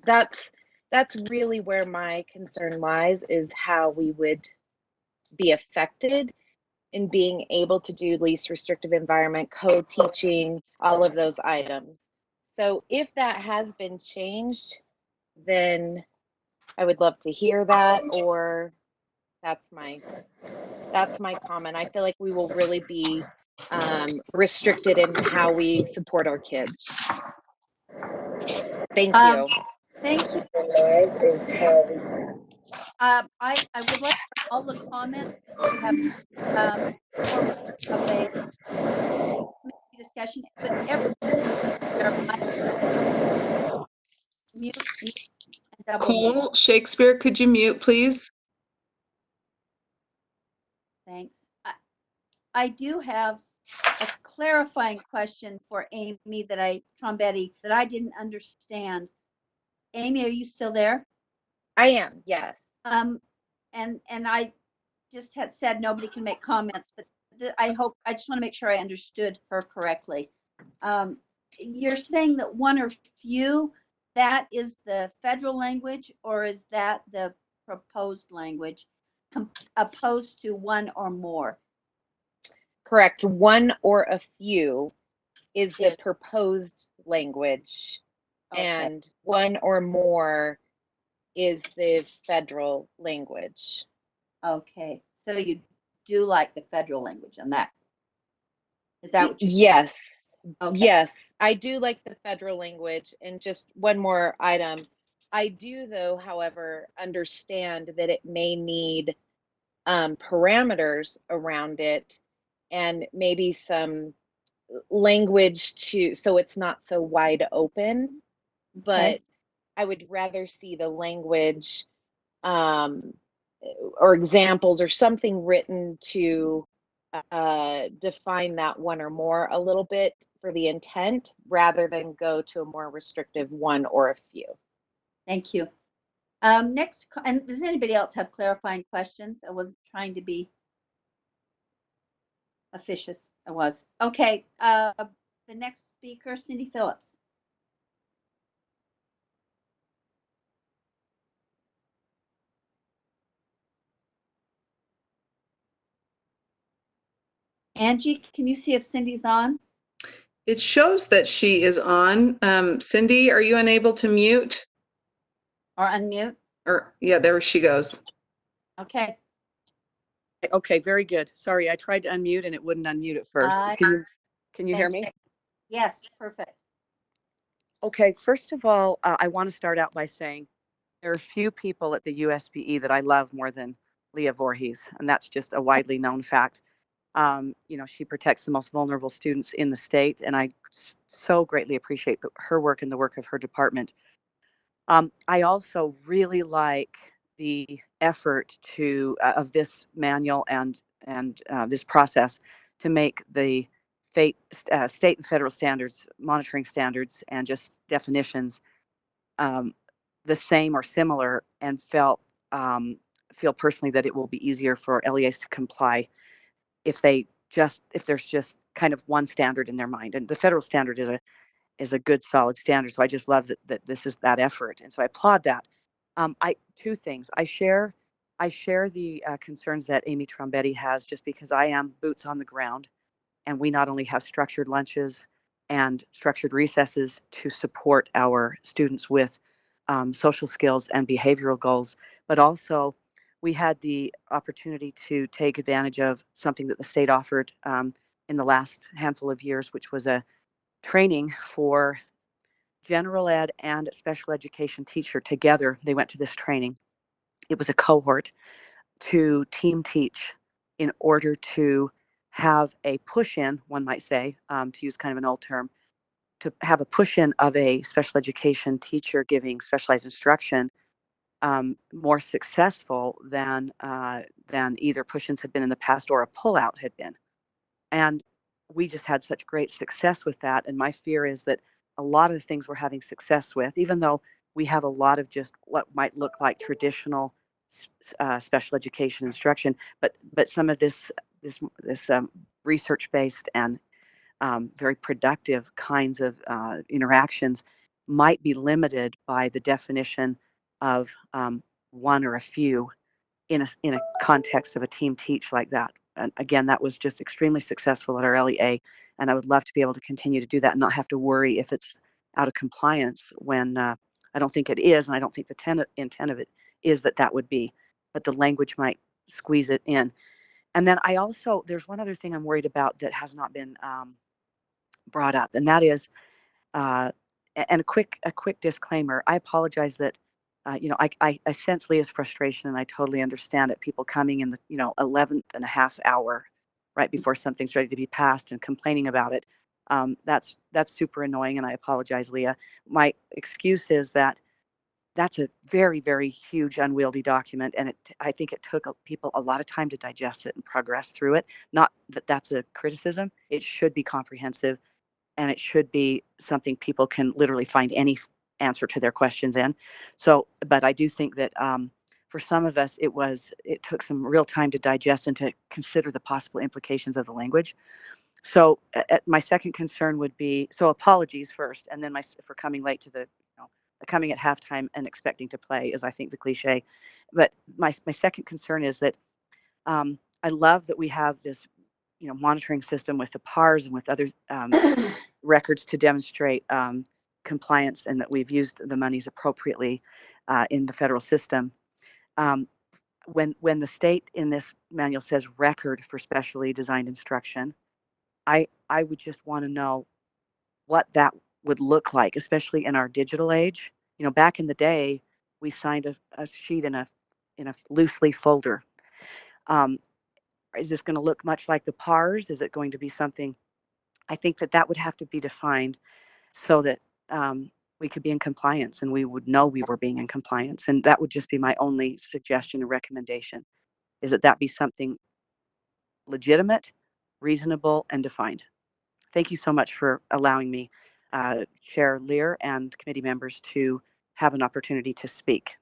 Speaker 15: that's really where my concern lies, is how we would be affected in being able to do least restrictive environment, co-teaching, all of those items. So if that has been changed, then I would love to hear that, or that's my comment. I feel like we will really be restricted in how we support our kids. Thank you.
Speaker 1: Thank you. I would like all the comments, but we have more of a discussion. But everybody mute their mic. Mute and double mute.
Speaker 2: Cole Shakespeare, could you mute, please?
Speaker 1: Thanks. I do have a clarifying question for Amy Trombetti, that I didn't understand. Amy, are you still there?
Speaker 15: I am, yes.
Speaker 1: And I just had said nobody can make comments, but I just want to make sure I understood her correctly. You're saying that one or few, that is the federal language, or is that the proposed language, opposed to one or more?
Speaker 15: Correct. One or a few is the proposed language,
Speaker 1: Okay.
Speaker 15: and one or more is the federal language.
Speaker 1: Okay, so you do like the federal language on that? Is that what you're saying?
Speaker 15: Yes.
Speaker 1: Okay.
Speaker 15: Yes, I do like the federal language. And just one more item. I do, though, however, understand that it may need parameters around it and maybe some language so it's not so wide open. But
Speaker 1: Okay.
Speaker 15: I would rather see the language or examples or something written to define that one or more a little bit for the intent, rather than go to a more restrictive one or a few.
Speaker 1: Thank you. Next, and does anybody else have clarifying questions? I wasn't trying to be officious. I was. Okay. The next speaker, Cindy Phillips. Angie, can you see if Cindy's on?
Speaker 2: It shows that she is on. Cindy, are you unable to mute?
Speaker 1: Or unmute?
Speaker 2: Or yeah, there she goes.
Speaker 1: Okay.
Speaker 16: Okay, very good. Sorry, I tried to unmute and it wouldn't unmute at first. Can you hear me?
Speaker 1: Yes, perfect.
Speaker 16: Okay, first of all, I want to start out by saying there are few people at the USBE that I love more than Leah Voorhees, and that's just a widely known fact. She protects the most vulnerable students in the state, and I so greatly appreciate her work and the work of her department. I also really like the effort to of this manual and this process to make the state and federal standards, monitoring standards, and just definitions the same or similar, and feel personally that it will be easier for LEAs to comply if there's just kind of one standard in their mind. And the federal standard is a good solid standard. So I just love that this is that effort, and so I applaud that. Two things. I share the concerns that Amy Trombetti has, just because I am boots on the ground, and we not only have structured lunches and structured recesses to support our students with social skills and behavioral goals, but also we had the opportunity to take advantage of something that the state offered in the last handful of years, which was a training for general ed and special education teacher together. They went to this training. It was a cohort to team teach in order to have a push in, one might say, to use kind of an old term, to have a push in of a special education teacher giving specialized instruction more successful than either push ins had been in the past or a pullout had been. And we just had such great success with that. And my fear is that a lot of the things we're having success with, even though we have a lot of just what might look like traditional special education instruction, but some of this research-based and very productive kinds of interactions might be limited by the definition of one or a few in a context of a team teach like that. And again, that was just extremely successful at our LEA, and I would love to be able to continue to do that and not have to worry if it's out of compliance when I don't think it is, and I don't think the intent of it is that would be, but the language might squeeze it in. And then there's one other thing I'm worried about that has not been brought up, and that is, and a quick disclaimer. I apologize that, I sense Leah's frustration, and I totally understand it. People coming in the 11th and a half hour right before something's ready to be passed and complaining about it. That's super annoying, and I apologize, Leah. My excuse is that that's a very, very huge, unwieldy document, and I think it took people a lot of time to digest it and progress through it. Not that that's a criticism. It should be comprehensive, and it should be something people can literally find any answer to their questions in. So, but I do think that for some of us, it took some real time to digest and to consider the possible implications of the language. So my second concern would be, so apologies first, and then for coming late to coming at halftime and expecting to play is, I think, the cliche. But my second concern is that I love that we have this, monitoring system with the PARs and with other records to demonstrate compliance, and that we've used the monies appropriately in the federal system. When the state in this manual says record for specially designed instruction, I would just want to know what that would look like, especially in our digital age. Back in the day, we signed a sheet in a loose leaf folder. Is this going to look much like the PARs? Is it going to be something? I think that would have to be defined so that we could be in compliance, and we would know we were being in compliance. And that would just be my only suggestion and recommendation, is that be something legitimate, reasonable, and defined. Thank you so much for allowing me, Chair Lear and committee members, to have an opportunity to speak.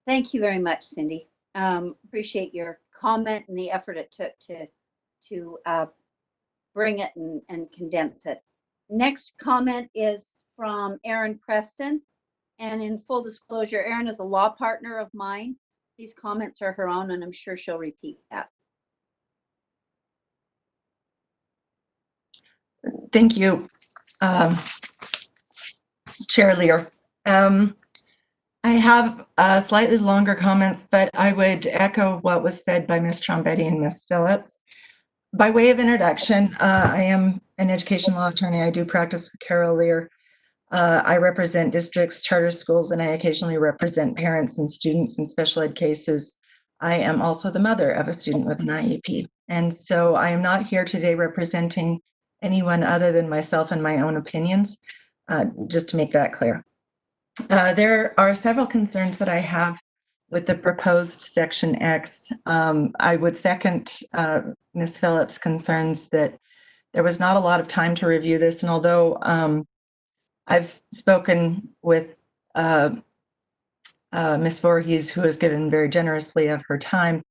Speaker 1: Thank you very much, Cindy. Appreciate your comment and the effort it took to bring it and condense it. Next comment is from Erin Preston. And in full disclosure, Erin is a law partner of mine. These comments are her own, and I'm sure she'll repeat that.
Speaker 17: Thank you, Chair Lear. I have slightly longer comments, but I would echo what was said by Ms. Trombetti and Ms. Phillips. By way of introduction, I am an education law attorney. I do practice with Carol Lear. I represent districts, charter schools, and I occasionally represent parents and students in special ed cases. I am also the mother of a student with an IEP. And so I am not here today representing anyone other than myself and my own opinions, just to make that clear. There are several concerns that I have with the proposed Section X. I would second Ms. Phillips' concerns that there was not a lot of time to review this, and although I've spoken with Ms. Voorhees, who has given very generously of her time,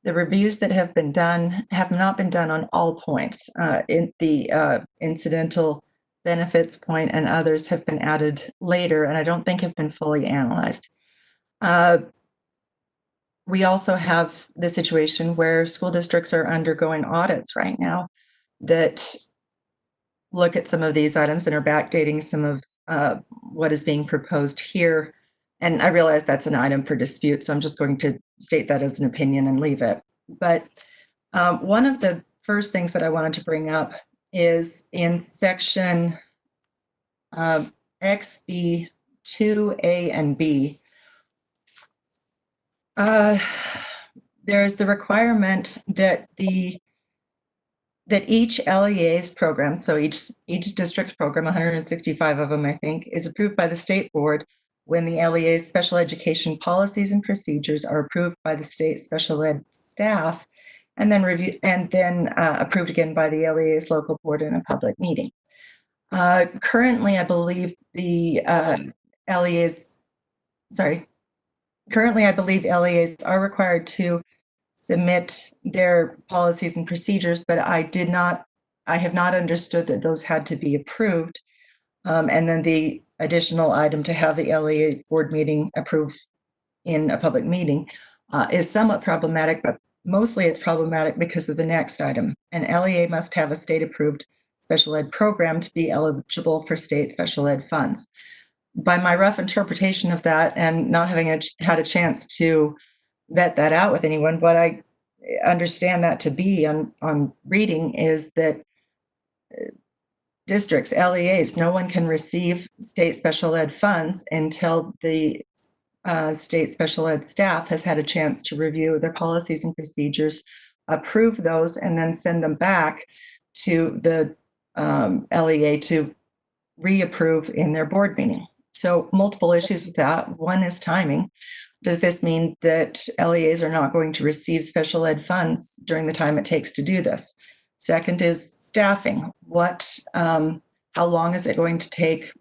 Speaker 17: the reviews that have been done have not been done on all points. In the incidental benefits point and others have been added later, and I don't think have been fully analyzed. We also have the situation where school districts are undergoing audits right now that look at some of these items and are backdating some of what is being proposed here. And I realize that's an item for dispute, so I'm just going to state that as an opinion and leave it. But one of the first things that I wanted to bring up is in section XB 2A and B. There is the requirement that each LEA's program, so each district's program, 165 of them, I think, is approved by the state board when the LEA's special education policies and procedures are approved by the state special ed staff and then reviewed and then approved again by the LEA's local board in a public meeting. Currently, I believe the LEAs are required to submit their policies and procedures, but I have not understood that those had to be approved. And then the additional item to have the LEA board meeting approve in a public meeting is somewhat problematic, but mostly it's problematic because of the next item. An LEA must have a state-approved special ed program to be eligible for state special ed funds. By my rough interpretation of that and not having had a chance to vet that out with anyone, what I understand that to be on reading is that districts, LEAs, no one can receive state special ed funds until the state special ed staff has had a chance to review their policies and procedures, approve those, and then send them back to the LEA to reapprove in their board meeting. So multiple issues with that. One is timing. Does this mean that LEAs are not going to receive special ed funds during the time it takes to do this? Second is staffing. How long is it going to take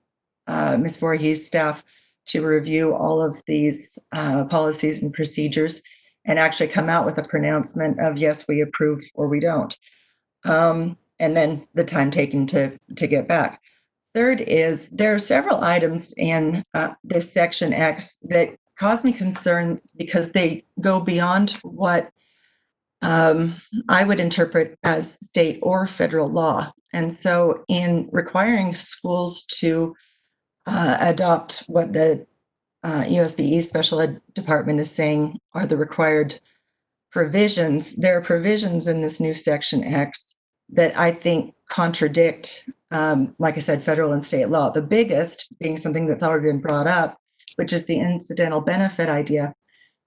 Speaker 17: Ms. Voorhees' staff to review all of these policies and procedures and actually come out with a pronouncement of yes, we approve or we don't? And then the time taken to get back. Third is there are several items in this section X that cause me concern because they go beyond what I would interpret as state or federal law. And so in requiring schools to adopt what the USBE special ed department is saying are the required provisions, there are provisions in this new section X that I think contradict, like I said, federal and state law. The biggest being something that's already been brought up, which is the incidental benefit idea.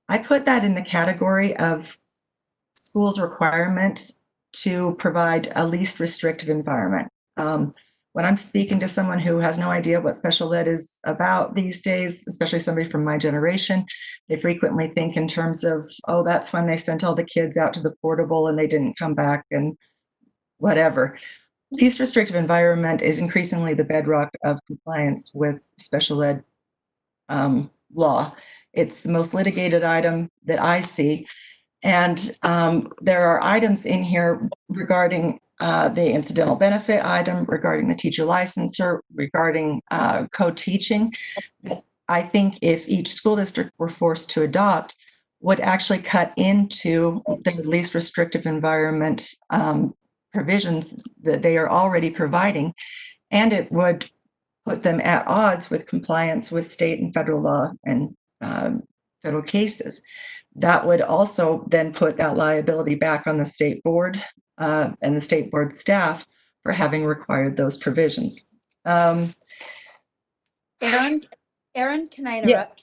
Speaker 17: I put that in the category of schools' requirements to provide a least restrictive environment. When I'm speaking to someone who has no idea what special ed is about these days, especially somebody from my generation, they frequently think in terms of, oh, that's when they sent all the kids out to the portable and they didn't come back and whatever. Least restrictive environment is increasingly the bedrock of compliance with special ed law. It's the most litigated item that I see. And there are items in here regarding the incidental benefit item, regarding the teacher licensure, regarding co-teaching, that I think if each school district were forced to adopt, would actually cut into the least restrictive environment provisions that they are already providing, and it would put them at odds with compliance with state and federal law and federal cases. That would also then put that liability back on the state board and the state board staff for having required those provisions.
Speaker 1: Erin, can I interrupt?
Speaker 17: Yes,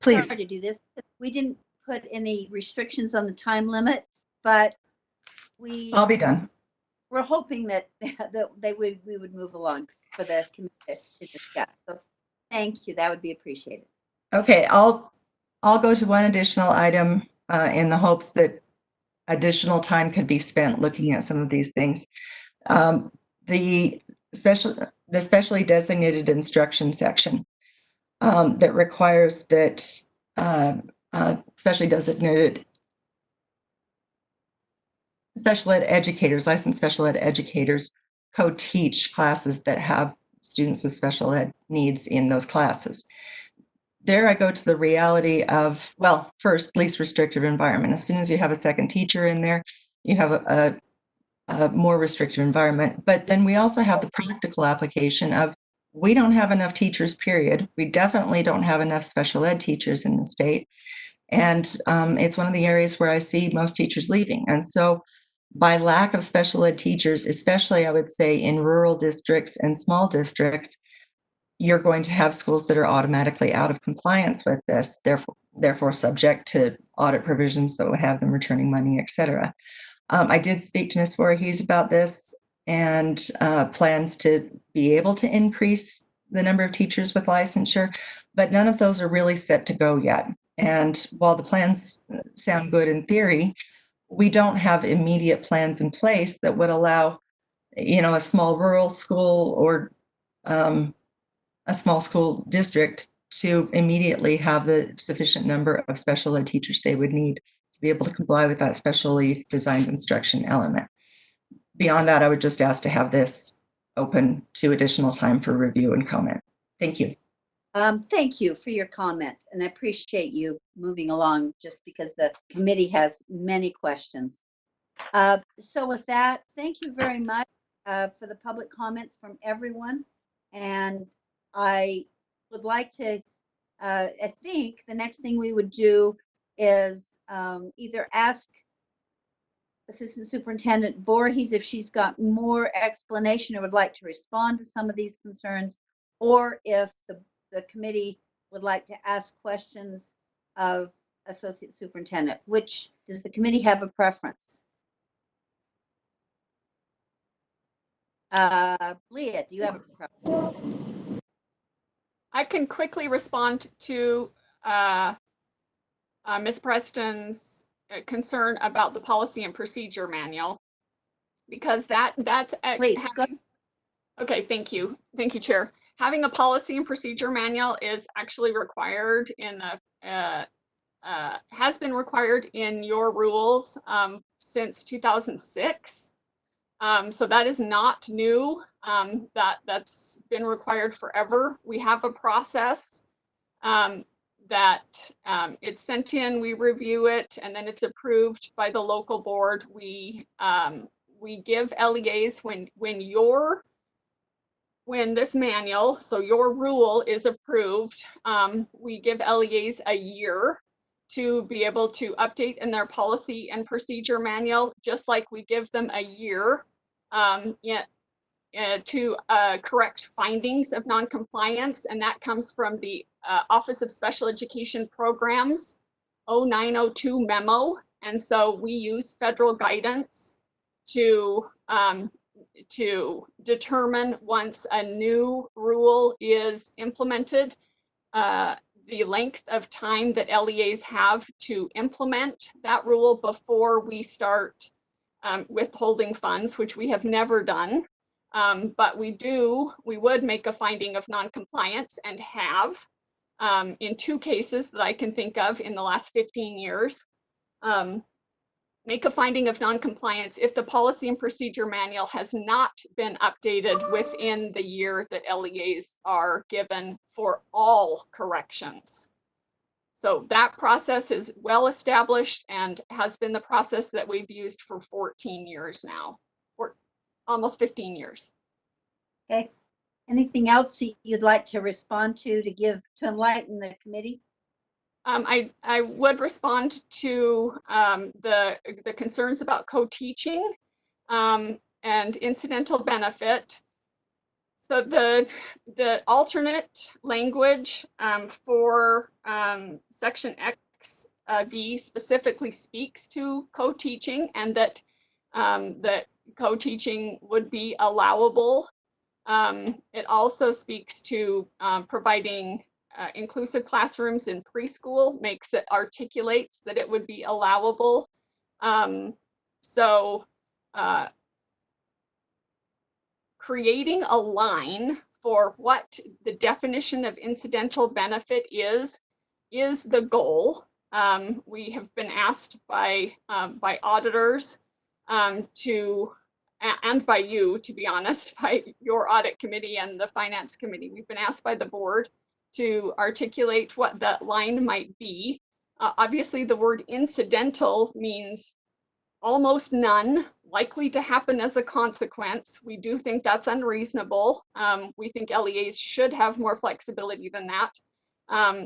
Speaker 17: please.
Speaker 1: Sorry to do this. We didn't put any restrictions on the time limit, but
Speaker 17: I'll be done.
Speaker 1: We're hoping that we would move along for the committee to discuss. So Thank you. That would be appreciated.
Speaker 17: Okay, I'll go to one additional item in the hopes that additional time could be spent looking at some of these things. The specially designated instruction section that requires that specially designated special ed educators, licensed special ed educators, co-teach classes that have students with special ed needs in those classes. There I go to the reality of, well, first, least restrictive environment. As soon as you have a second teacher in there, you have a more restrictive environment. But then we also have the practical application of, we don't have enough teachers, period. We definitely don't have enough special ed teachers in the state. And it's one of the areas where I see most teachers leaving. And so by lack of special ed teachers, especially I would say in rural districts and small districts, you're going to have schools that are automatically out of compliance with this, therefore subject to audit provisions that would have them returning money, et cetera. I did speak to Ms. Voorhees about this and plans to be able to increase the number of teachers with licensure, but none of those are really set to go yet. And while the plans sound good in theory, we don't have immediate plans in place that would allow, a small rural school or a small school district to immediately have the sufficient number of special ed teachers they would need to be able to comply with that specially designed instruction element. Beyond that, I would just ask to have this open to additional time for review and comment. Thank you.
Speaker 1: Thank you for your comment, and I appreciate you moving along just because the committee has many questions. So with that, thank you very much for the public comments from everyone. And I would like to, I think the next thing we would do is either ask Assistant Superintendent Voorhees if she's got more explanation or would like to respond to some of these concerns, or if the committee would like to ask questions of Associate Superintendent. Which, does the committee have a preference? Leah, do you have a preference?
Speaker 14: I can quickly respond to Ms. Preston's concern about the policy and procedure manual, because that's
Speaker 1: Please,
Speaker 14: okay, thank you, Chair. Having a policy and procedure manual is actually required in the has been required in your rules since 2006. So that is not new. That's been required forever. We have a process that it's sent in, we review it, and then it's approved by the local board. We give LEAs when this manual, so your rule is approved, we give LEAs a year to be able to update in their policy and procedure manual, just like we give them a year to correct findings of noncompliance, and that comes from the Office of Special Education Programs 0902 memo. And so we use federal guidance to determine once a new rule is implemented, the length of time that LEAs have to implement that rule before we start withholding funds, which we have never done. But we would make a finding of noncompliance, and have in 2 cases that I can think of in the last 15 years. Make a finding of noncompliance if the policy and procedure manual has not been updated within the year that LEAs are given for all corrections. So that process is well established and has been the process that we've used for 14 years now, or almost 15 years.
Speaker 1: Okay. Anything else you'd like to respond to enlighten the committee?
Speaker 14: I would respond to the concerns about co-teaching and incidental benefit. So the alternate language for section X V specifically speaks to co-teaching, and that that co-teaching would be allowable It also speaks to providing inclusive classrooms in preschool, articulates that it would be allowable. Creating a line for what the definition of incidental benefit is the goal. We have been asked by auditors and by you, to be honest, by your audit committee and the finance committee. We've been asked by the board to articulate what that line might be. Obviously, the word incidental means almost none, likely to happen as a consequence. We do think that's unreasonable. We think LEAs should have more flexibility than that.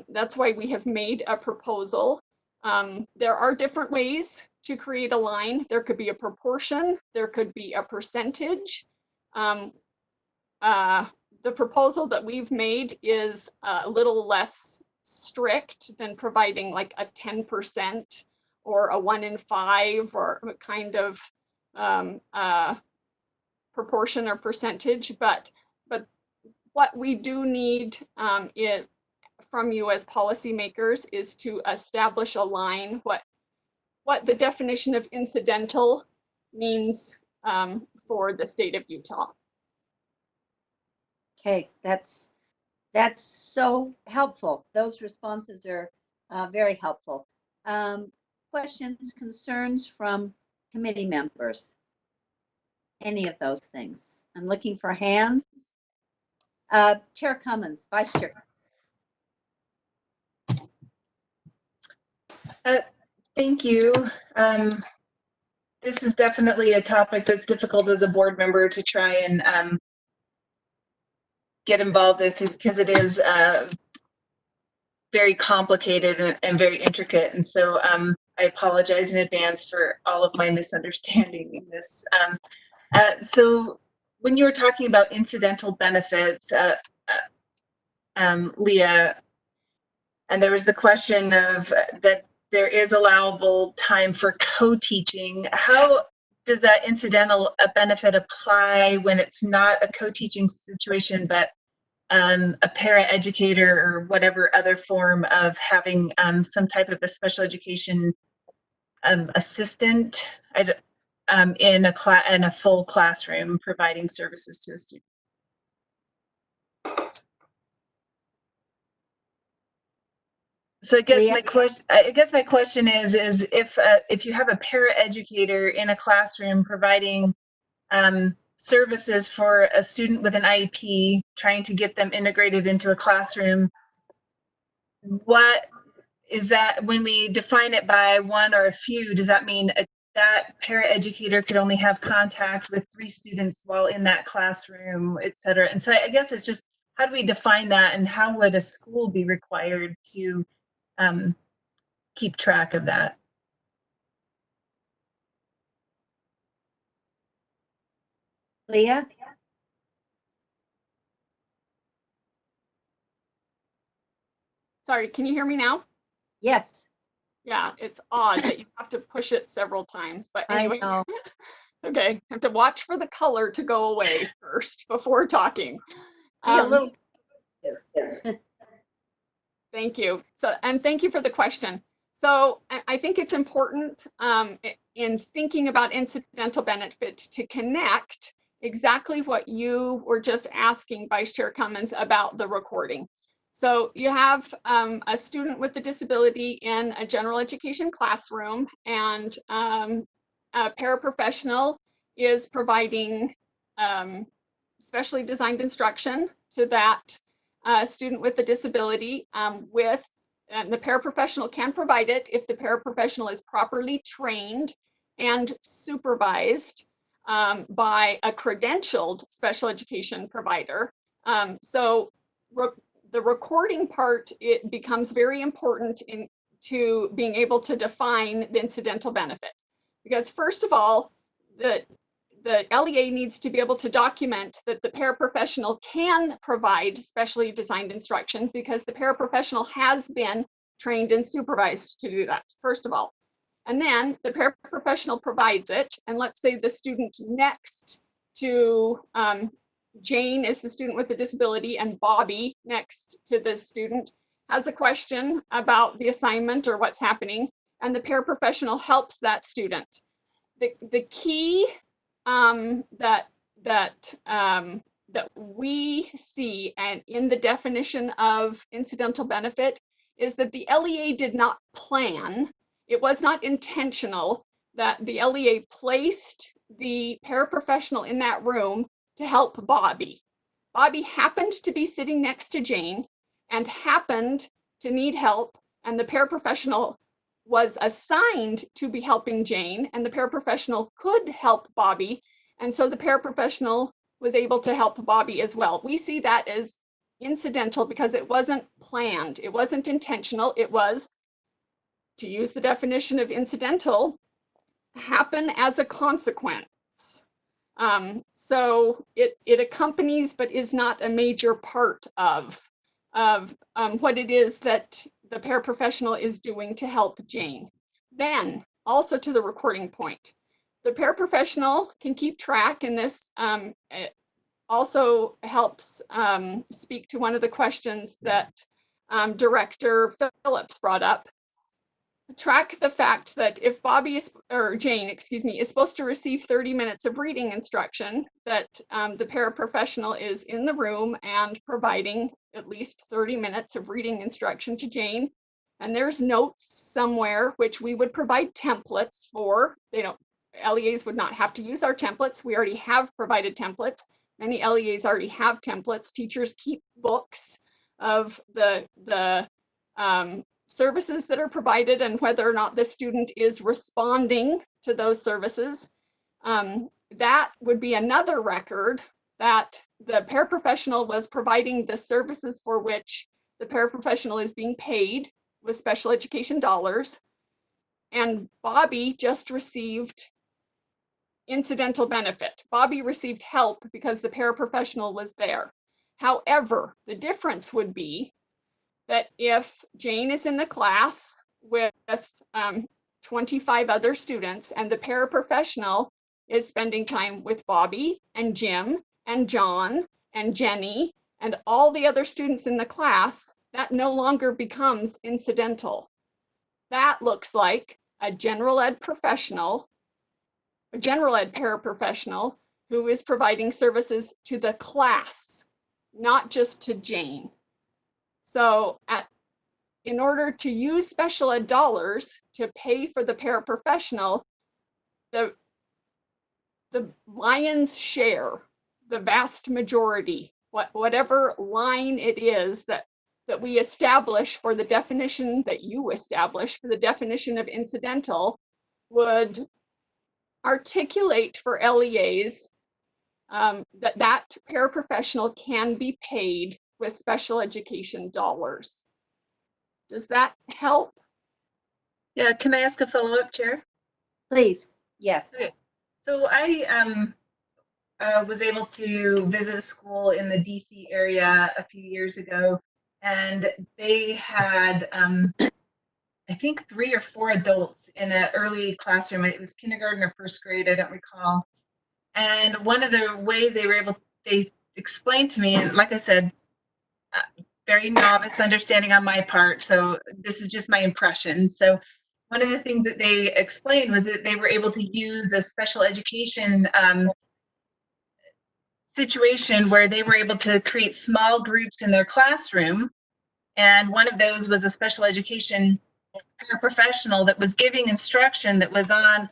Speaker 14: That's why we have made a proposal. There are different ways to create a line. There could be a proportion, there could be a percentage. The proposal that we've made is a little less strict than providing like a 10% or a 1 in 5 or a kind of proportion or percentage, but what we do need from you as policymakers is to establish a line, what the definition of incidental means for the state of Utah.
Speaker 1: Okay, that's so helpful. Those responses are very helpful. Questions, concerns from committee members? Any of those things? I'm looking for hands. Chair Cummins, Vice Chair.
Speaker 8: Thank you. This is definitely a topic that's difficult as a board member to try and get involved with, because it is very complicated and very intricate. And so I apologize in advance for all of my misunderstanding in this. So when you were talking about incidental benefits, Leah, and there was the question of that there is allowable time for co-teaching. How does that incidental benefit apply when it's not a co-teaching situation, but a parent educator or whatever other form of having some type of a special education assistant in a full classroom providing services to a student? So I guess my question is if you have a paraeducator in a classroom providing services for a student with an IEP, trying to get them integrated into a classroom, what is that when we define it by one or a few? Does that mean that paraeducator could only have contact with 3 students while in that classroom, et cetera? And so I guess it's just, how do we define that, and how would a school be required to keep track of that?
Speaker 1: Leah?
Speaker 14: Sorry, can you hear me now?
Speaker 1: Yes.
Speaker 14: Yeah, it's odd that you have to push it several times, but anyway.
Speaker 1: I know.
Speaker 14: Okay, I have to watch for the color to go away first before talking.
Speaker 1: Be a little.
Speaker 14: Thank you. And thank you for the question. So I think it's important in thinking about incidental benefit to connect exactly what you were just asking, Vice Chair Cummins, about the recording. So you have a student with a disability in a general education classroom, and a paraprofessional is providing specially designed instruction to that student with a disability and the paraprofessional can provide it if the paraprofessional is properly trained and supervised by a credentialed special education provider. The recording part, it becomes very important to being able to define the incidental benefit. Because first of all, the LEA needs to be able to document that the paraprofessional can provide specially designed instruction, because the paraprofessional has been trained and supervised to do that, first of all. And then the paraprofessional provides it, and let's say the student next to Jane is the student with the disability and Bobby next to the student has a question about the assignment or what's happening, and the paraprofessional helps that student. The key that we see and in the definition of incidental benefit is that the LEA did not plan. It was not intentional that the LEA placed the paraprofessional in that room to help Bobby. Bobby happened to be sitting next to Jane and happened to need help, and the paraprofessional was assigned to be helping Jane, and the paraprofessional could help Bobby, and so the paraprofessional was able to help Bobby as well. We see that as incidental because it wasn't planned. It wasn't intentional. It was, to use the definition of incidental, happen as a consequence. So it accompanies but is not a major part of what it is that the paraprofessional is doing to help Jane. Then, also to the recording point, the paraprofessional can keep track, and this it also helps speak to one of the questions that Director Phillips brought up. Track the fact that if Bobby is, or Jane, excuse me, is supposed to receive 30 minutes of reading instruction, that the paraprofessional is in the room and providing at least 30 minutes of reading instruction to Jane. And there's notes somewhere, which we would provide templates for. They don't, LEAs would not have to use our templates. We already have provided templates. Many LEAs already have templates. Teachers keep books of the services that are provided and whether or not the student is responding to those services. That would be another record that the paraprofessional was providing the services for which the paraprofessional is being paid with special education dollars. And Bobby just received incidental benefit. Bobby received help because the paraprofessional was there. However, the difference would be that if Jane is in the class with 25 other students and the paraprofessional is spending time with Bobby and Jim and John and Jenny and all the other students in the class, that no longer becomes incidental. That looks like a general ed professional, a general ed paraprofessional who is providing services to the class, not just to Jane. So in order to use special ed dollars to pay for the paraprofessional, the lion's share, the vast majority, whatever line it is that we establish for the definition that you establish for the definition of incidental, would articulate for LEAs that paraprofessional can be paid with special education dollars. Does that help?
Speaker 8: Yeah, can I ask a follow-up, Chair?
Speaker 1: Please, yes.
Speaker 8: Okay. So I was able to visit a school in the DC area a few years ago, and they had, I think 3 or 4 adults in an early classroom. It was kindergarten or first grade, I don't recall. And one of the ways they explained to me, and like I said, very novice understanding on my part, so this is just my impression. So one of the things that they explained was that they were able to use a special education situation where they were able to create small groups in their classroom. And one of those was a special education paraprofessional that was giving instruction that was on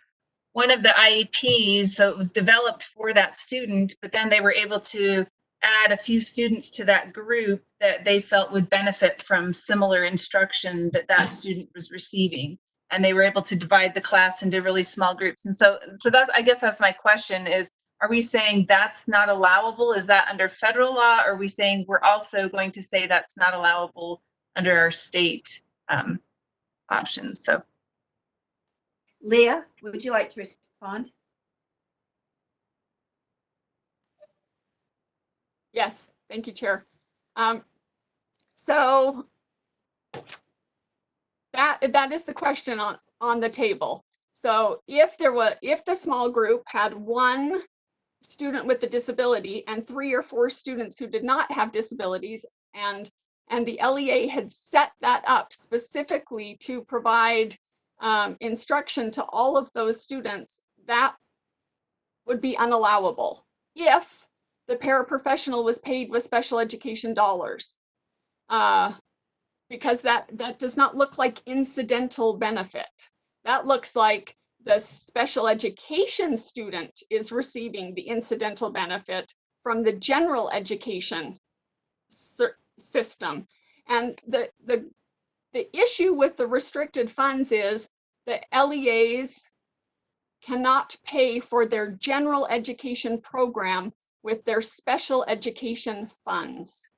Speaker 8: one of the IEPs. So it was developed for that student, but then they were able to add a few students to that group that they felt would benefit from similar instruction that that student was receiving. And they were able to divide the class into really small groups. And so that's, I guess that's my question is, are we saying that's not allowable? Is that under federal law? Or are we saying we're also going to say that's not allowable under our state options? So,
Speaker 1: Leah, would you like to respond?
Speaker 14: Yes, thank you, Chair. So that is the question on the table. So if the small group had one student with a disability and 3 or 4 students who did not have disabilities, and the LEA had set that up specifically to provide instruction to all of those students, that would be unallowable if the paraprofessional was paid with special education dollars. Because that does not look like incidental benefit. That looks like the special education student is receiving the incidental benefit from the general education system. And the issue with the restricted funds is the LEAs cannot pay for their general education program with their special education funds.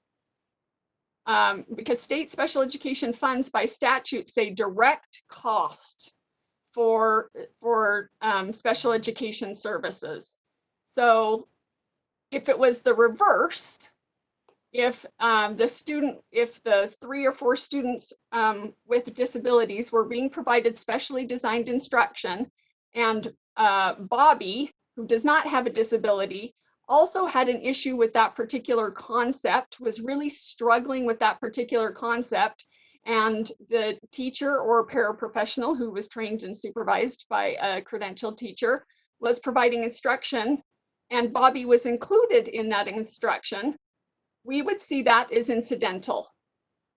Speaker 14: Because state special education funds by statute say direct cost for special education services. So if it was the reverse, if the 3 or 4 students with disabilities were being provided specially designed instruction, and Bobby, who does not have a disability, also had an issue with that particular concept, was really struggling with that particular concept, and the teacher or paraprofessional who was trained and supervised by a credentialed teacher was providing instruction, and Bobby was included in that instruction, we would see that as incidental.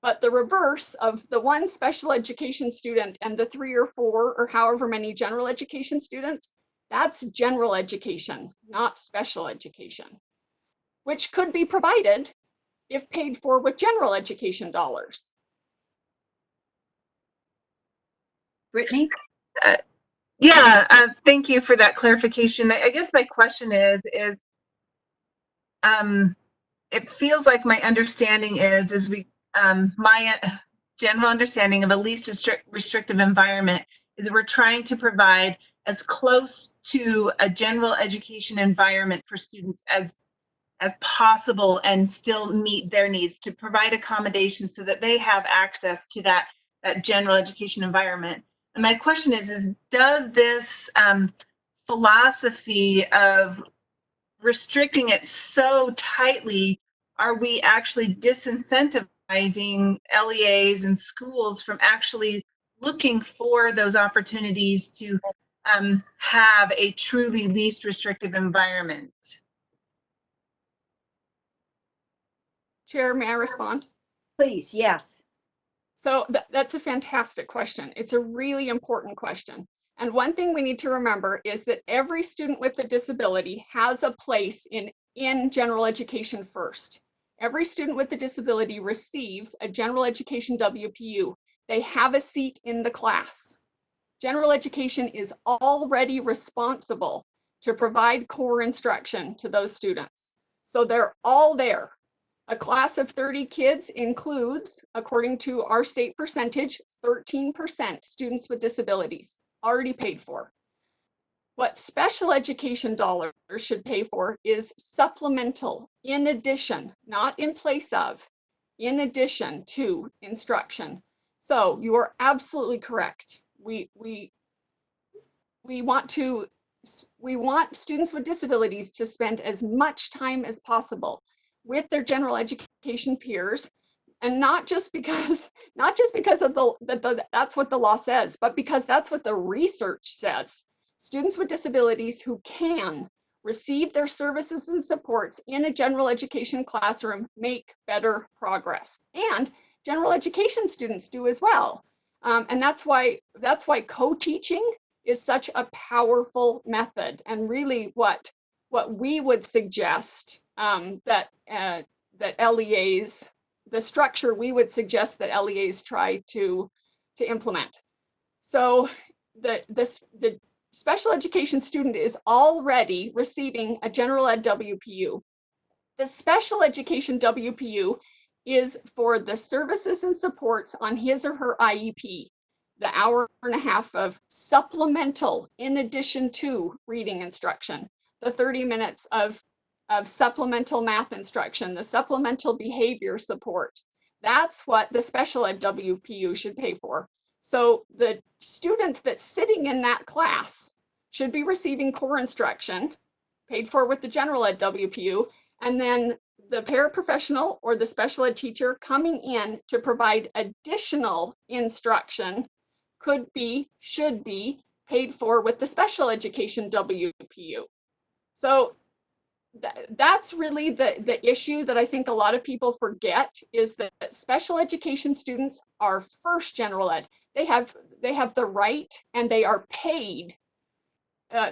Speaker 14: But the reverse of the one special education student and the 3 or 4 or however many general education students, that's general education, not special education, which could be provided if paid for with general education dollars.
Speaker 1: Brittany?
Speaker 8: Thank you for that clarification. I guess my question is it feels like my understanding is my general understanding of a least restrictive environment is we're trying to provide as close to a general education environment for students as possible and still meet their needs, to provide accommodations so that they have access to that general education environment. And my question is does this philosophy of restricting it so tightly, are we actually disincentivizing LEAs and schools from actually looking for those opportunities to have a truly least restrictive environment?
Speaker 14: Chair, may I respond?
Speaker 1: Please, yes.
Speaker 14: So that's a fantastic question. It's a really important question. And one thing we need to remember is that every student with a disability has a place in general education first. Every student with a disability receives a general education WPU. They have a seat in the class. General education is already responsible to provide core instruction to those students. So they're all there. A class of 30 kids includes, according to our state percentage, 13% students with disabilities, already paid for. What special education dollars should pay for is supplemental, in addition, not in place of, in addition to instruction. So you are absolutely correct. We want students with disabilities to spend as much time as possible with their general education peers, and not just because of that's what the law says, but because that's what the research says. Students with disabilities who can receive their services and supports in a general education classroom make better progress, and general education students do as well. And that's why co-teaching is such a powerful method, and really what we would suggest that LEAs, the structure we would suggest that LEAs try to implement. So the special education student is already receiving a general ed WPU. The special education WPU is for the services and supports on his or her IEP, the hour and a half of supplemental in addition to reading instruction, the 30 minutes of supplemental math instruction, the supplemental behavior support. That's what the special ed WPU should pay for. So the student that's sitting in that class should be receiving core instruction paid for with the general ed WPU, and then the paraprofessional or the special ed teacher coming in to provide additional instruction could be, should be paid for with the special education WPU. So that's really the issue that I think a lot of people forget, is that special education students are first general ed. They have the right, and they are paid.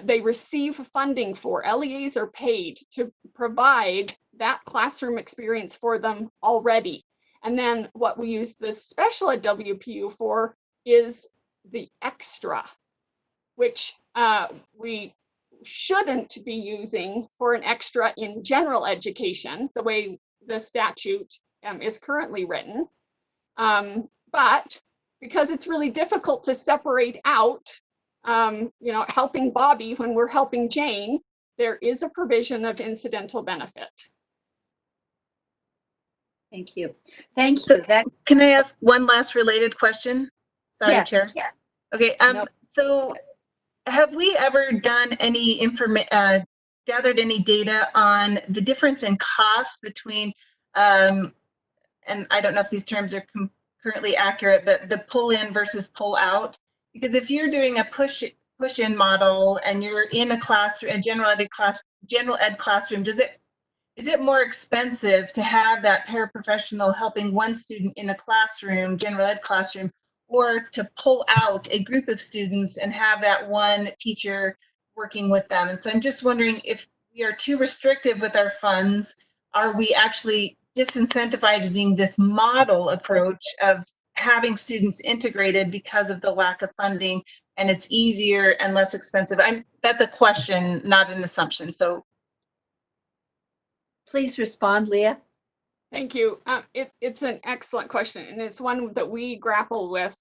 Speaker 14: They receive funding for, LEAs are paid to provide that classroom experience for them already. And then what we use the special ed WPU for is the extra, which we shouldn't be using for an extra in general education, the way the statute is currently written. But because it's really difficult to separate out, helping Bobby when we're helping Jane, there is a provision of incidental benefit.
Speaker 1: Thank you. Thank you.
Speaker 8: So can I ask one last related question? Sorry,
Speaker 1: yes,
Speaker 8: Chair.
Speaker 1: yeah.
Speaker 8: Okay. So have we ever done any gathered any data on the difference in cost between, and I don't know if these terms are currently accurate, but the pull in versus pull out? Because if you're doing a push in model and you're in a classroom, a general ed classroom, is it more expensive to have that paraprofessional helping one student in a classroom, general ed classroom, or to pull out a group of students and have that one teacher working with them? And so I'm just wondering, if we are too restrictive with our funds, are we actually disincentivizing this model approach of having students integrated because of the lack of funding, and it's easier and less expensive? That's a question, not an assumption. So
Speaker 1: please respond, Leah.
Speaker 14: Thank you. It's an excellent question, and it's one that we grapple with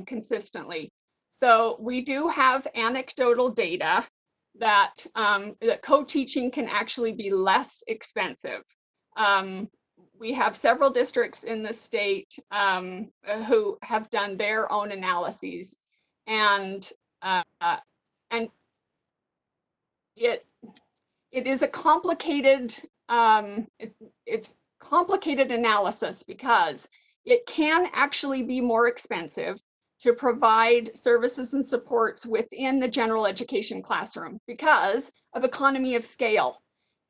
Speaker 14: consistently. So we do have anecdotal data that that co-teaching can actually be less expensive. We have several districts in the state who have done their own analyses, and it is a complicated, it's complicated analysis, because it can actually be more expensive to provide services and supports within the general education classroom because of economy of scale.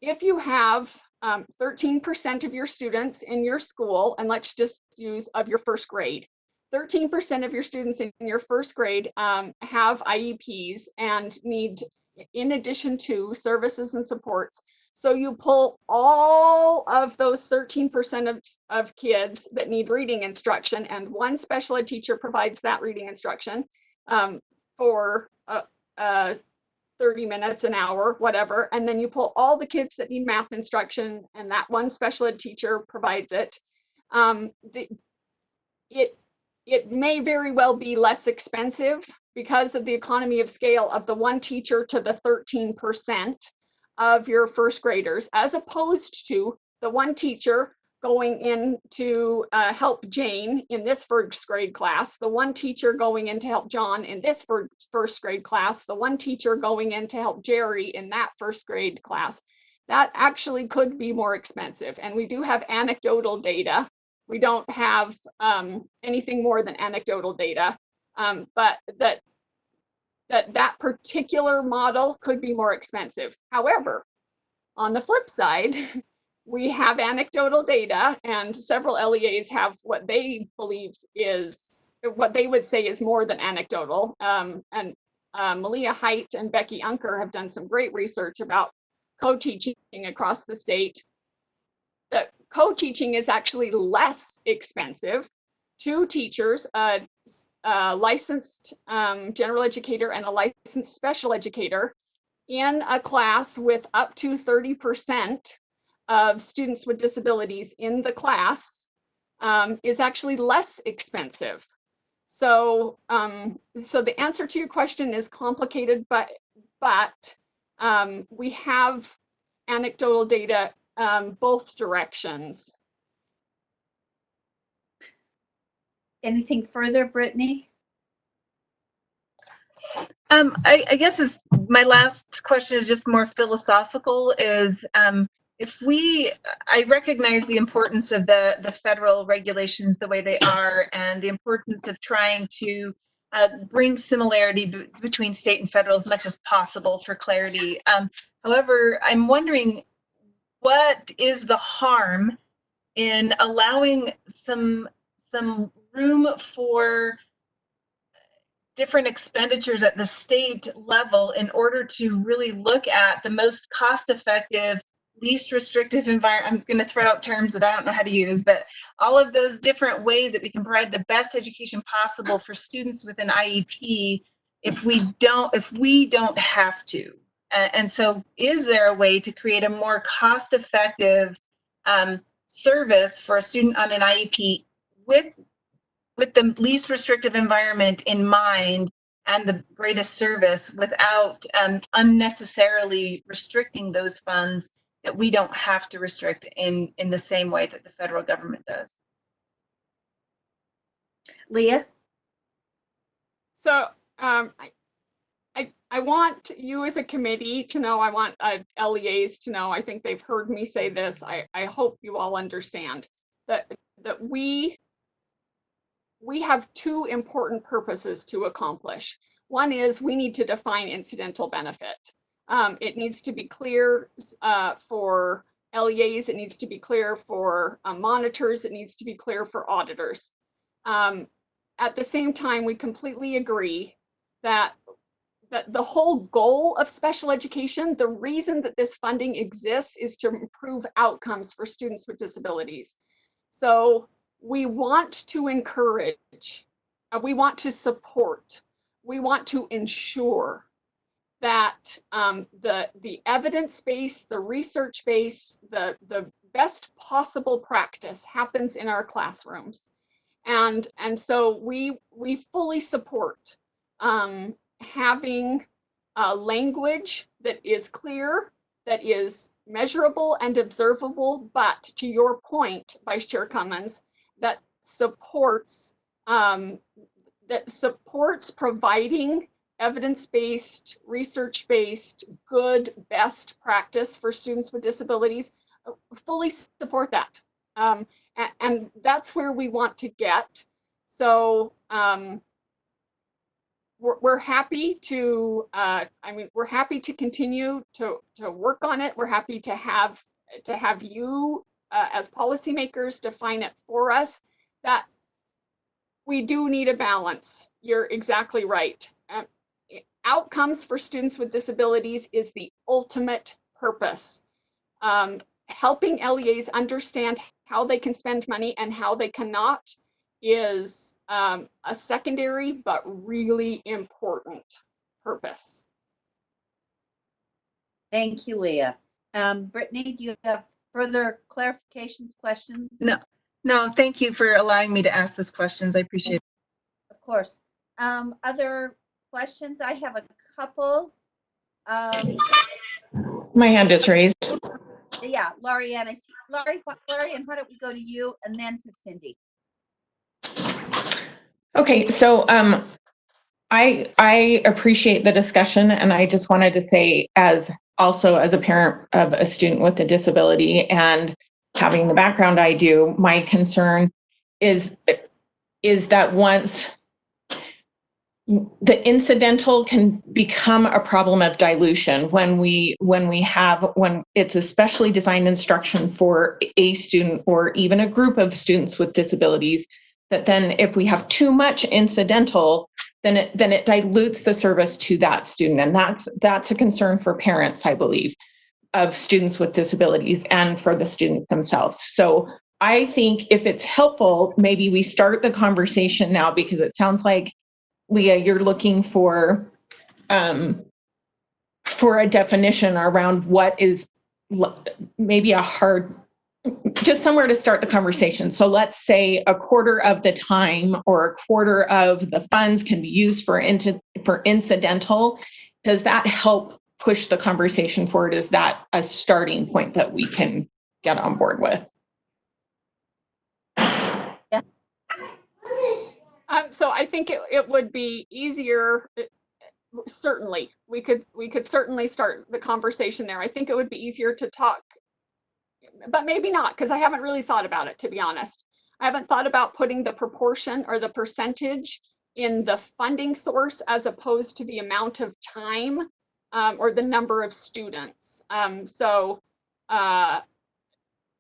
Speaker 14: If you have 13% of your students in your school, and let's just use of your first grade, 13% of your students in your first grade have IEPs and need, in addition to services and supports. So you pull all of those 13% of kids that need reading instruction, and one special ed teacher provides that reading instruction for 30 minutes, an hour, whatever. And then you pull all the kids that need math instruction, and that one special ed teacher provides it. It may very well be less expensive because of the economy of scale of the one teacher to the 13% of your first graders, as opposed to the one teacher going in to help Jane in this first grade class, the one teacher going in to help John in this first grade class, the one teacher going in to help Jerry in that first grade class. That actually could be more expensive. And we do have anecdotal data. We don't have anything more than anecdotal data, but that particular model could be more expensive. However, on the flip side, we have anecdotal data, and several LEAs have what they believe is, what they would say is more than anecdotal. And Malia Height and Becky Unker have done some great research about co-teaching across the state. That co-teaching is actually less expensive. Two teachers, a licensed general educator and a licensed special educator, in a class with up to 30% of students with disabilities in the class is actually less expensive. So, so the answer to your question is complicated, but we have anecdotal data both directions.
Speaker 1: Anything further, Brittany?
Speaker 8: I guess is my last question is just more philosophical. Is if I recognize the importance of the federal regulations the way they are, and the importance of trying to bring similarity between state and federal as much as possible for clarity. However, I'm wondering, what is the harm in allowing some room for different expenditures at the state level in order to really look at the most cost-effective, least restrictive environment? I'm going to throw out terms that I don't know how to use, but all of those different ways that we can provide the best education possible for students with an IEP if we don't have to. And so is there a way to create a more cost-effective service for a student on an IEP with the least restrictive environment in mind and the greatest service without unnecessarily restricting those funds that we don't have to restrict in the same way that the federal government does?
Speaker 1: Leah?
Speaker 14: So I want you as a committee to know, I want LEAs to know, I think they've heard me say this, I hope you all understand that we have two important purposes to accomplish. One is we need to define incidental benefit. It needs to be clear for LEAs, it needs to be clear for monitors, it needs to be clear for auditors. At the same time, we completely agree that the whole goal of special education, the reason that this funding exists, is to improve outcomes for students with disabilities. So we want to encourage, we want to support, we want to ensure that the evidence-based, the research-based, the best possible practice happens in our classrooms. And so we fully support having language that is clear, that is measurable and observable, but to your point, Vice Chair Cummins, that supports providing evidence-based, research-based, good, best practice for students with disabilities. Fully support that. And that's where we want to get. So we're happy to, we're happy to continue to work on it. We're happy to have you as policymakers define it for us. That we do need a balance. You're exactly right. Outcomes for students with disabilities is the ultimate purpose. Helping LEAs understand how they can spend money and how they cannot is a secondary but really important purpose.
Speaker 1: Thank you, Leah. Brittany, do you have further clarifications, questions?
Speaker 8: No, thank you for allowing me to ask those questions. I appreciate it.
Speaker 1: Of course. Other questions? I have a couple.
Speaker 9: My hand is raised.
Speaker 1: Yeah, Laurie Ann, I see. Laurie, and why don't we go to you and then to Cindy?
Speaker 9: Okay, so I appreciate the discussion, and I just wanted to say, as a parent of a student with a disability and having the background I do, my concern is that once the incidental can become a problem of dilution when it's a specially designed instruction for a student or even a group of students with disabilities, that then if we have too much incidental, then it dilutes the service to that student. And that's a concern for parents, I believe, of students with disabilities and for the students themselves. So I think if it's helpful, maybe we start the conversation now, because it sounds like, Leah, you're looking for a definition around what is maybe just somewhere to start the conversation. So let's say a quarter of the time or a quarter of the funds can be used for incidental. Does that help push the conversation forward? Is that a starting point that we can get on board with?
Speaker 14: So I think it would be easier certainly, we could certainly start the conversation there. I think it would be easier to talk, but maybe not, because I haven't really thought about it, to be honest. I haven't thought about putting the proportion or the percentage in the funding source as opposed to the amount of time or the number of students.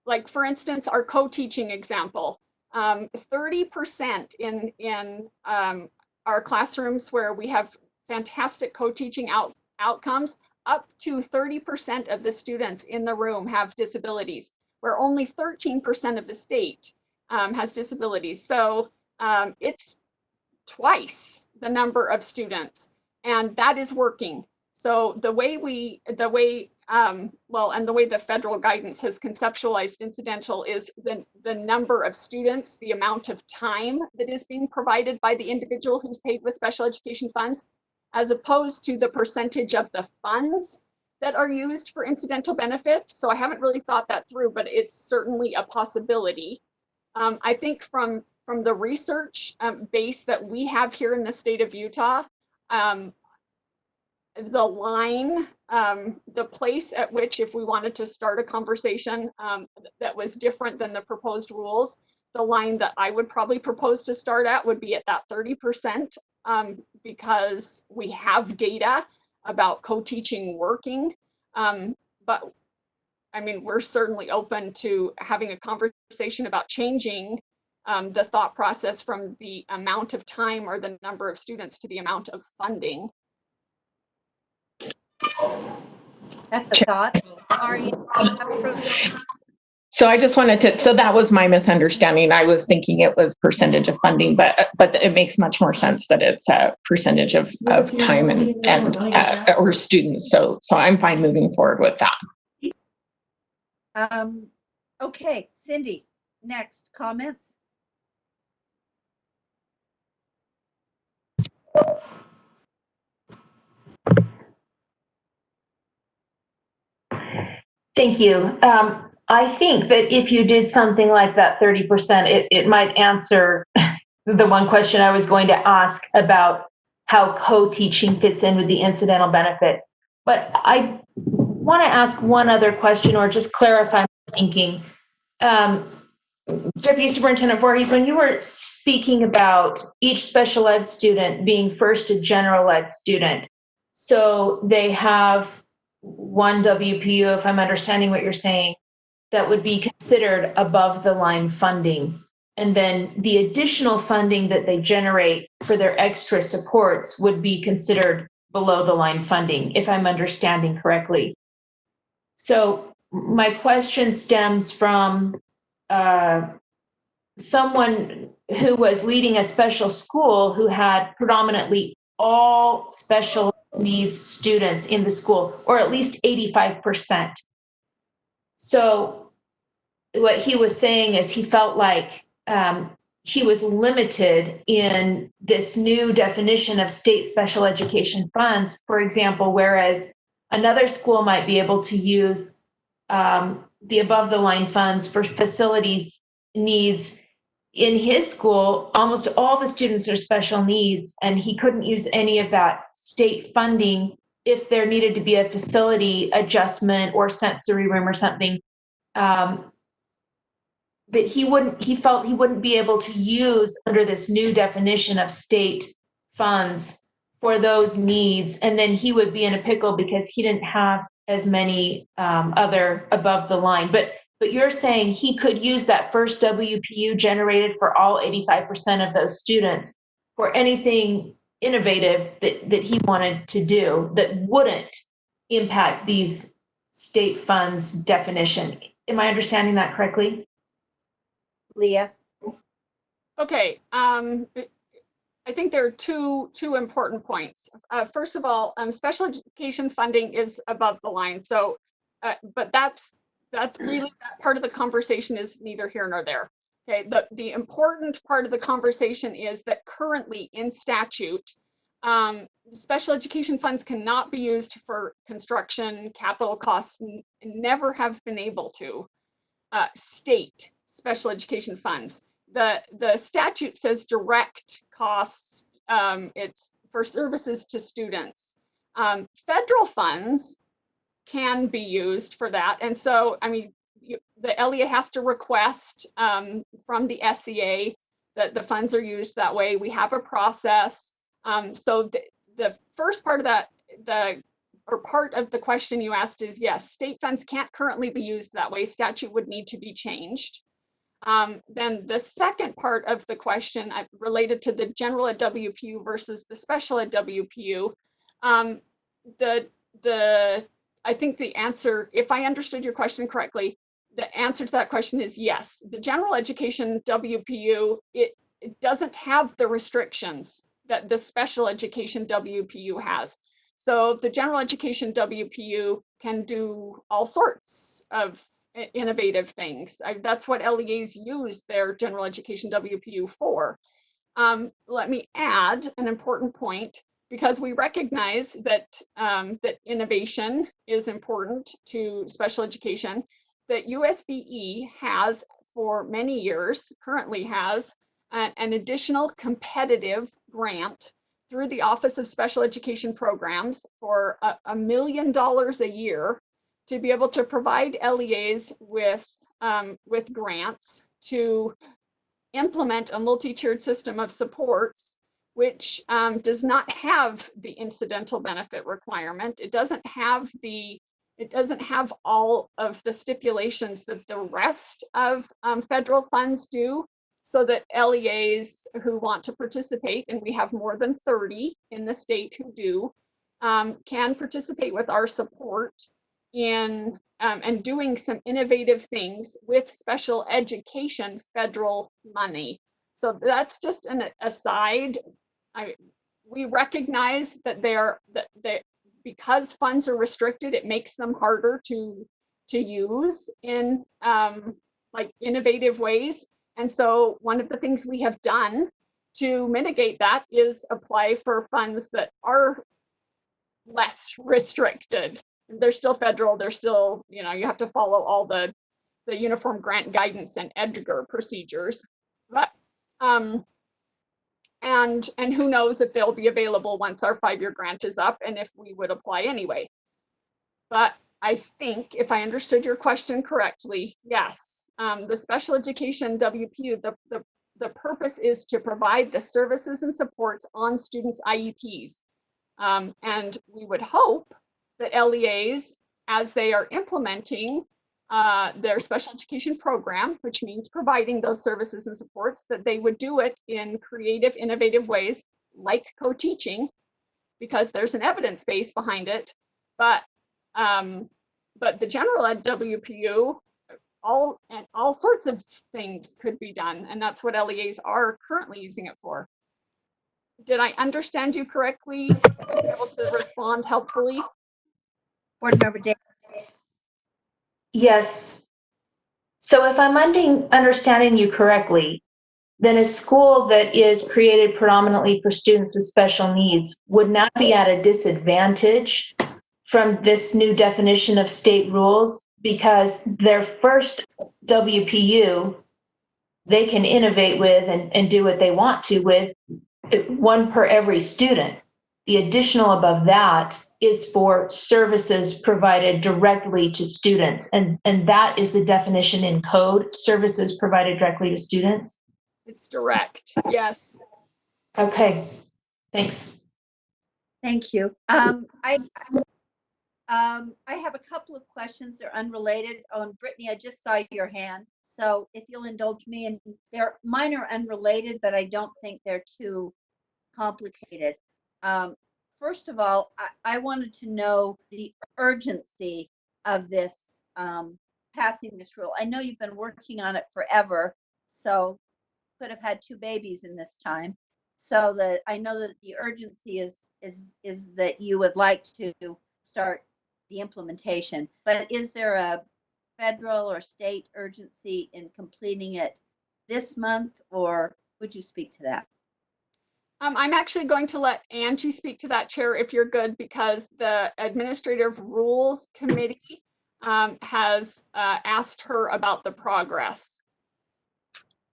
Speaker 14: Like for instance, our co-teaching example, 30% in our classrooms where we have fantastic co-teaching outcomes, up to 30% of the students in the room have disabilities, where only 13% of the state has disabilities. So it's twice the number of students, and that is working. So the way the federal guidance has conceptualized incidental is the number of students, the amount of time that is being provided by the individual who's paid with special education funds, as opposed to the percentage of the funds that are used for incidental benefit. So I haven't really thought that through, but it's certainly a possibility. I think from the research base that we have here in the state of Utah, the line, the place at which, if we wanted to start a conversation that was different than the proposed rules, the line that I would probably propose to start at would be at that 30%, because we have data about co-teaching working. But I mean, we're certainly open to having a conversation about changing the thought process from the amount of time or the number of students to the amount of funding.
Speaker 1: That's a thought. Ari,
Speaker 9: So I just wanted to, so that was my misunderstanding. I was thinking it was percentage of funding, but it makes much more sense that it's a percentage of time and or students. So I'm fine moving forward with that.
Speaker 1: Okay, Cindy, next, comments?
Speaker 7: Thank you. I think that if you did something like that 30%, it might answer the one question I was going to ask about how co-teaching fits in with the incidental benefit. But I want to ask one other question, or just clarify my thinking. Deputy Superintendent Voorhees, when you were speaking about each special ed student being first a general ed student, so they have one WPU, if I'm understanding what you're saying, that would be considered above the line funding. And then the additional funding that they generate for their extra supports would be considered below the line funding, if I'm understanding correctly. So my question stems from someone who was leading a special school who had predominantly all special needs students in the school, or at least 85%. So what he was saying is he felt like he was limited in this new definition of state special education funds, for example, whereas another school might be able to use the above the line funds for facilities needs. In his school, almost all the students are special needs, and he couldn't use any of that state funding if there needed to be a facility adjustment or sensory room or something. That he felt he wouldn't be able to use under this new definition of state funds for those needs. And then he would be in a pickle because he didn't have as many other above the line. But you're saying he could use that first WPU generated for all 85% of those students for anything innovative that he wanted to do that wouldn't impact these state funds definition. Am I understanding that correctly?
Speaker 1: Leah?
Speaker 14: Okay, I think there are two important points. First of all, special education funding is above the line. So, but that's really, that part of the conversation is neither here nor there. Okay, the important part of the conversation is that currently in statute, special education funds cannot be used for construction, capital costs, and never have been able to. State special education funds. The statute says direct costs. It's for services to students. Federal funds can be used for that. And so, I mean, the LEA has to request from the SEA that the funds are used that way. We have a process. So the first part of that, part of the question you asked is, yes, state funds can't currently be used that way. Statute would need to be changed. Then the second part of the question related to the general ed WPU versus the special ed WPU, I think the answer, if I understood your question correctly, the answer to that question is yes. The general education WPU, it doesn't have the restrictions that the special education WPU has. So the general education WPU can do all sorts of innovative things. That's what LEAs use their general education WPU for. Let me add an important point, because we recognize that that innovation is important to special education. That USBE has for many years, currently has an additional competitive grant through the Office of Special Education Programs for $1 million a year to be able to provide LEAs with grants to implement a multi-tiered system of supports, which does not have the incidental benefit requirement. It doesn't have all of the stipulations that the rest of federal funds do, so that LEAs who want to participate, and we have more than 30 in the state who do, can participate with our support in and doing some innovative things with special education federal money. So that's just an aside. We recognize that because funds are restricted, it makes them harder to use in like innovative ways. And so one of the things we have done to mitigate that is apply for funds that are less restricted. They're still federal, they're still, you have to follow all the uniform grant guidance and EDGAR procedures. But and who knows if they'll be available once our 5-year grant is up, and if we would apply anyway. But I think if I understood your question correctly, yes, the special education WPU, the purpose is to provide the services and supports on students' IEPs. And we would hope that LEAs, as they are implementing their special education program, which means providing those services and supports, that they would do it in creative, innovative ways, like co-teaching, because there's an evidence base behind it. But the general ed WPU, all sorts of things could be done, and that's what LEAs are currently using it for. Did I understand you correctly to be able to respond helpfully?
Speaker 1: Board Member Davis.
Speaker 7: Yes. So if I'm understanding you correctly, then a school that is created predominantly for students with special needs would not be at a disadvantage from this new definition of state rules, because their first WPU, they can innovate with and do what they want to with, one per every student. The additional above that is for services provided directly to students. And that is the definition in code, services provided directly to students.
Speaker 14: It's direct, yes.
Speaker 7: Okay, thanks.
Speaker 1: Thank you. I have a couple of questions. They're unrelated. Brittany, I just saw your hand. So if you'll indulge me, and mine are unrelated, but I don't think they're too complicated. First of all, I wanted to know the urgency of this passing this rule. I know you've been working on it forever, so could have had 2 babies in this time. So that I know that the urgency is that you would like to start the implementation. But is there a federal or state urgency in completing it this month, or would you speak to that?
Speaker 14: I'm actually going to let Angie speak to that, Chair, if you're good, because the Administrative Rules Committee has asked her about the progress.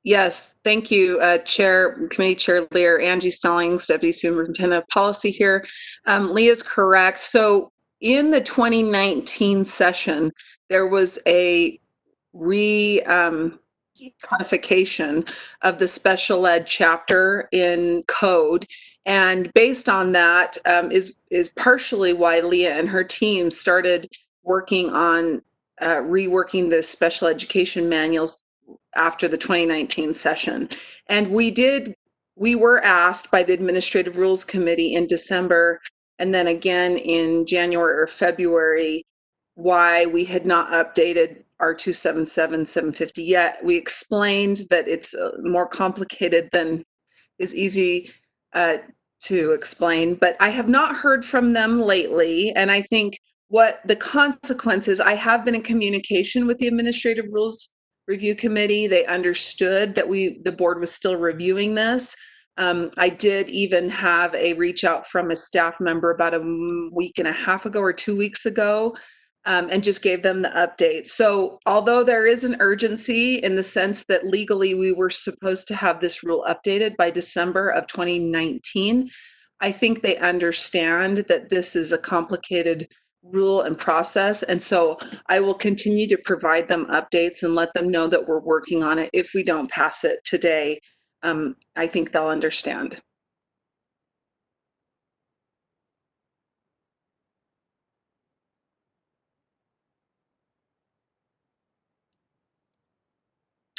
Speaker 2: Yes, thank you, Committee Chair Lear. Angie Stallings, Deputy Superintendent of Policy here. Leah's correct. So in the 2019 session, there was a codification of the special ed chapter in code. And based on that is partially why Leah and her team started working on reworking the special education manuals after the 2019 session. And we were asked by the Administrative Rules Committee in December and then again in January or February why we had not updated our 277-750 yet. We explained that it's more complicated than is easy to explain, but I have not heard from them lately. And I think what the consequences, I have been in communication with the Administrative Rules Review Committee. They understood that the board was still reviewing this. I did even have a reach out from a staff member about a week and a half ago or 2 weeks ago, and just gave them the update. So although there is an urgency in the sense that legally we were supposed to have this rule updated by December of 2019, I think they understand that this is a complicated rule and process. And so I will continue to provide them updates and let them know that we're working on it. If we don't pass it today, I think they'll understand.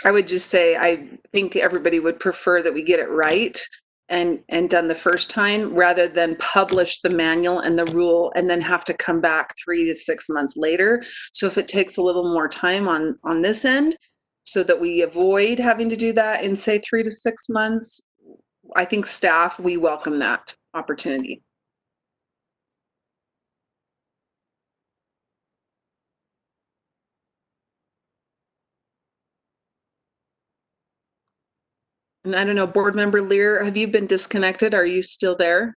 Speaker 2: I would just say, I think everybody would prefer that we get it right and done the first time rather than publish the manual and the rule and then have to come back 3 to 6 months later. So if it takes a little more time on this end so that we avoid having to do that in say 3 to 6 months, I think staff, we welcome that opportunity. And I don't know, Board Member Lear, have you been disconnected? Are you still there?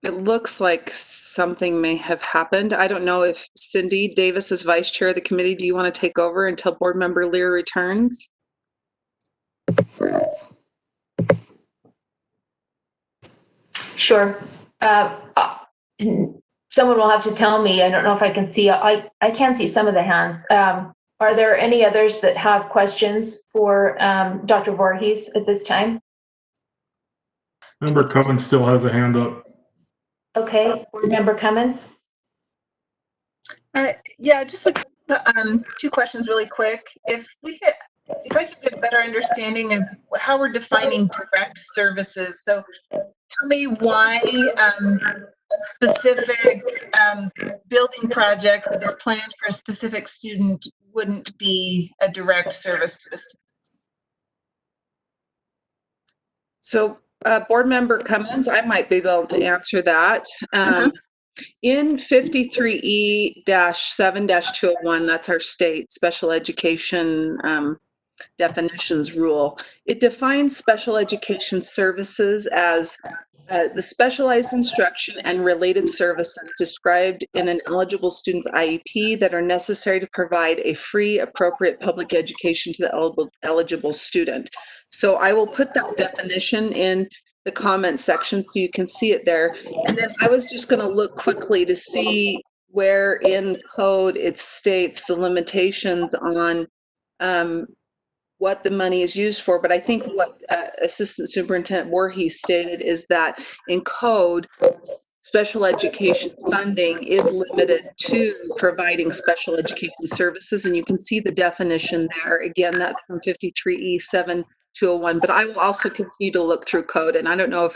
Speaker 2: It looks like something may have happened. I don't know if Cindy Davis is vice chair of the committee. Do you want to take over until Board Member Lear returns?
Speaker 7: Sure. Someone will have to tell me. I don't know if I can see. I can see some of the hands. Are there any others that have questions for Dr. Voorhees at this time?
Speaker 4: Member Cummins still has a hand up.
Speaker 7: Okay, Board Member Cummins.
Speaker 8: Yeah, just two questions really quick. If I could get a better understanding of how we're defining direct services. So tell me why a specific building project that is planned for a specific student wouldn't be a direct service to the student.
Speaker 2: So Board Member Cummins, I might be able to answer that. In 53E-7-201, that's our state special education definitions rule. It defines special education services as the specialized instruction and related services described in an eligible student's IEP that are necessary to provide a free, appropriate public education to the eligible student. So I will put that definition in the comment section so you can see it there. And then I was just going to look quickly to see where in code it states the limitations on what the money is used for. But I think what Assistant Superintendent Voorhees stated is that in code, special education funding is limited to providing special education services. And you can see the definition there. Again, that's from 53E-7-201. But I will also continue to look through code. And I don't know if,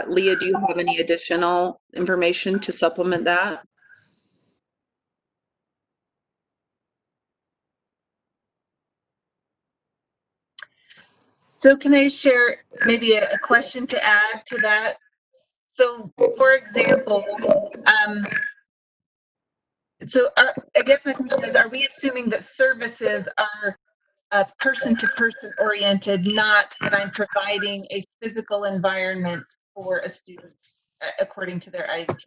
Speaker 2: Leah, do you have any additional information to supplement that?
Speaker 8: So can I share maybe a question to add to that? So for example, I guess my question is, are we assuming that services are person-to-person oriented, not that I'm providing a physical environment for a student according to their IEP?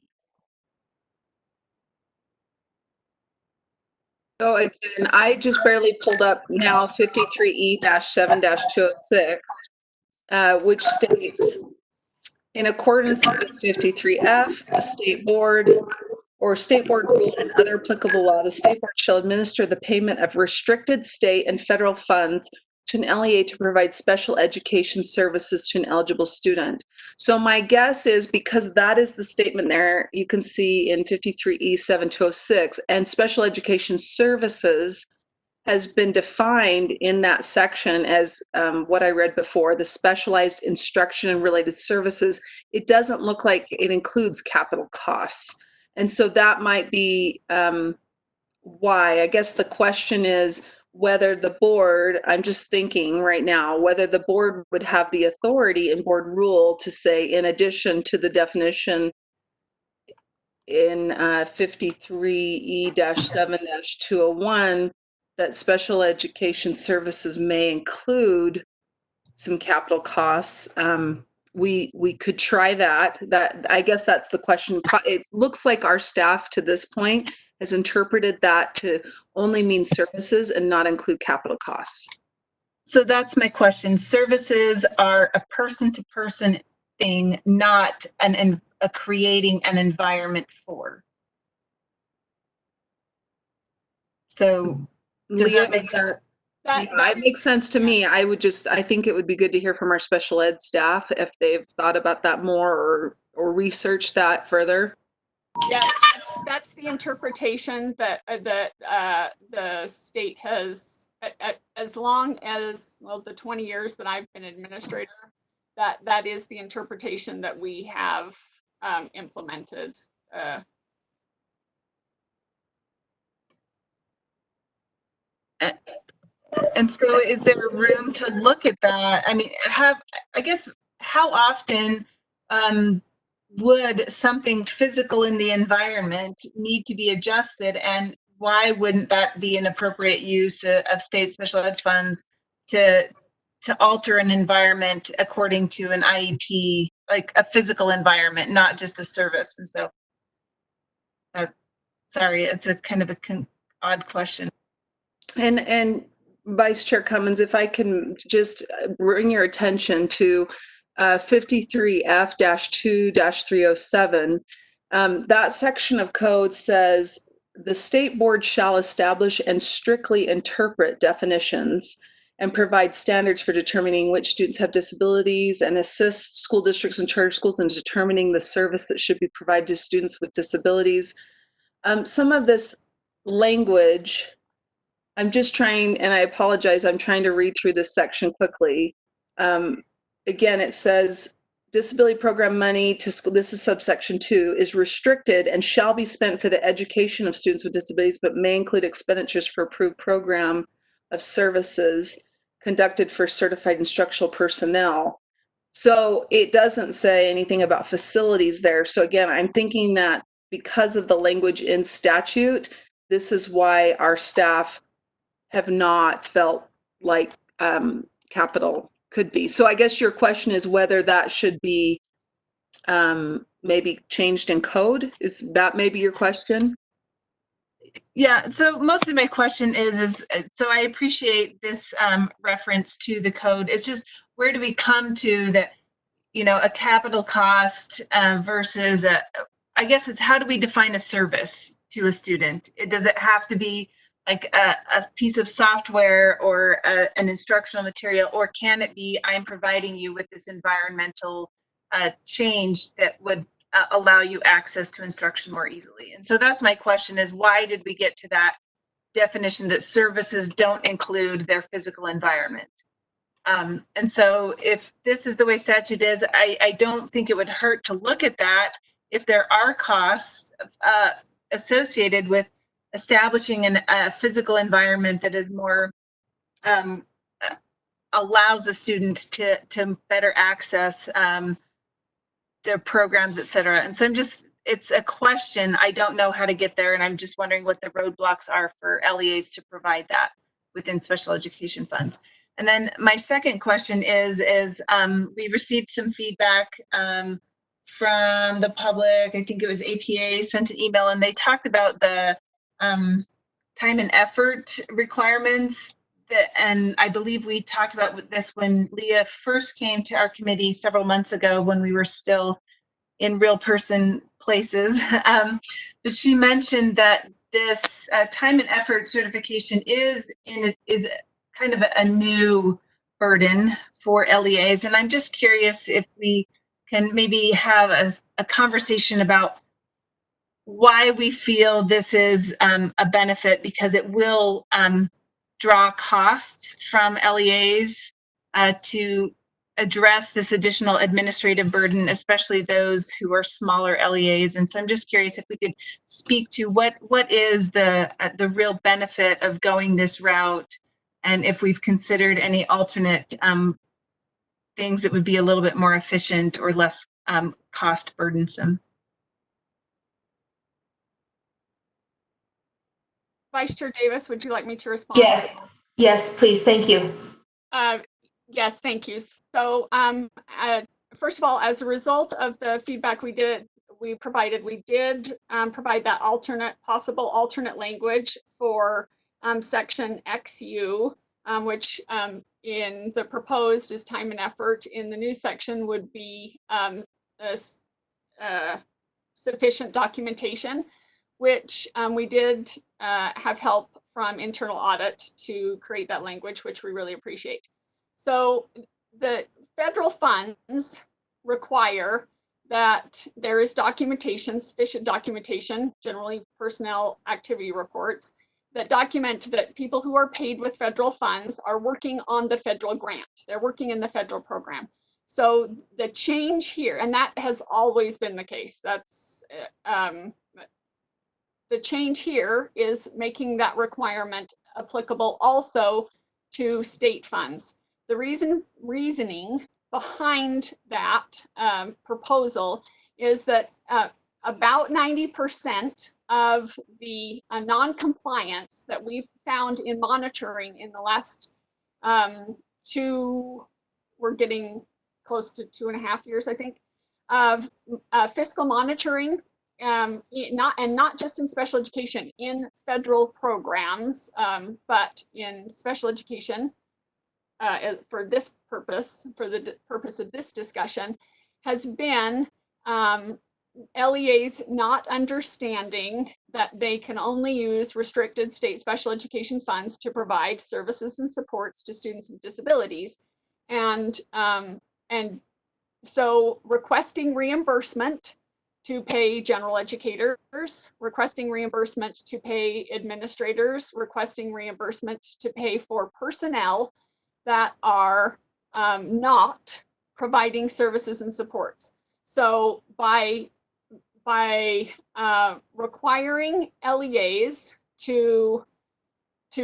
Speaker 2: So again, I just barely pulled up now 53E-7-206, which states, in accordance with 53F, a state board or state board rule and other applicable law, the state board shall administer the payment of restricted state and federal funds to an LEA to provide special education services to an eligible student. So my guess is, because that is the statement there, you can see in 53E-7-206, and special education services has been defined in that section as what I read before, the specialized instruction and related services. It doesn't look like it includes capital costs. And so that might be why. I guess the question is whether the board, I'm just thinking right now, whether the board would have the authority in board rule to say, in addition to the definition in 53E-7-201, that special education services may include some capital costs. We could try that. I guess that's the question. It looks like our staff to this point has interpreted that to only mean services and not include capital costs.
Speaker 8: So that's my question. Services are a person-to-person thing, not creating an environment for. So does
Speaker 2: Leah,
Speaker 8: that make sense?
Speaker 2: It makes sense to me. I think it would be good to hear from our special ed staff if they've thought about that more or researched that further.
Speaker 14: Yes, that's the interpretation that the state has, as long as, well, the 20 years that I've been administrator, that is the interpretation that we have implemented.
Speaker 8: And so is there room to look at that? I mean, how often would something physical in the environment need to be adjusted, and why wouldn't that be an appropriate use of state special ed funds to alter an environment according to an IEP, like a physical environment, not just a service? And so, sorry, it's a kind of an odd question.
Speaker 2: And Vice Chair Cummins, if I can just bring your attention to 53F-2-307, that section of code says the state board shall establish and strictly interpret definitions and provide standards for determining which students have disabilities and assist school districts and charter schools in determining the service that should be provided to students with disabilities. Some of this language, I'm just trying, and I apologize, I'm trying to read through this section quickly. Again, it says disability program money to school, this is subsection 2, is restricted and shall be spent for the education of students with disabilities, but may include expenditures for approved program of services conducted for certified instructional personnel. So it doesn't say anything about facilities there. So again, I'm thinking that because of the language in statute, this is why our staff have not felt like capital could be. So I guess your question is whether that should be maybe changed in code. Is that maybe your question?
Speaker 8: Yeah, so most of my question is so I appreciate this reference to the code. It's just, where do we come to that, a capital cost versus I guess it's, how do we define a service to a student? Does it have to be like a piece of software or an instructional material, or can it be, I'm providing you with this environmental change that would allow you access to instruction more easily? And so that's my question, is why did we get to that definition that services don't include their physical environment? And so if this is the way statute is, I don't think it would hurt to look at that. If there are costs associated with establishing a physical environment that is more, allows the student to better access their programs, et cetera. And so it's a question. I don't know how to get there. And I'm just wondering what the roadblocks are for LEAs to provide that within special education funds. And then my second question is we received some feedback from the public. I think it was APA sent an email, and they talked about the time and effort requirements that, and I believe we talked about this when Leah first came to our committee several months ago when we were still in real person places. But she mentioned that this time and effort certification is kind of a new burden for LEAs. And I'm just curious if we can maybe have a conversation about why we feel this is a benefit, because it will draw costs from LEAs to address this additional administrative burden, especially those who are smaller LEAs. And so I'm just curious if we could speak to what is the real benefit of going this route, and if we've considered any alternate things that would be a little bit more efficient or less cost burdensome.
Speaker 14: Vice Chair Davis, would you like me to respond?
Speaker 7: Yes, yes, please, thank you.
Speaker 14: Yes, thank you. So first of all, as a result of the feedback we did provide that possible alternate language for section XU, which in the proposed is time and effort. In the new section would be sufficient documentation, which we did have help from internal audit to create that language, which we really appreciate. So the federal funds require that there is documentation, sufficient documentation, generally personnel activity reports, that document that people who are paid with federal funds are working on the federal grant. They're working in the federal program. So the change here, and that has always been the case, that's the change here is making that requirement applicable also to state funds. The reasoning behind that proposal is that about 90% of the non-compliance that we've found in monitoring in the last we're getting close to 2.5 years, I think, of fiscal monitoring, not just in special education, in federal programs, but in special education for this purpose, for the purpose of this discussion, has been LEAs not understanding that they can only use restricted state special education funds to provide services and supports to students with disabilities. And so requesting reimbursement to pay general educators, requesting reimbursement to pay administrators, requesting reimbursement to pay for personnel that are not providing services and supports. So by requiring LEAs to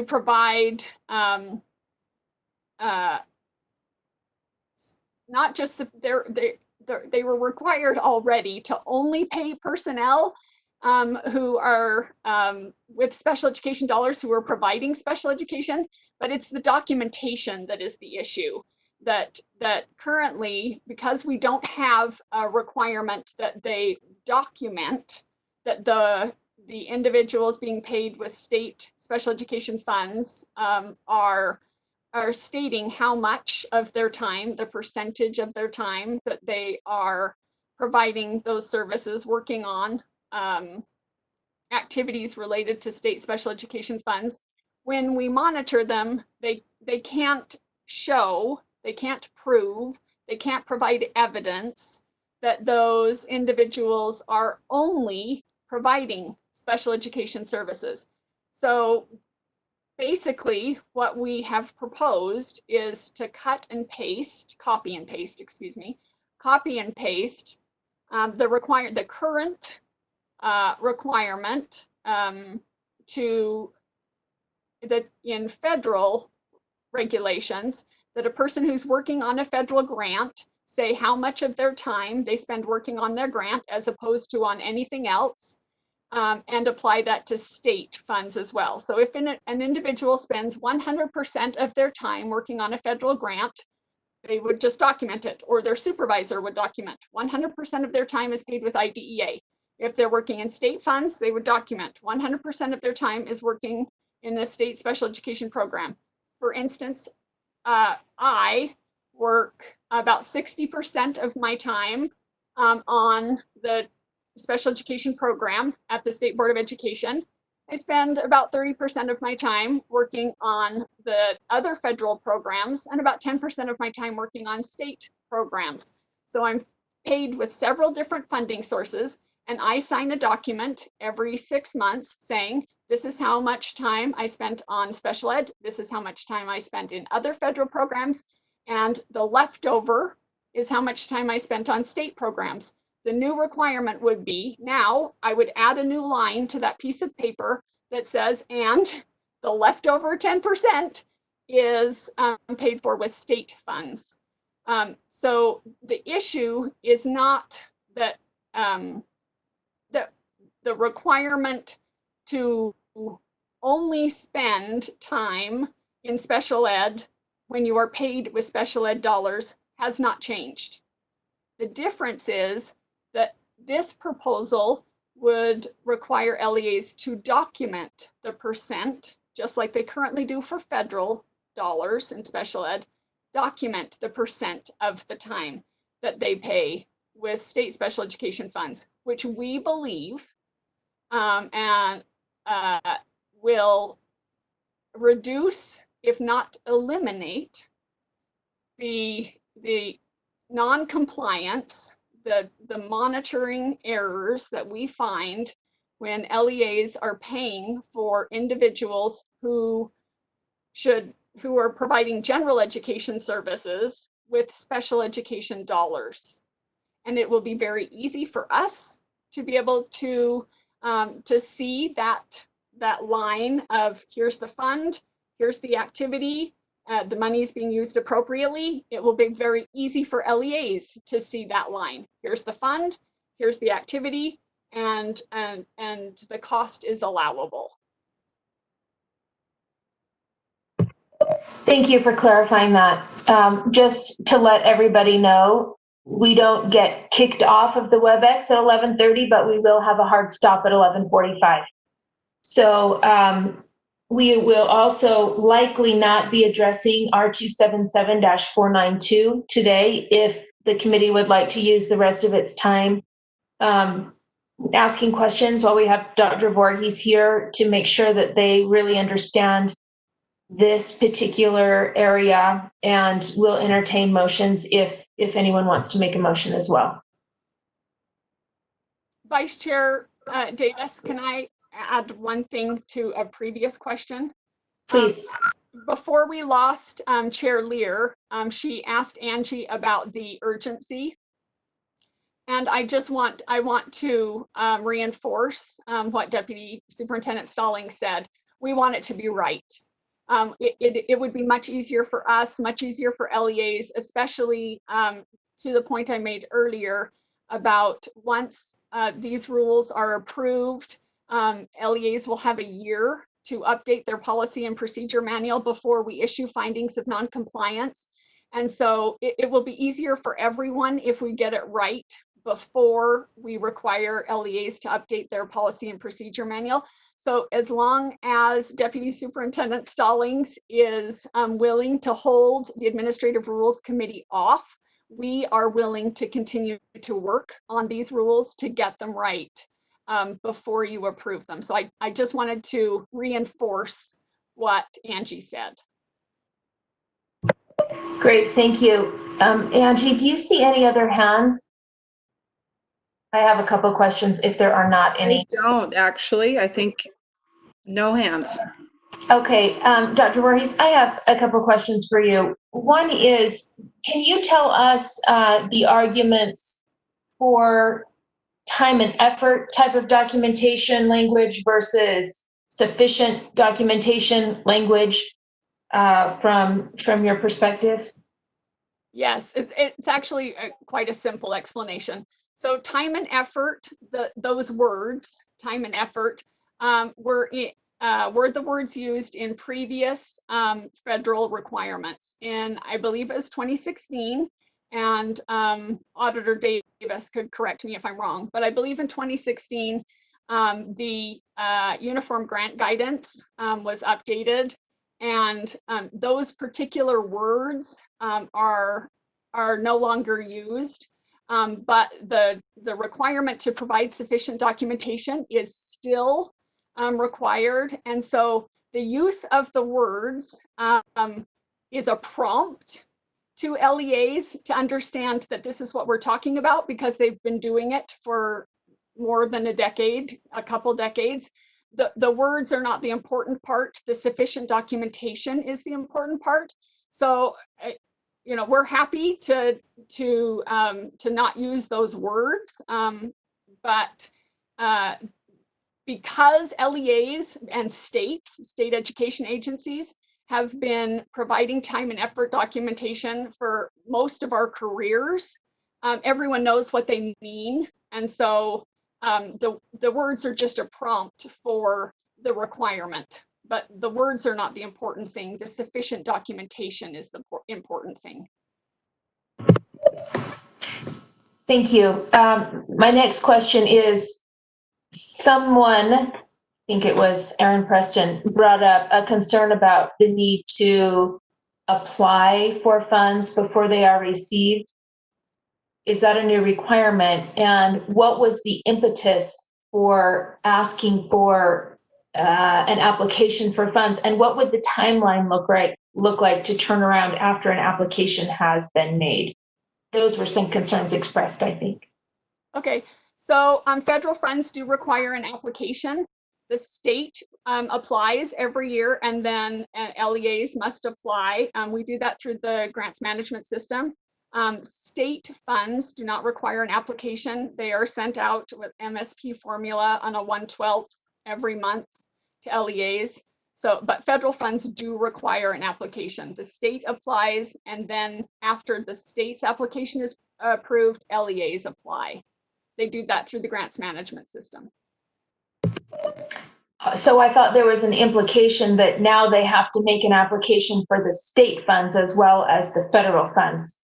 Speaker 14: provide not just they were required already to only pay personnel who are with special education dollars who are providing special education, but it's the documentation that is the issue. That currently, because we don't have a requirement that they document that the individuals being paid with state special education funds are stating how much of their time, the percentage of their time that they are providing those services, working on activities related to state special education funds. When we monitor them, they can't show, they can't prove, they can't provide evidence that those individuals are only providing special education services. So basically, what we have proposed is to copy and paste the current requirement in federal regulations, that a person who's working on a federal grant say how much of their time they spend working on their grant as opposed to on anything else. And apply that to state funds as well. So if an individual spends 100% of their time working on a federal grant, they would just document it, or their supervisor would document 100% of their time is paid with IDEA. If they're working in state funds, they would document 100% of their time is working in a state special education program. For instance, I work about 60% of my time on the special education program at the State Board of Education. I spend about 30% of my time working on the other federal programs and about 10% of my time working on state programs. So I'm paid with several different funding sources, and I sign a document every 6 months saying, this is how much time I spent on special ed, this is how much time I spent in other federal programs, and the leftover is how much time I spent on state programs. The new requirement would be, now I would add a new line to that piece of paper that says, and the leftover 10% is paid for with state funds. So the issue is not that the requirement to only spend time in special ed when you are paid with special ed dollars has not changed. The difference is that this proposal would require LEAs to document the percent, just like they currently do for federal dollars in special ed, document the percent of the time that they pay with state special education funds, which we believe will reduce, if not eliminate, the non-compliance, the monitoring errors that we find when LEAs are paying for individuals who are providing general education services with special education dollars. And it will be very easy for us to be able to see that line of, here's the fund, here's the activity, the money is being used appropriately. It will be very easy for LEAs to see that line. Here's the fund, here's the activity, and the cost is allowable.
Speaker 7: Thank you for clarifying that. Just to let everybody know, we don't get kicked off of the WebEx at 11:30, but we will have a hard stop at 11:45. So we will also likely not be addressing R277-492 today if the committee would like to use the rest of its time asking questions while we have Dr. Voorhees here to make sure that they really understand this particular area, and we'll entertain motions if anyone wants to make a motion as well.
Speaker 14: Vice Chair Davis, can I add one thing to a previous question?
Speaker 7: Please.
Speaker 14: Before we lost Chair Lear, she asked Angie about the urgency. And I want to reinforce what Deputy Superintendent Stallings said. We want it to be right. It would be much easier for us, much easier for LEAs, especially to the point I made earlier about once these rules are approved, LEAs will have a year to update their policy and procedure manual before we issue findings of non-compliance. And so it will be easier for everyone if we get it right before we require LEAs to update their policy and procedure manual. So as long as Deputy Superintendent Stallings is willing to hold the Administrative Rules Committee off, we are willing to continue to work on these rules to get them right before you approve them. So I just wanted to reinforce what Angie said.
Speaker 7: Great, thank you. Angie, do you see any other hands? I have a couple of questions if there are not any.
Speaker 2: I don't actually. I think no hands.
Speaker 7: Okay, Dr. Voorhees, I have a couple of questions for you. One is, can you tell us the arguments for time and effort type of documentation language versus sufficient documentation language from your perspective?
Speaker 14: Yes, it's actually quite a simple explanation. So time and effort, those words, time and effort, were the words used in previous federal requirements. In, I believe it was 2016, and Auditor Davis could correct me if I'm wrong, but I believe in 2016, the uniform grant guidance was updated, and those particular words are no longer used. But the requirement to provide sufficient documentation is still required. And so the use of the words is a prompt to LEAs to understand that this is what we're talking about, because they've been doing it for more than a decade, a couple decades. The words are not the important part. The sufficient documentation is the important part. So, you know, we're happy to not use those words, but because LEAs and state education agencies have been providing time and effort documentation for most of our careers, everyone knows what they mean. And so the words are just a prompt for the requirement, but the words are not the important thing. The sufficient documentation is the important thing.
Speaker 7: Thank you. My next question is, someone, I think it was Aaron Preston, brought up a concern about the need to apply for funds before they are received. Is that a new requirement? And what was the impetus for asking for an application for funds? And what would the timeline look like to turn around after an application has been made? Those were some concerns expressed, I think.
Speaker 14: Okay, so federal funds do require an application. The state applies every year, and then LEAs must apply. We do that through the grants management system. State funds do not require an application. They are sent out with MSP formula on a 1/12 every month to LEAs. So, but federal funds do require an application. The state applies, and then after the state's application is approved, LEAs apply. They do that through the grants management system.
Speaker 7: So I thought there was an implication that now they have to make an application for the state funds as well as the federal funds.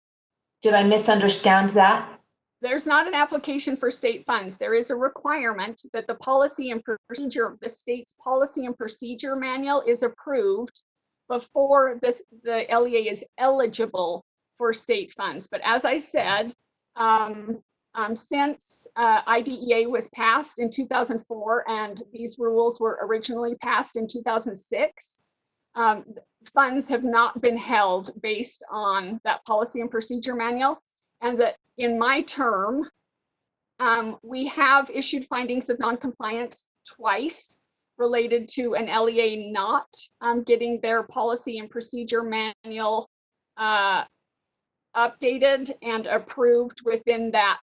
Speaker 7: Did I misunderstand that?
Speaker 14: There's not an application for state funds. There is a requirement that the policy and procedure, the state's policy and procedure manual is approved before the LEA is eligible for state funds. But as I said, since IDEA was passed in 2004 and these rules were originally passed in 2006, funds have not been held based on that policy and procedure manual. And that in my term, we have issued findings of noncompliance twice related to an LEA not getting their policy and procedure manual updated and approved within that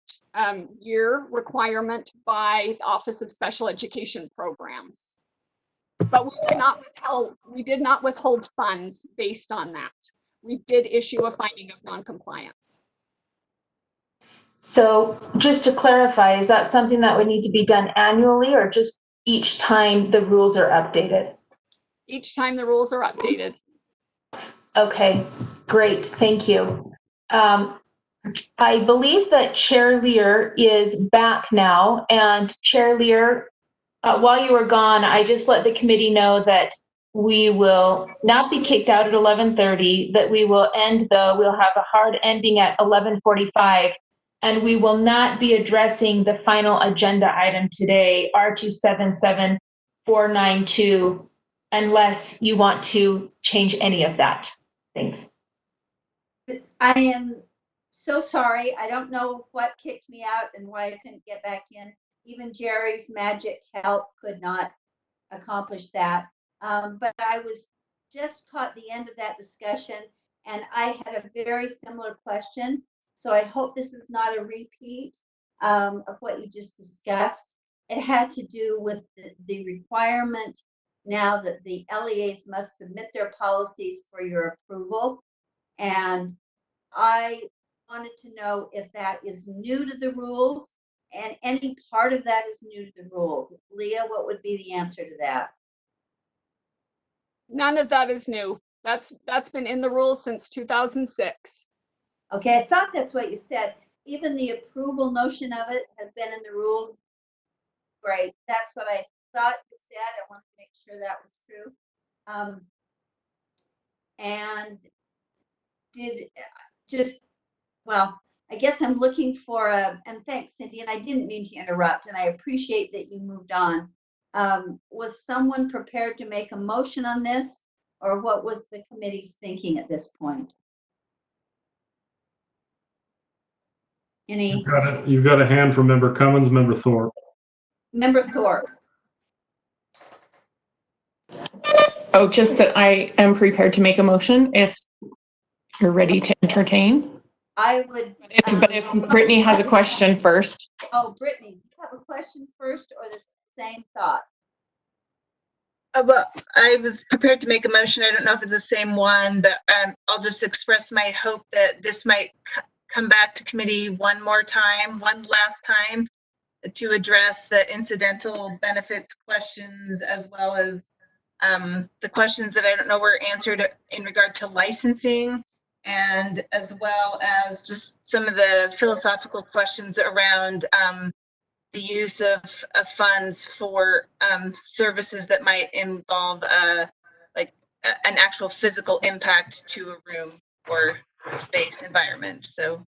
Speaker 14: year requirement by the Office of Special Education Programs. But we did not withhold funds based on that. We did issue a finding of noncompliance.
Speaker 7: So just to clarify, is that something that would need to be done annually or just each time the rules are updated?
Speaker 14: Each time the rules are updated.
Speaker 7: Okay, great, thank you. I believe that Chair Lear is back now, and Chair Lear, while you were gone, I just let the committee know that we will not be kicked out at 11:30, that we will end we'll have a hard ending at 11:45, and we will not be addressing the final agenda item today, R277492, unless you want to change any of that. Thanks.
Speaker 1: I am so sorry. I don't know what kicked me out and why I couldn't get back in. Even Jerry's magic help could not accomplish that. But I was just caught the end of that discussion, and I had a very similar question. So I hope this is not a repeat of what you just discussed. It had to do with the requirement now that the LEAs must submit their policies for your approval. And I wanted to know if that is new to the rules, and any part of that is new to the rules. Leah, what would be the answer to that?
Speaker 14: None of that is new. That's been in the rules since 2006.
Speaker 1: Okay, I thought that's what you said. Even the approval notion of it has been in the rules. Great, that's what I thought you said. I wanted to make sure that was true. And did just, well, I guess I'm looking for and thanks, Cindy, and I didn't mean to interrupt, and I appreciate that you moved on. Was someone prepared to make a motion on this, or what was the committee's thinking at this point? Any?
Speaker 4: You've got a hand from Member Cummins, Member Thorpe.
Speaker 1: Member Thorpe.
Speaker 9: Oh, just that I am prepared to make a motion if you're ready to entertain.
Speaker 1: I would.
Speaker 9: But if Brittany has a question first.
Speaker 1: Oh, Brittany, do you have a question first or the same thought?
Speaker 8: Well, I was prepared to make a motion. I don't know if it's the same one, but I'll just express my hope that this might come back to committee one last time, to address the incidental benefits questions, as well as the questions that I don't know were answered in regard to licensing, and as well as just some of the philosophical questions around the use of funds for services that might involve like an actual physical impact to a room or space environment. So,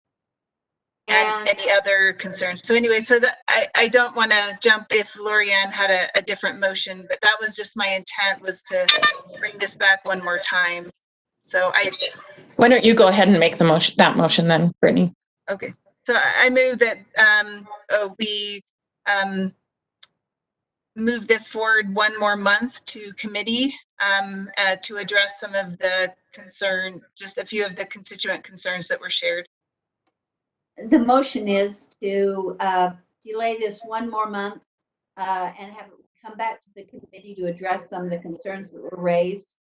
Speaker 8: and any other concerns. So anyway, so that I don't want to jump if Lorianne had a different motion, but that was just my intent, was to bring this back one more time. So
Speaker 9: why don't you go ahead and make the motion, that motion then, Brittany?
Speaker 8: Okay. So I move that we move this forward one more month to committee to address some of the just a few of the constituent concerns that were shared.
Speaker 1: The motion is to delay this one more month and have it come back to the committee to address some of the concerns that were raised.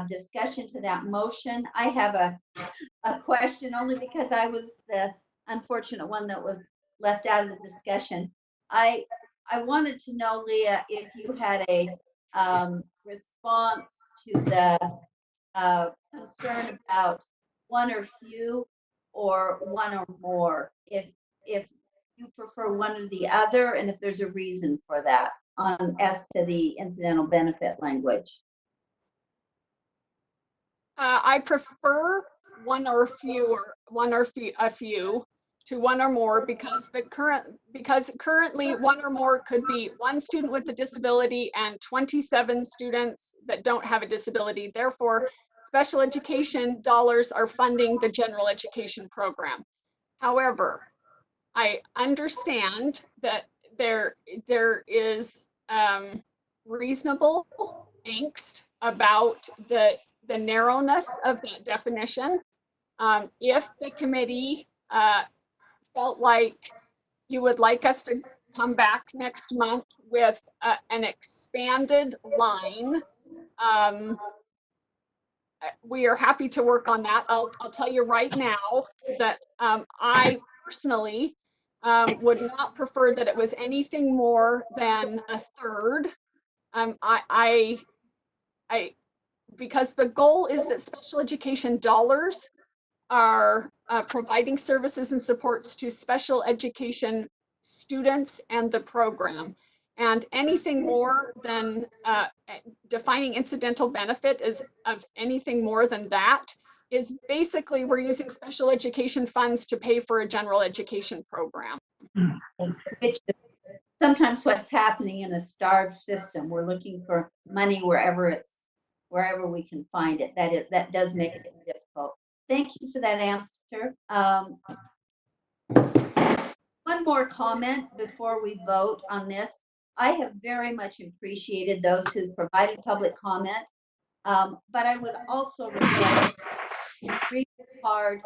Speaker 1: Discussion to that motion. I have a question only because I was the unfortunate one that was left out of the discussion. I wanted to know, Leah, if you had a response to the concern about one or few or one or more, if you prefer one or the other, and if there's a reason for that on as to the incidental benefit language.
Speaker 14: I prefer one or few, a few to one or more, because currently one or more could be one student with a disability and 27 students that don't have a disability. Therefore, special education dollars are funding the general education program. However, I understand that there is reasonable angst about the narrowness of that definition. If the committee felt like you would like us to come back next month with an expanded line, we are happy to work on that. I'll tell you right now that I personally would not prefer that it was anything more than a third. Because the goal is that special education dollars are providing services and supports to special education students and the program. And anything more than defining incidental benefit as of anything more than that is basically we're using special education funds to pay for a general education program.
Speaker 1: Which is sometimes what's happening in a starved system. We're looking for money wherever we can find it. That does make it difficult. Thank you for that answer. One more comment before we vote on this. I have very much appreciated those who provided public comment, but I would also request really hard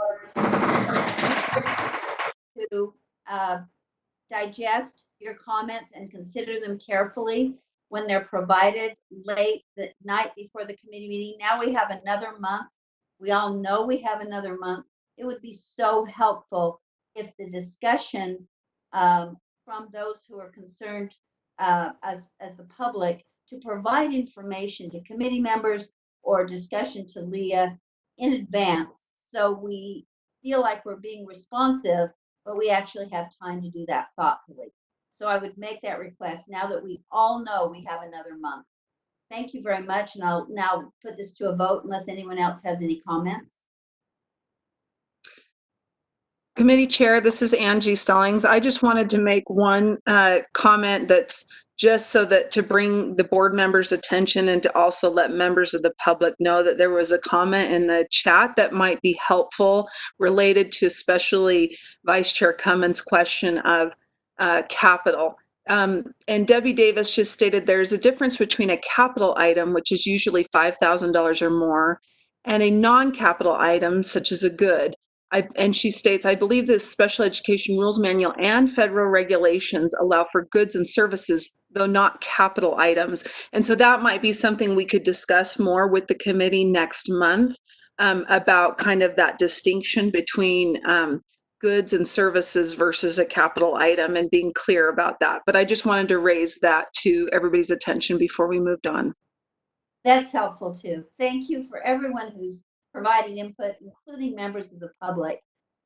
Speaker 1: to digest your comments and consider them carefully when they're provided late the night before the committee meeting. Now we have another month. We all know we have another month. It would be so helpful if the discussion from those who are concerned as the public to provide information to committee members or discussion to Leah in advance, so we feel like we're being responsive, but we actually have time to do that thoughtfully. So I would make that request now that we all know we have another month. Thank you very much. And I'll now put this to a vote unless anyone else has any comments.
Speaker 2: Committee Chair, this is Angie Stallings. I just wanted to make one comment that's just so that to bring the board members' attention and to also let members of the public know that there was a comment in the chat that might be helpful related to especially Vice Chair Cummins' question of capital. And Debbie Davis just stated there's a difference between a capital item, which is usually $5,000 or more, and a non-capital item, such as a good. And she states, I believe this special education rules manual and federal regulations allow for goods and services, though not capital items. And so that might be something we could discuss more with the committee next month about kind of that distinction between goods and services versus a capital item and being clear about that. But I just wanted to raise that to everybody's attention before we moved on.
Speaker 1: That's helpful too. Thank you for everyone who's provided input, including members of the public.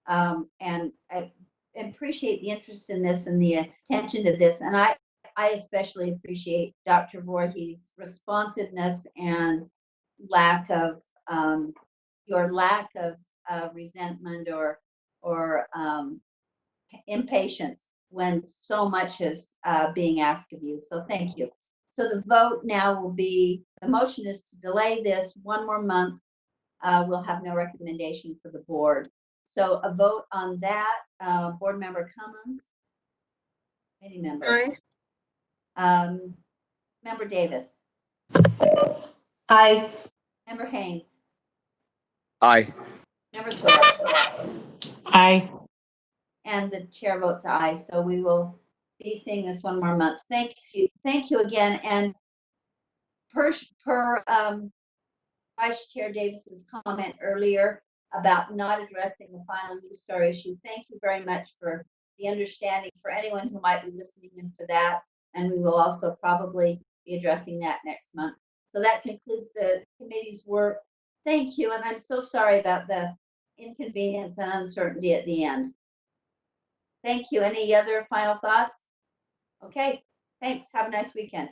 Speaker 1: And I appreciate the interest in this and the attention to this. And I especially appreciate Dr. Voorhees' responsiveness and your lack of resentment or impatience when so much is being asked of you. So thank you. So the vote now will be, the motion is to delay this one more month. We'll have no recommendation for the board. So a vote on that, Board Member Cummins. Committee member.
Speaker 10: Aye.
Speaker 1: Member Davis.
Speaker 7: Aye.
Speaker 1: Member Haynes.
Speaker 3: Aye.
Speaker 1: Member Thorpe.
Speaker 7: Aye.
Speaker 1: And the chair votes aye. So we will be seeing this one more month. Thank you again. And per Vice Chair Davis's comment earlier about not addressing the final U-Star issue, thank you very much for the understanding for anyone who might be listening in for that. And we will also probably be addressing that next month. So that concludes the committee's work. Thank you. And I'm so sorry about the inconvenience and uncertainty at the end. Thank you. Any other final thoughts? Okay, thanks. Have a nice weekend.